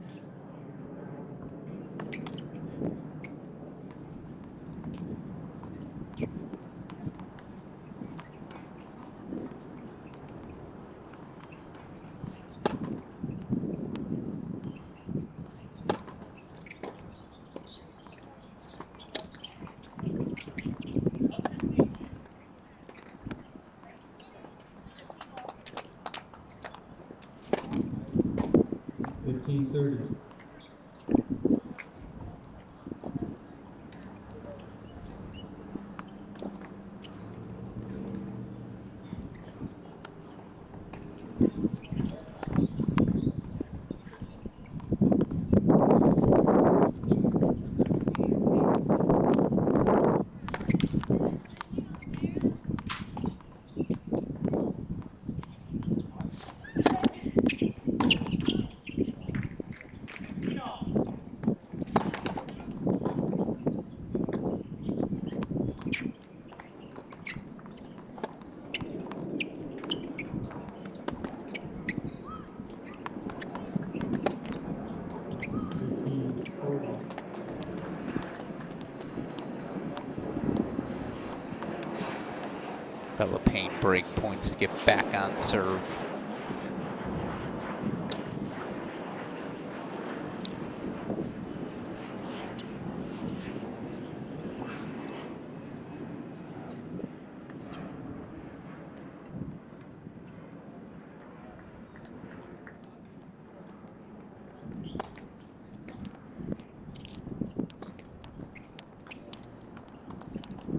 Speaker 1: Bella Payne break points to get back on serve.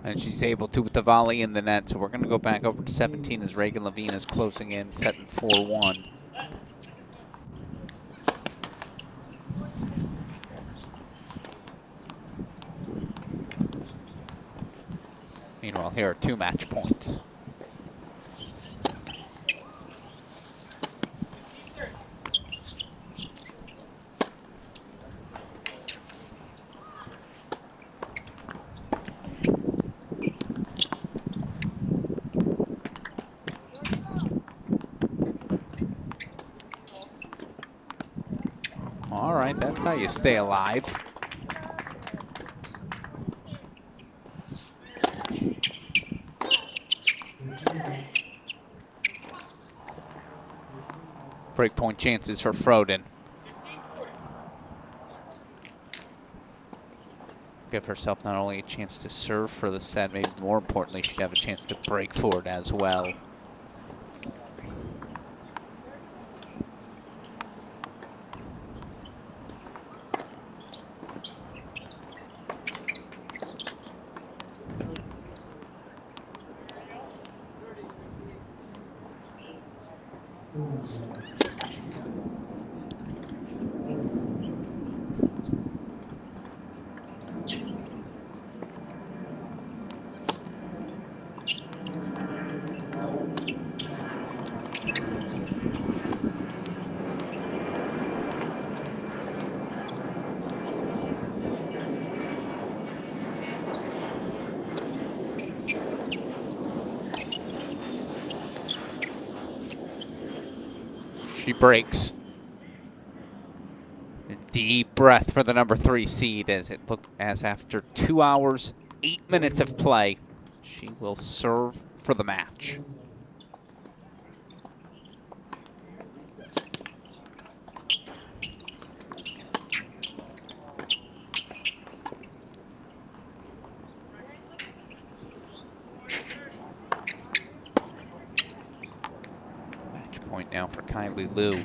Speaker 1: And she's able to with the volley in the net. So we're going to go back over to 17 as Reagan Levine is closing in, setting 4-1. Meanwhile, here are 2 match points. All right, that's how you stay alive. Breakpoint chances for Froden. Give herself not only a chance to serve for the set, maybe more importantly, she'd have a chance to break for it as well. She breaks. A deep breath for the number 3 seed as it looked as after 2 hours, 8 minutes of play, she will serve for the match. Match point now for Kylie Liu.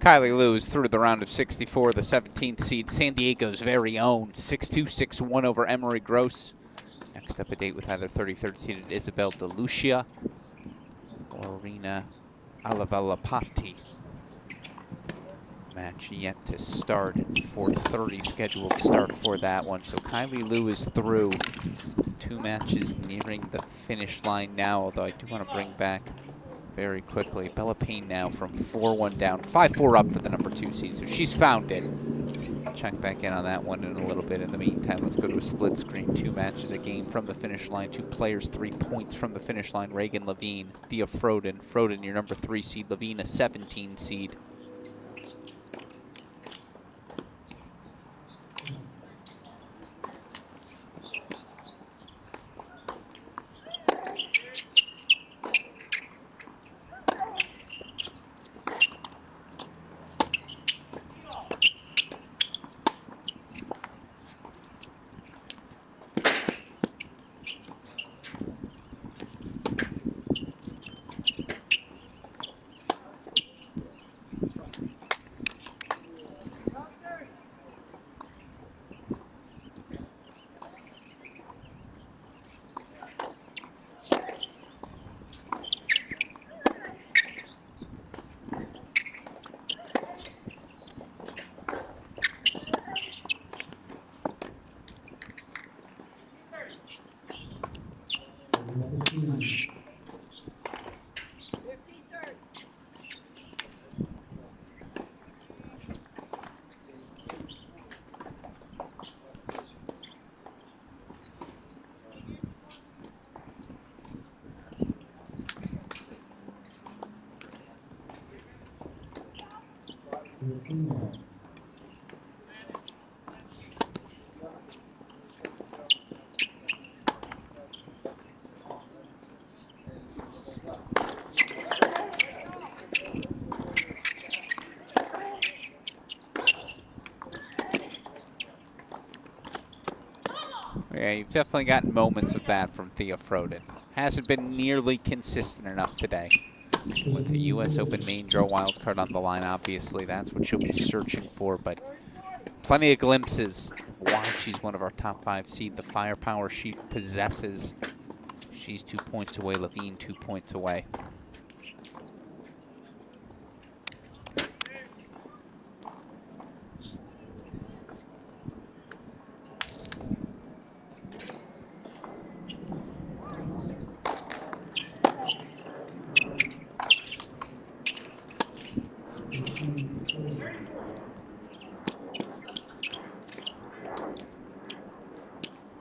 Speaker 1: Kylie Liu is through the round of 64, the 17th seed, San Diego's very own, 6-2, 6-1 over Emery Gross. Next up, a date with either 33rd seeded Isabel DeLucia or Rina Alavalapati. Match yet to start, 4:30 scheduled start for that one. So Kylie Liu is through. 2 matches nearing the finish line now, although I do want to bring back very quickly Bella Payne now from 4-1 down, 5-4 up for the number 2 seed. So she's found it. Check back in on that one in a little bit. In the meantime, let's go to a split screen. 2 matches a game from the finish line. 2 players, 3 points from the finish line. Reagan Levine, Thea Froden. Froden, your number 3 seed. Levine, a 17 seed. Yeah, you've definitely gotten moments of that from Thea Froden. Hasn't been nearly consistent enough today. With the U.S. Open main draw wildcard on the line, obviously, that's what she'll be searching for, but plenty of glimpses of why she's one of our top 5 seed, the firepower she possesses. She's 2 points away, Levine 2 points away.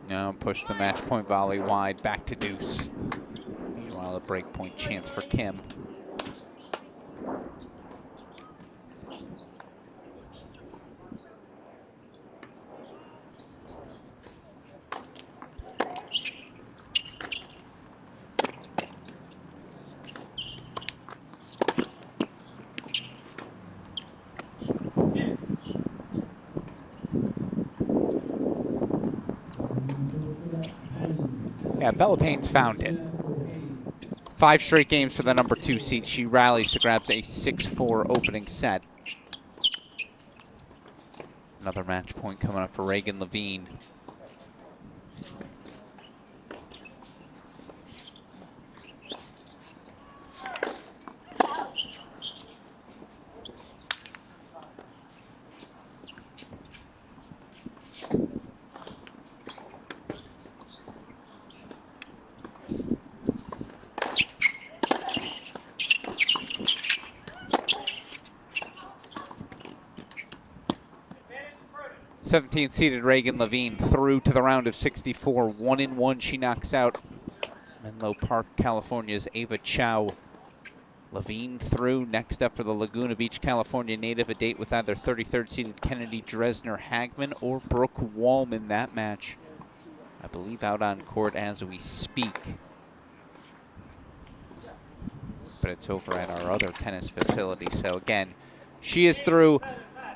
Speaker 1: Now push the match point volley wide, back to deuce. Meanwhile, a break point chance for Kim. Yeah, Bella Payne's found it. 5 straight games for the number 2 seed. She rallies to grab a 6-4 opening set. Another match point coming up for Reagan Levine.
Speaker 3: Advantage Froden.
Speaker 1: 17th seeded Reagan Levine through to the round of 64. 1-1, she knocks out Menlo Park, California's Ava Chow. Levine through. Next up for the Laguna Beach, California native, a date with either 33rd seeded Kennedy Dresner Hagman or Brooke Wallman. That match, I believe, out on court as we speak. But it's over at our other tennis facility. So again, she is through,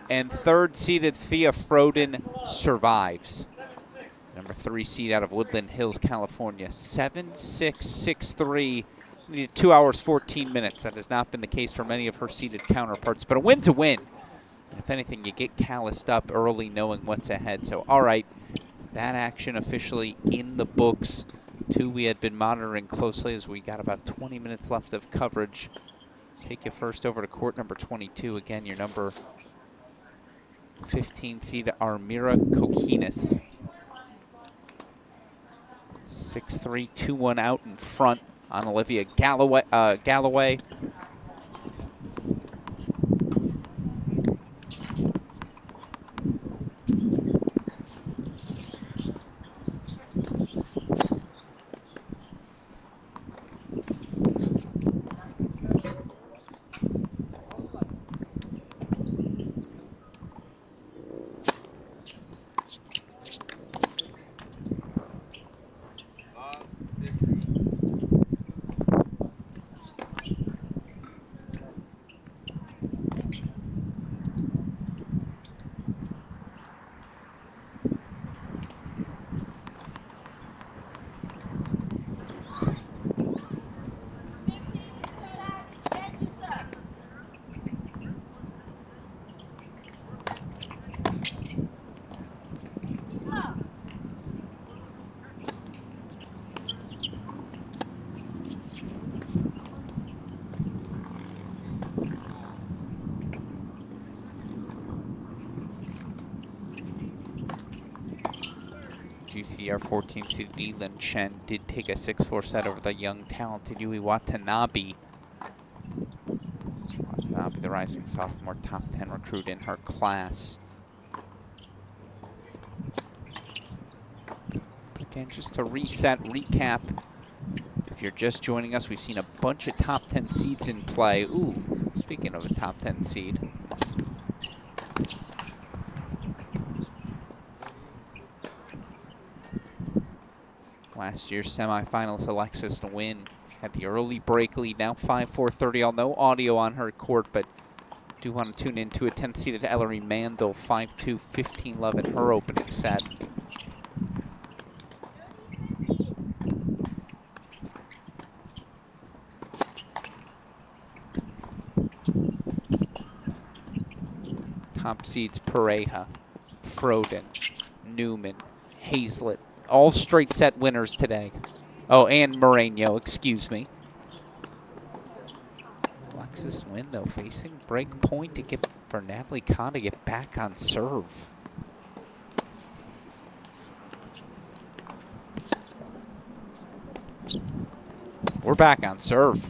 Speaker 1: and 3rd seeded Thea Froden survives. Number 3 seed out of Woodland Hills, California. 7-6, 6-3. Needed 2 hours, 14 minutes. That has not been the case for many of her seeded counterparts, but a win's a win. And if anything, you get calloused up early knowing what's ahead. So, all right, that action officially in the books. 2 we had been monitoring closely as we got about 20 minutes left of coverage. Take you first over to court number 22. Again, your number 15 seed Armira Kokinis. 6-3, 2-1 out in front on Olivia Galloway. GCR 14 seeded Elin Chen did take a 6-4 set over the young, talented Yui Watanabe. Watanabe, the rising sophomore, top 10 recruit in her class. But again, just to recap, if you're just joining us, we've seen a bunch of top 10 seeds in play. Ooh, speaking of a top 10 seed. Last year's semifinals, Alexis Nguyen had the early break lead, now 5-4, 30 all. No audio on her court, but do want to tune into a 10th seeded Ellery Mandel, 5-2, 15 love in her opening set. Top seeds Pareja, Froden, Newman, Hazlett. All straight set winners today. Oh, and Moreno, excuse me. Alexis Nguyen, though, facing break point to get for Natalie Kahn to get back on serve. We're back on serve.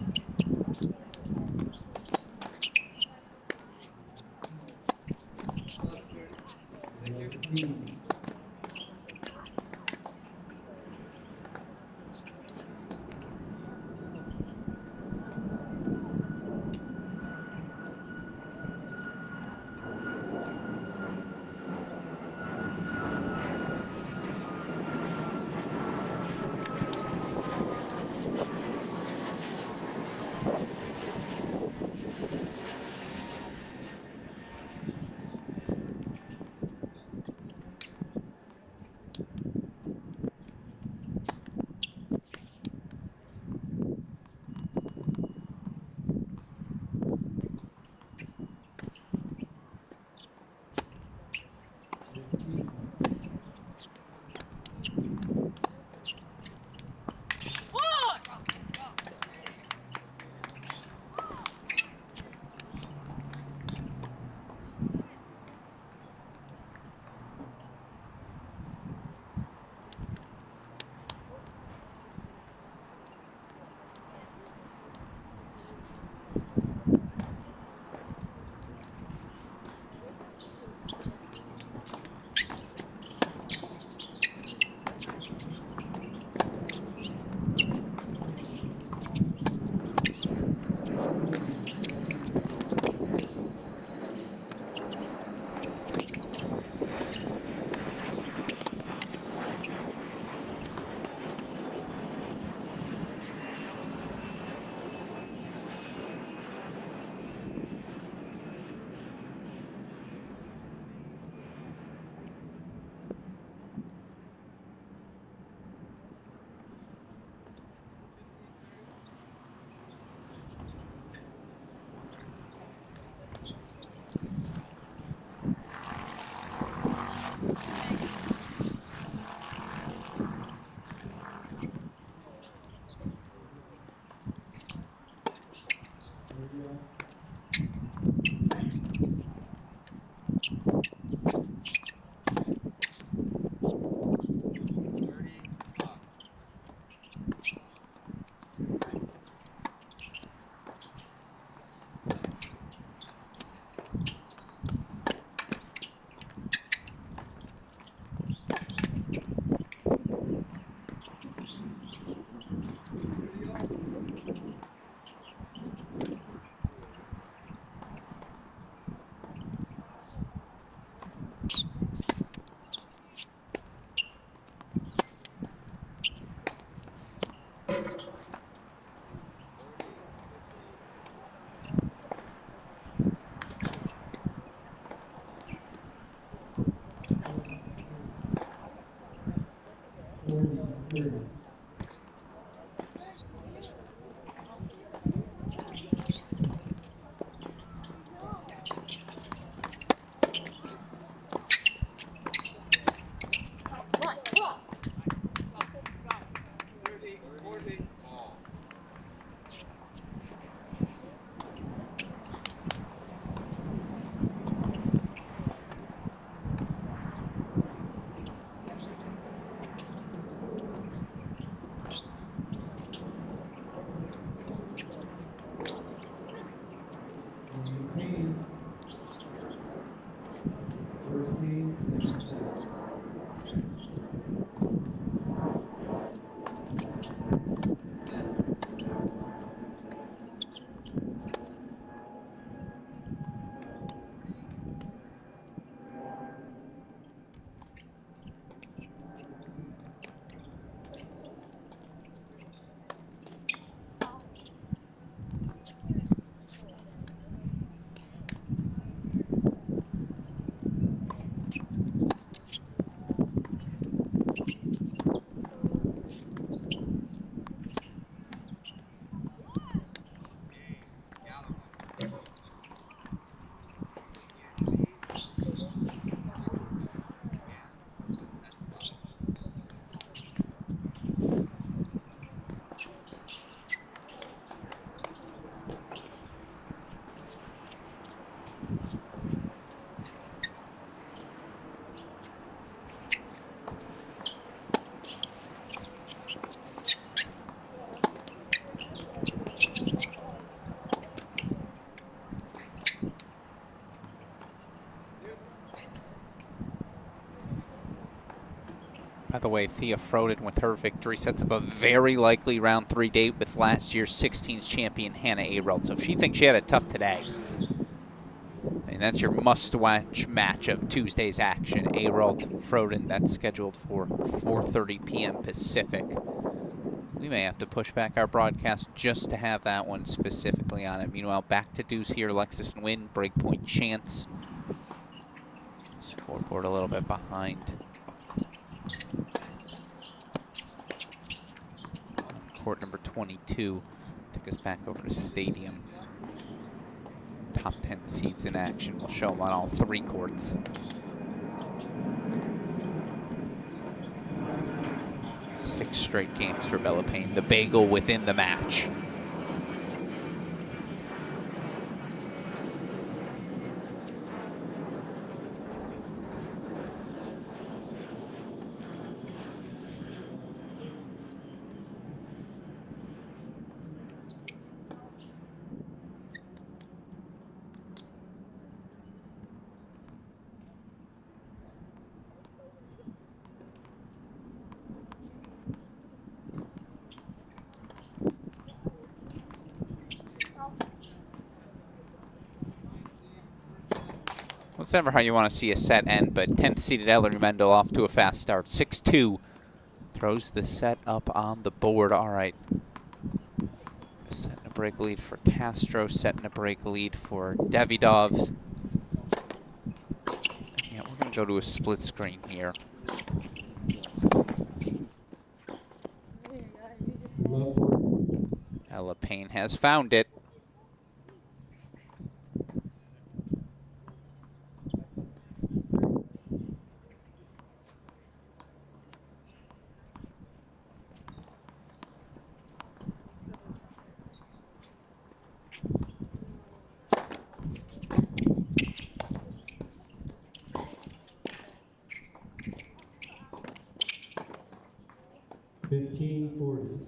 Speaker 5: First game, second set.
Speaker 1: By the way, Thea Froden with her victory sets up a very likely round 3 date with last year's 16s champion Hannah Areld. So if she thinks she had it tough today, I mean, that's your must-watch match of Tuesday's action. Areld, Froden, that's scheduled for 4:30 p.m. Pacific. We may have to push back our broadcast just to have that one specifically on it. Meanwhile, back to deuce here, Alexis Nguyen, breakpoint chance. Scoreboard a little bit behind. Court number 22 took us back over to Stadium. Top 10 seeds in action. We'll show them on all 3 courts. Six straight games for Bella Payne. The bagel within the match. It's never how you want to see a set end, but 10th seeded Ellery Mendel off to a fast start. 6-2 throws the set up on the board. All right. Setting a break lead for Castro, setting a break lead for Davidov. Yeah, we're going to go to a split screen here.
Speaker 5: Love court.
Speaker 1: Ella Payne has found it.
Speaker 5: $15.40.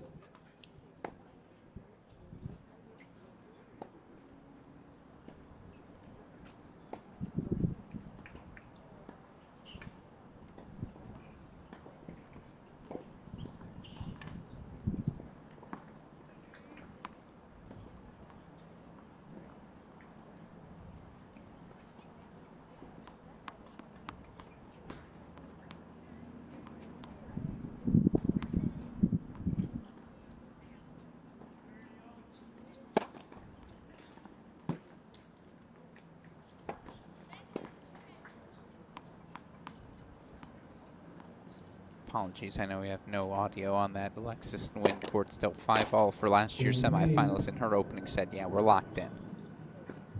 Speaker 1: Apologies, I know we have no audio on that. Alexis Nguyen courts dealt 5-all for last year's semifinals in her opening set. Yeah, we're locked in.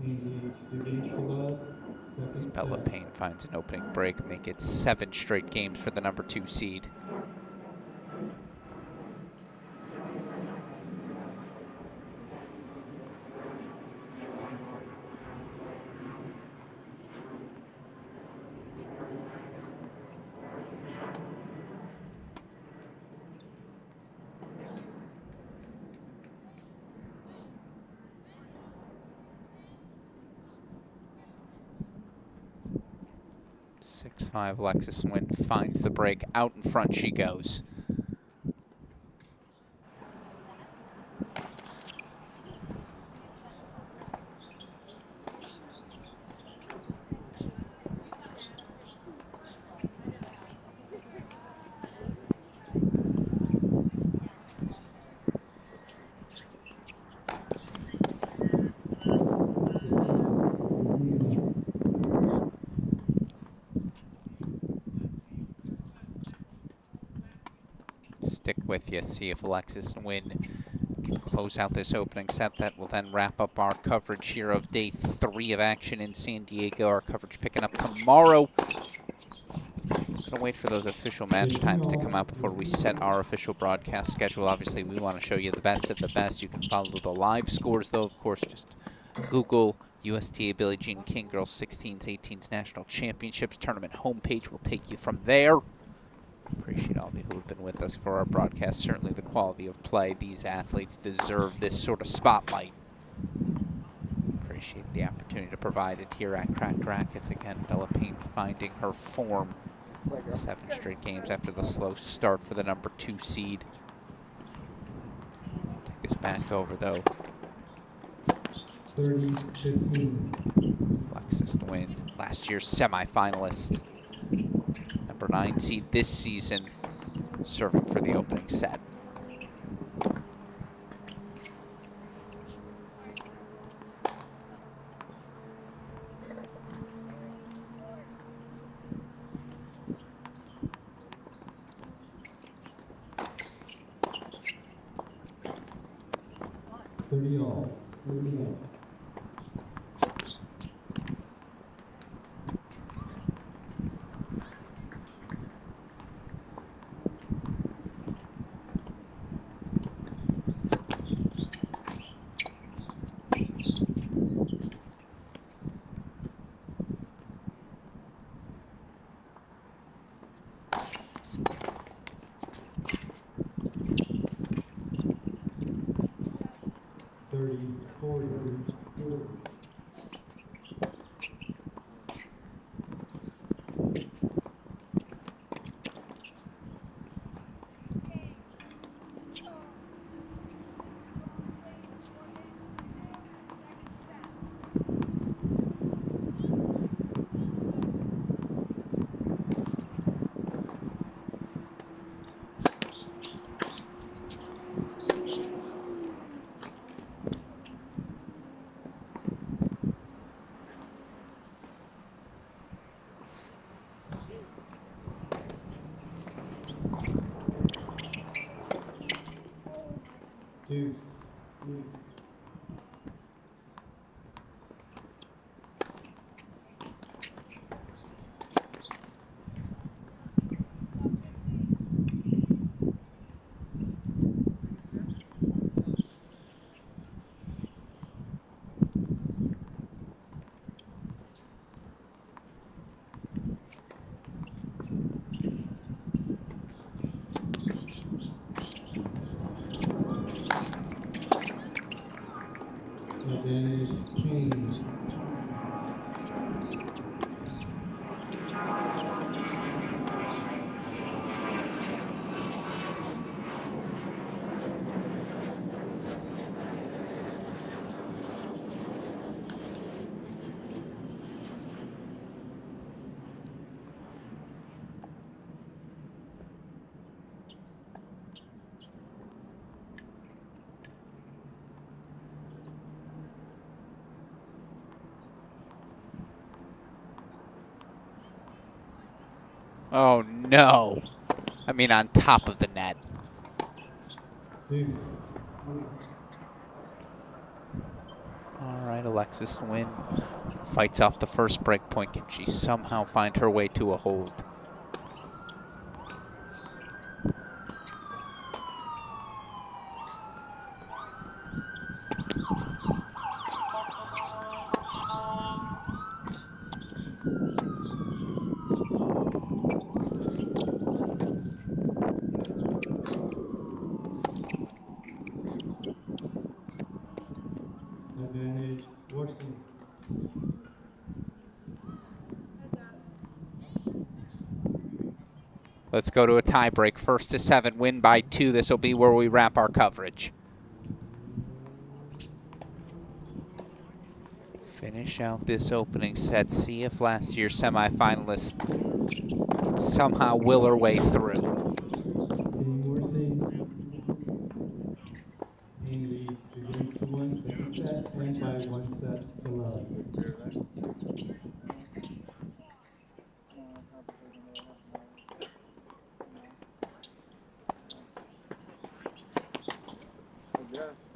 Speaker 5: Payne leads 2 games to love. Second
Speaker 1: Bella
Speaker 5: set.
Speaker 1: Payne finds an opening break, make it 7 straight games for the number 2 seed. Alexis Nguyen finds the break. Out in front she goes. Stick with you, see if Alexis Nguyen can close out this opening set. That will then wrap up our coverage here of day 3 of action in San Diego. Our coverage picking up tomorrow. Gonna wait for those official match times to come out before we set our official broadcast schedule. Obviously, we want to show you the best of the best. You can follow the live scores, though. Of course, just Google USTA Billie Jean King Girls 16s, 18s National Championships Tournament homepage will take you from there. Appreciate all of you who have been with us for our broadcast. Certainly the quality of play. These athletes deserve this sort of spotlight. Appreciate the opportunity to provide it here at Cracked Racquets. Again, Bella Payne finding her form 7 straight games after the slow start for the number 2 seed. Take us back over, though.
Speaker 5: 30-15.
Speaker 1: Alexis Nguyen, last year's semifinalist. Number 9 seed this season, serving for the opening set.
Speaker 5: Thirty all. 30 all. Deuce. Advantage change.
Speaker 1: Oh, no. I mean, on top of the net.
Speaker 5: Deuce.
Speaker 1: All right, Alexis Nguyen fights off the first break point. Can she somehow find her way to a hold?
Speaker 5: Advantage worsen.
Speaker 1: Let's go to a tie break. 1st to 7, win by 2. This will be where we wrap our coverage. Finish out this opening set. See if last year's semifinalist can somehow will her way through.
Speaker 5: Game worsen. Payne leads 2-1, second set, and by 1 set to love.
Speaker 3: Yes.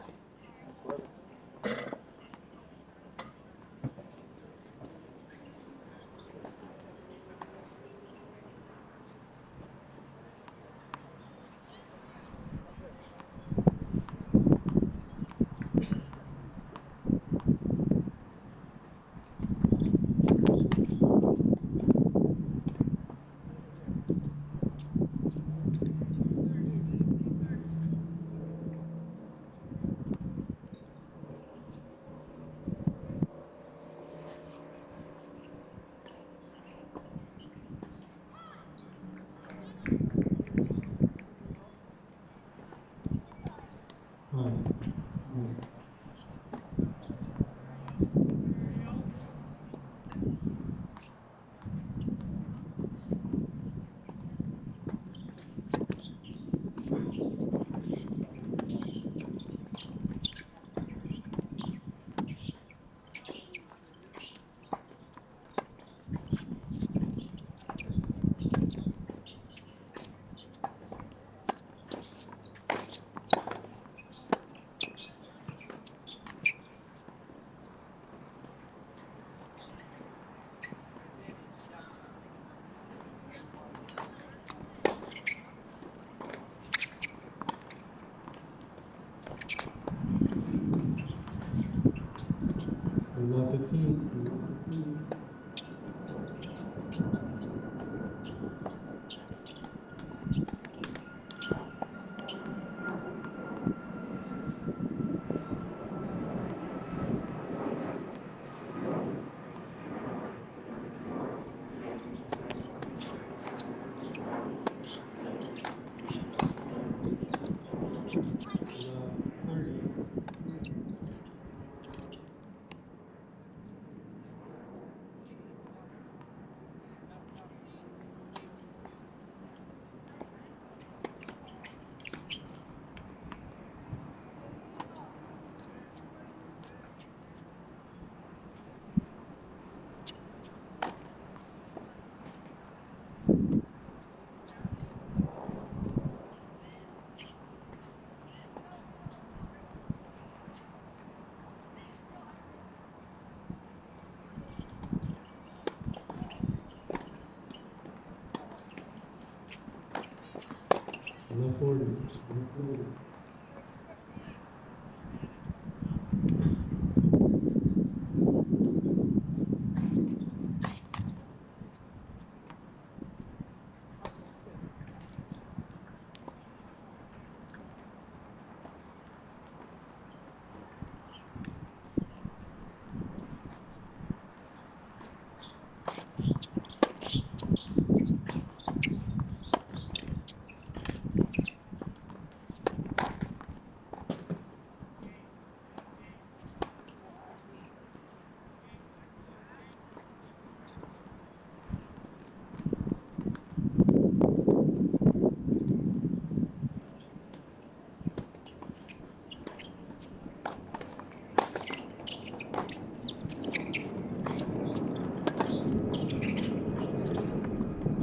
Speaker 5: Below 40. Below 40.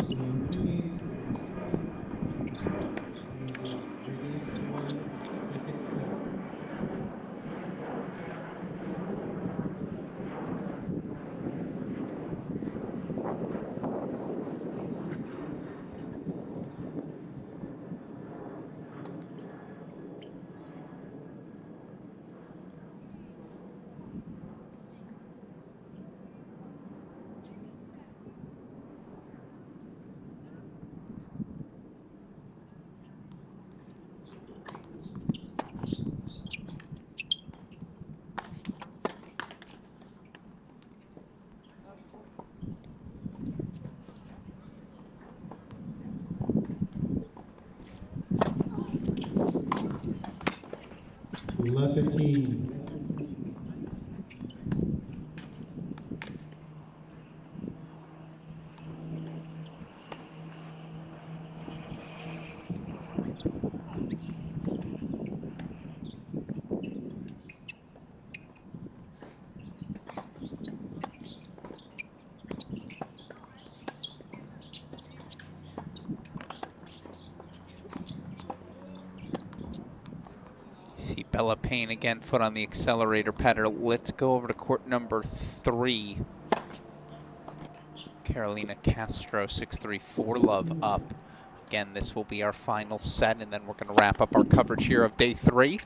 Speaker 5: Game 3. And it's 38-1, second set. Love 15.
Speaker 1: See Bella Payne again, foot on the accelerator pedal. Let's go over to court number 3. Carolina Castro, 6-3, 4-love up. Again, this will be our final set, and then we're going to wrap up our coverage here of day 3.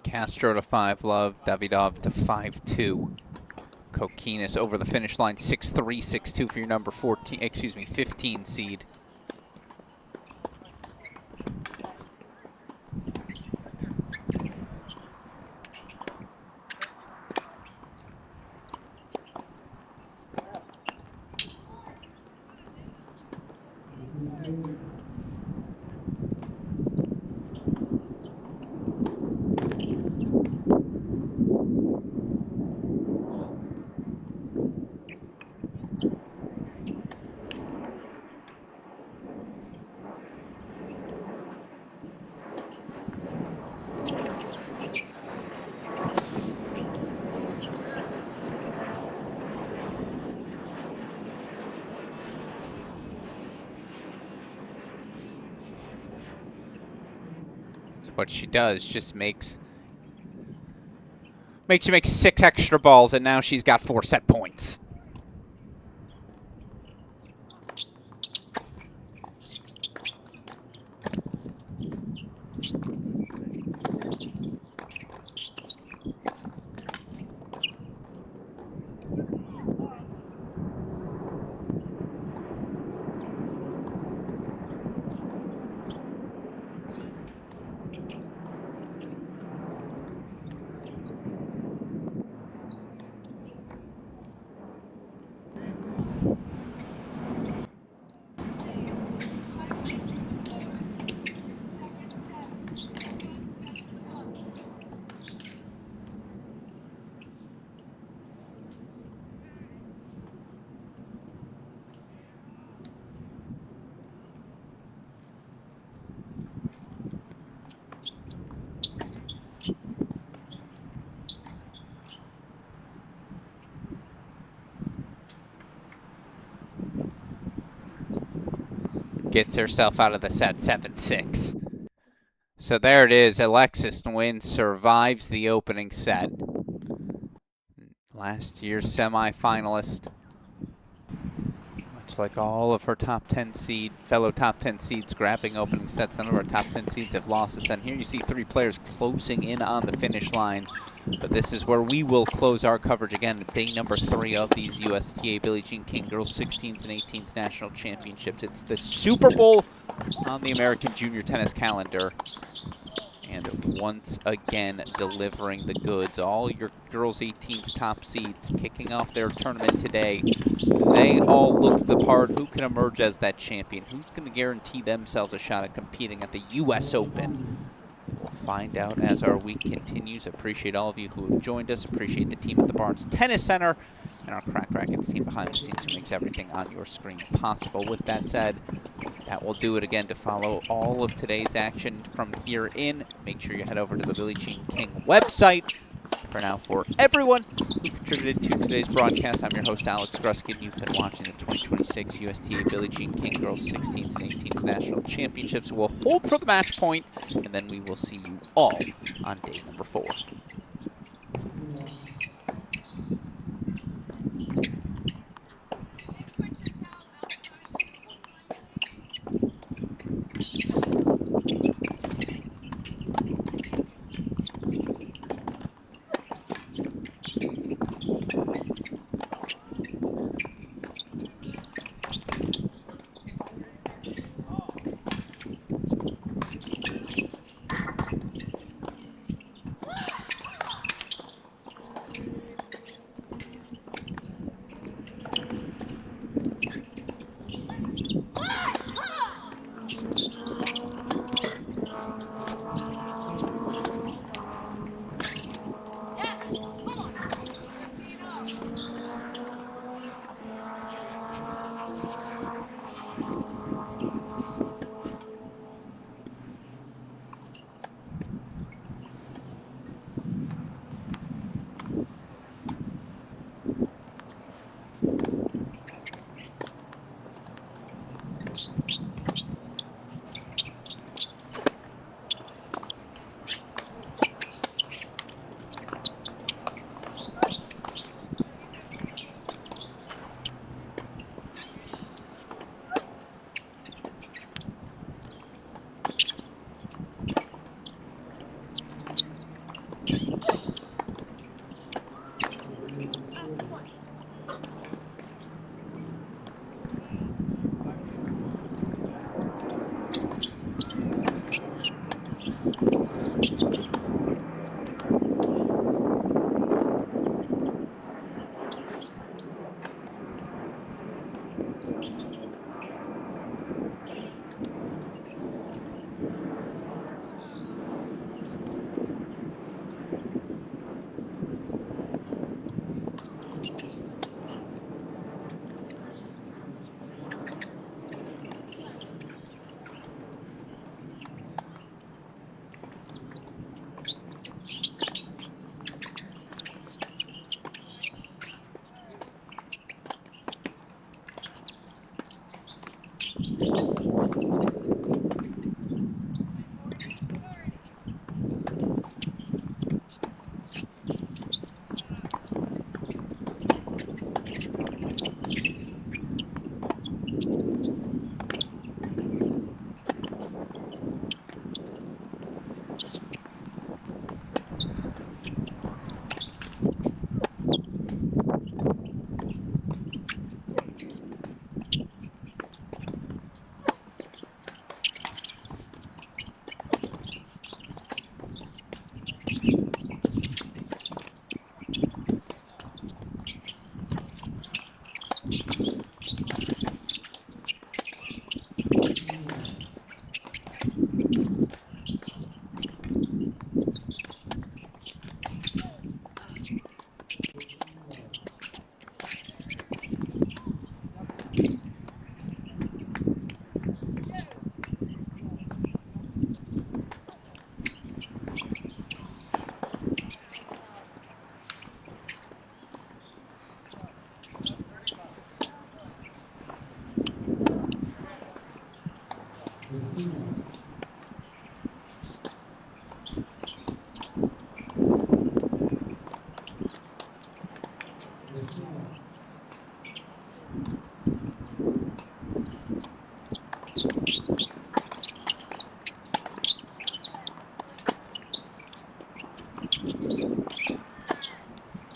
Speaker 1: Castro to 5-love, Davidov to 5-2. Kokinis over the finish line, 6-3, 6-2 for your number 15 seed. What she does just makes you make 6 extra balls, and now she's got 4 set points. Gets herself out of the set 7-6. So there it is. Alexis Nguyen survives the opening set. Last year's semifinalist. Much like all of her fellow top 10 seeds grabbing opening sets, none of our top 10 seeds have lost a set. And here you see 3 players closing in on the finish line. But this is where we will close our coverage again. Day number 3 of these USTA Billie Jean King Girls 16s and 18s National Championships. It's the Super Bowl on the American Junior Tennis calendar. And once again, delivering the goods. All your girls 18's top seeds kicking off their tournament today. They all look the part. Who can emerge as that champion? Who's going to guarantee themselves a shot at competing at the US Open? We'll find out as our week continues. Appreciate all of you who have joined us. Appreciate the team at the Barnes Tennis Center and our Cracked Racquets team behind the scenes who makes everything on your screen possible. With that said, that will do it again. To follow all of today's action from here in, make sure you head over to the Billie Jean King website. For now, for everyone who contributed to today's broadcast, I'm your host, Alex Gruskin. You've been watching the 2026 USTA Billie Jean King Girls 16s and 18s National Championships. We'll hold for the match point, and then we will see you all on day number 4.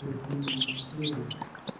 Speaker 5: 15-3.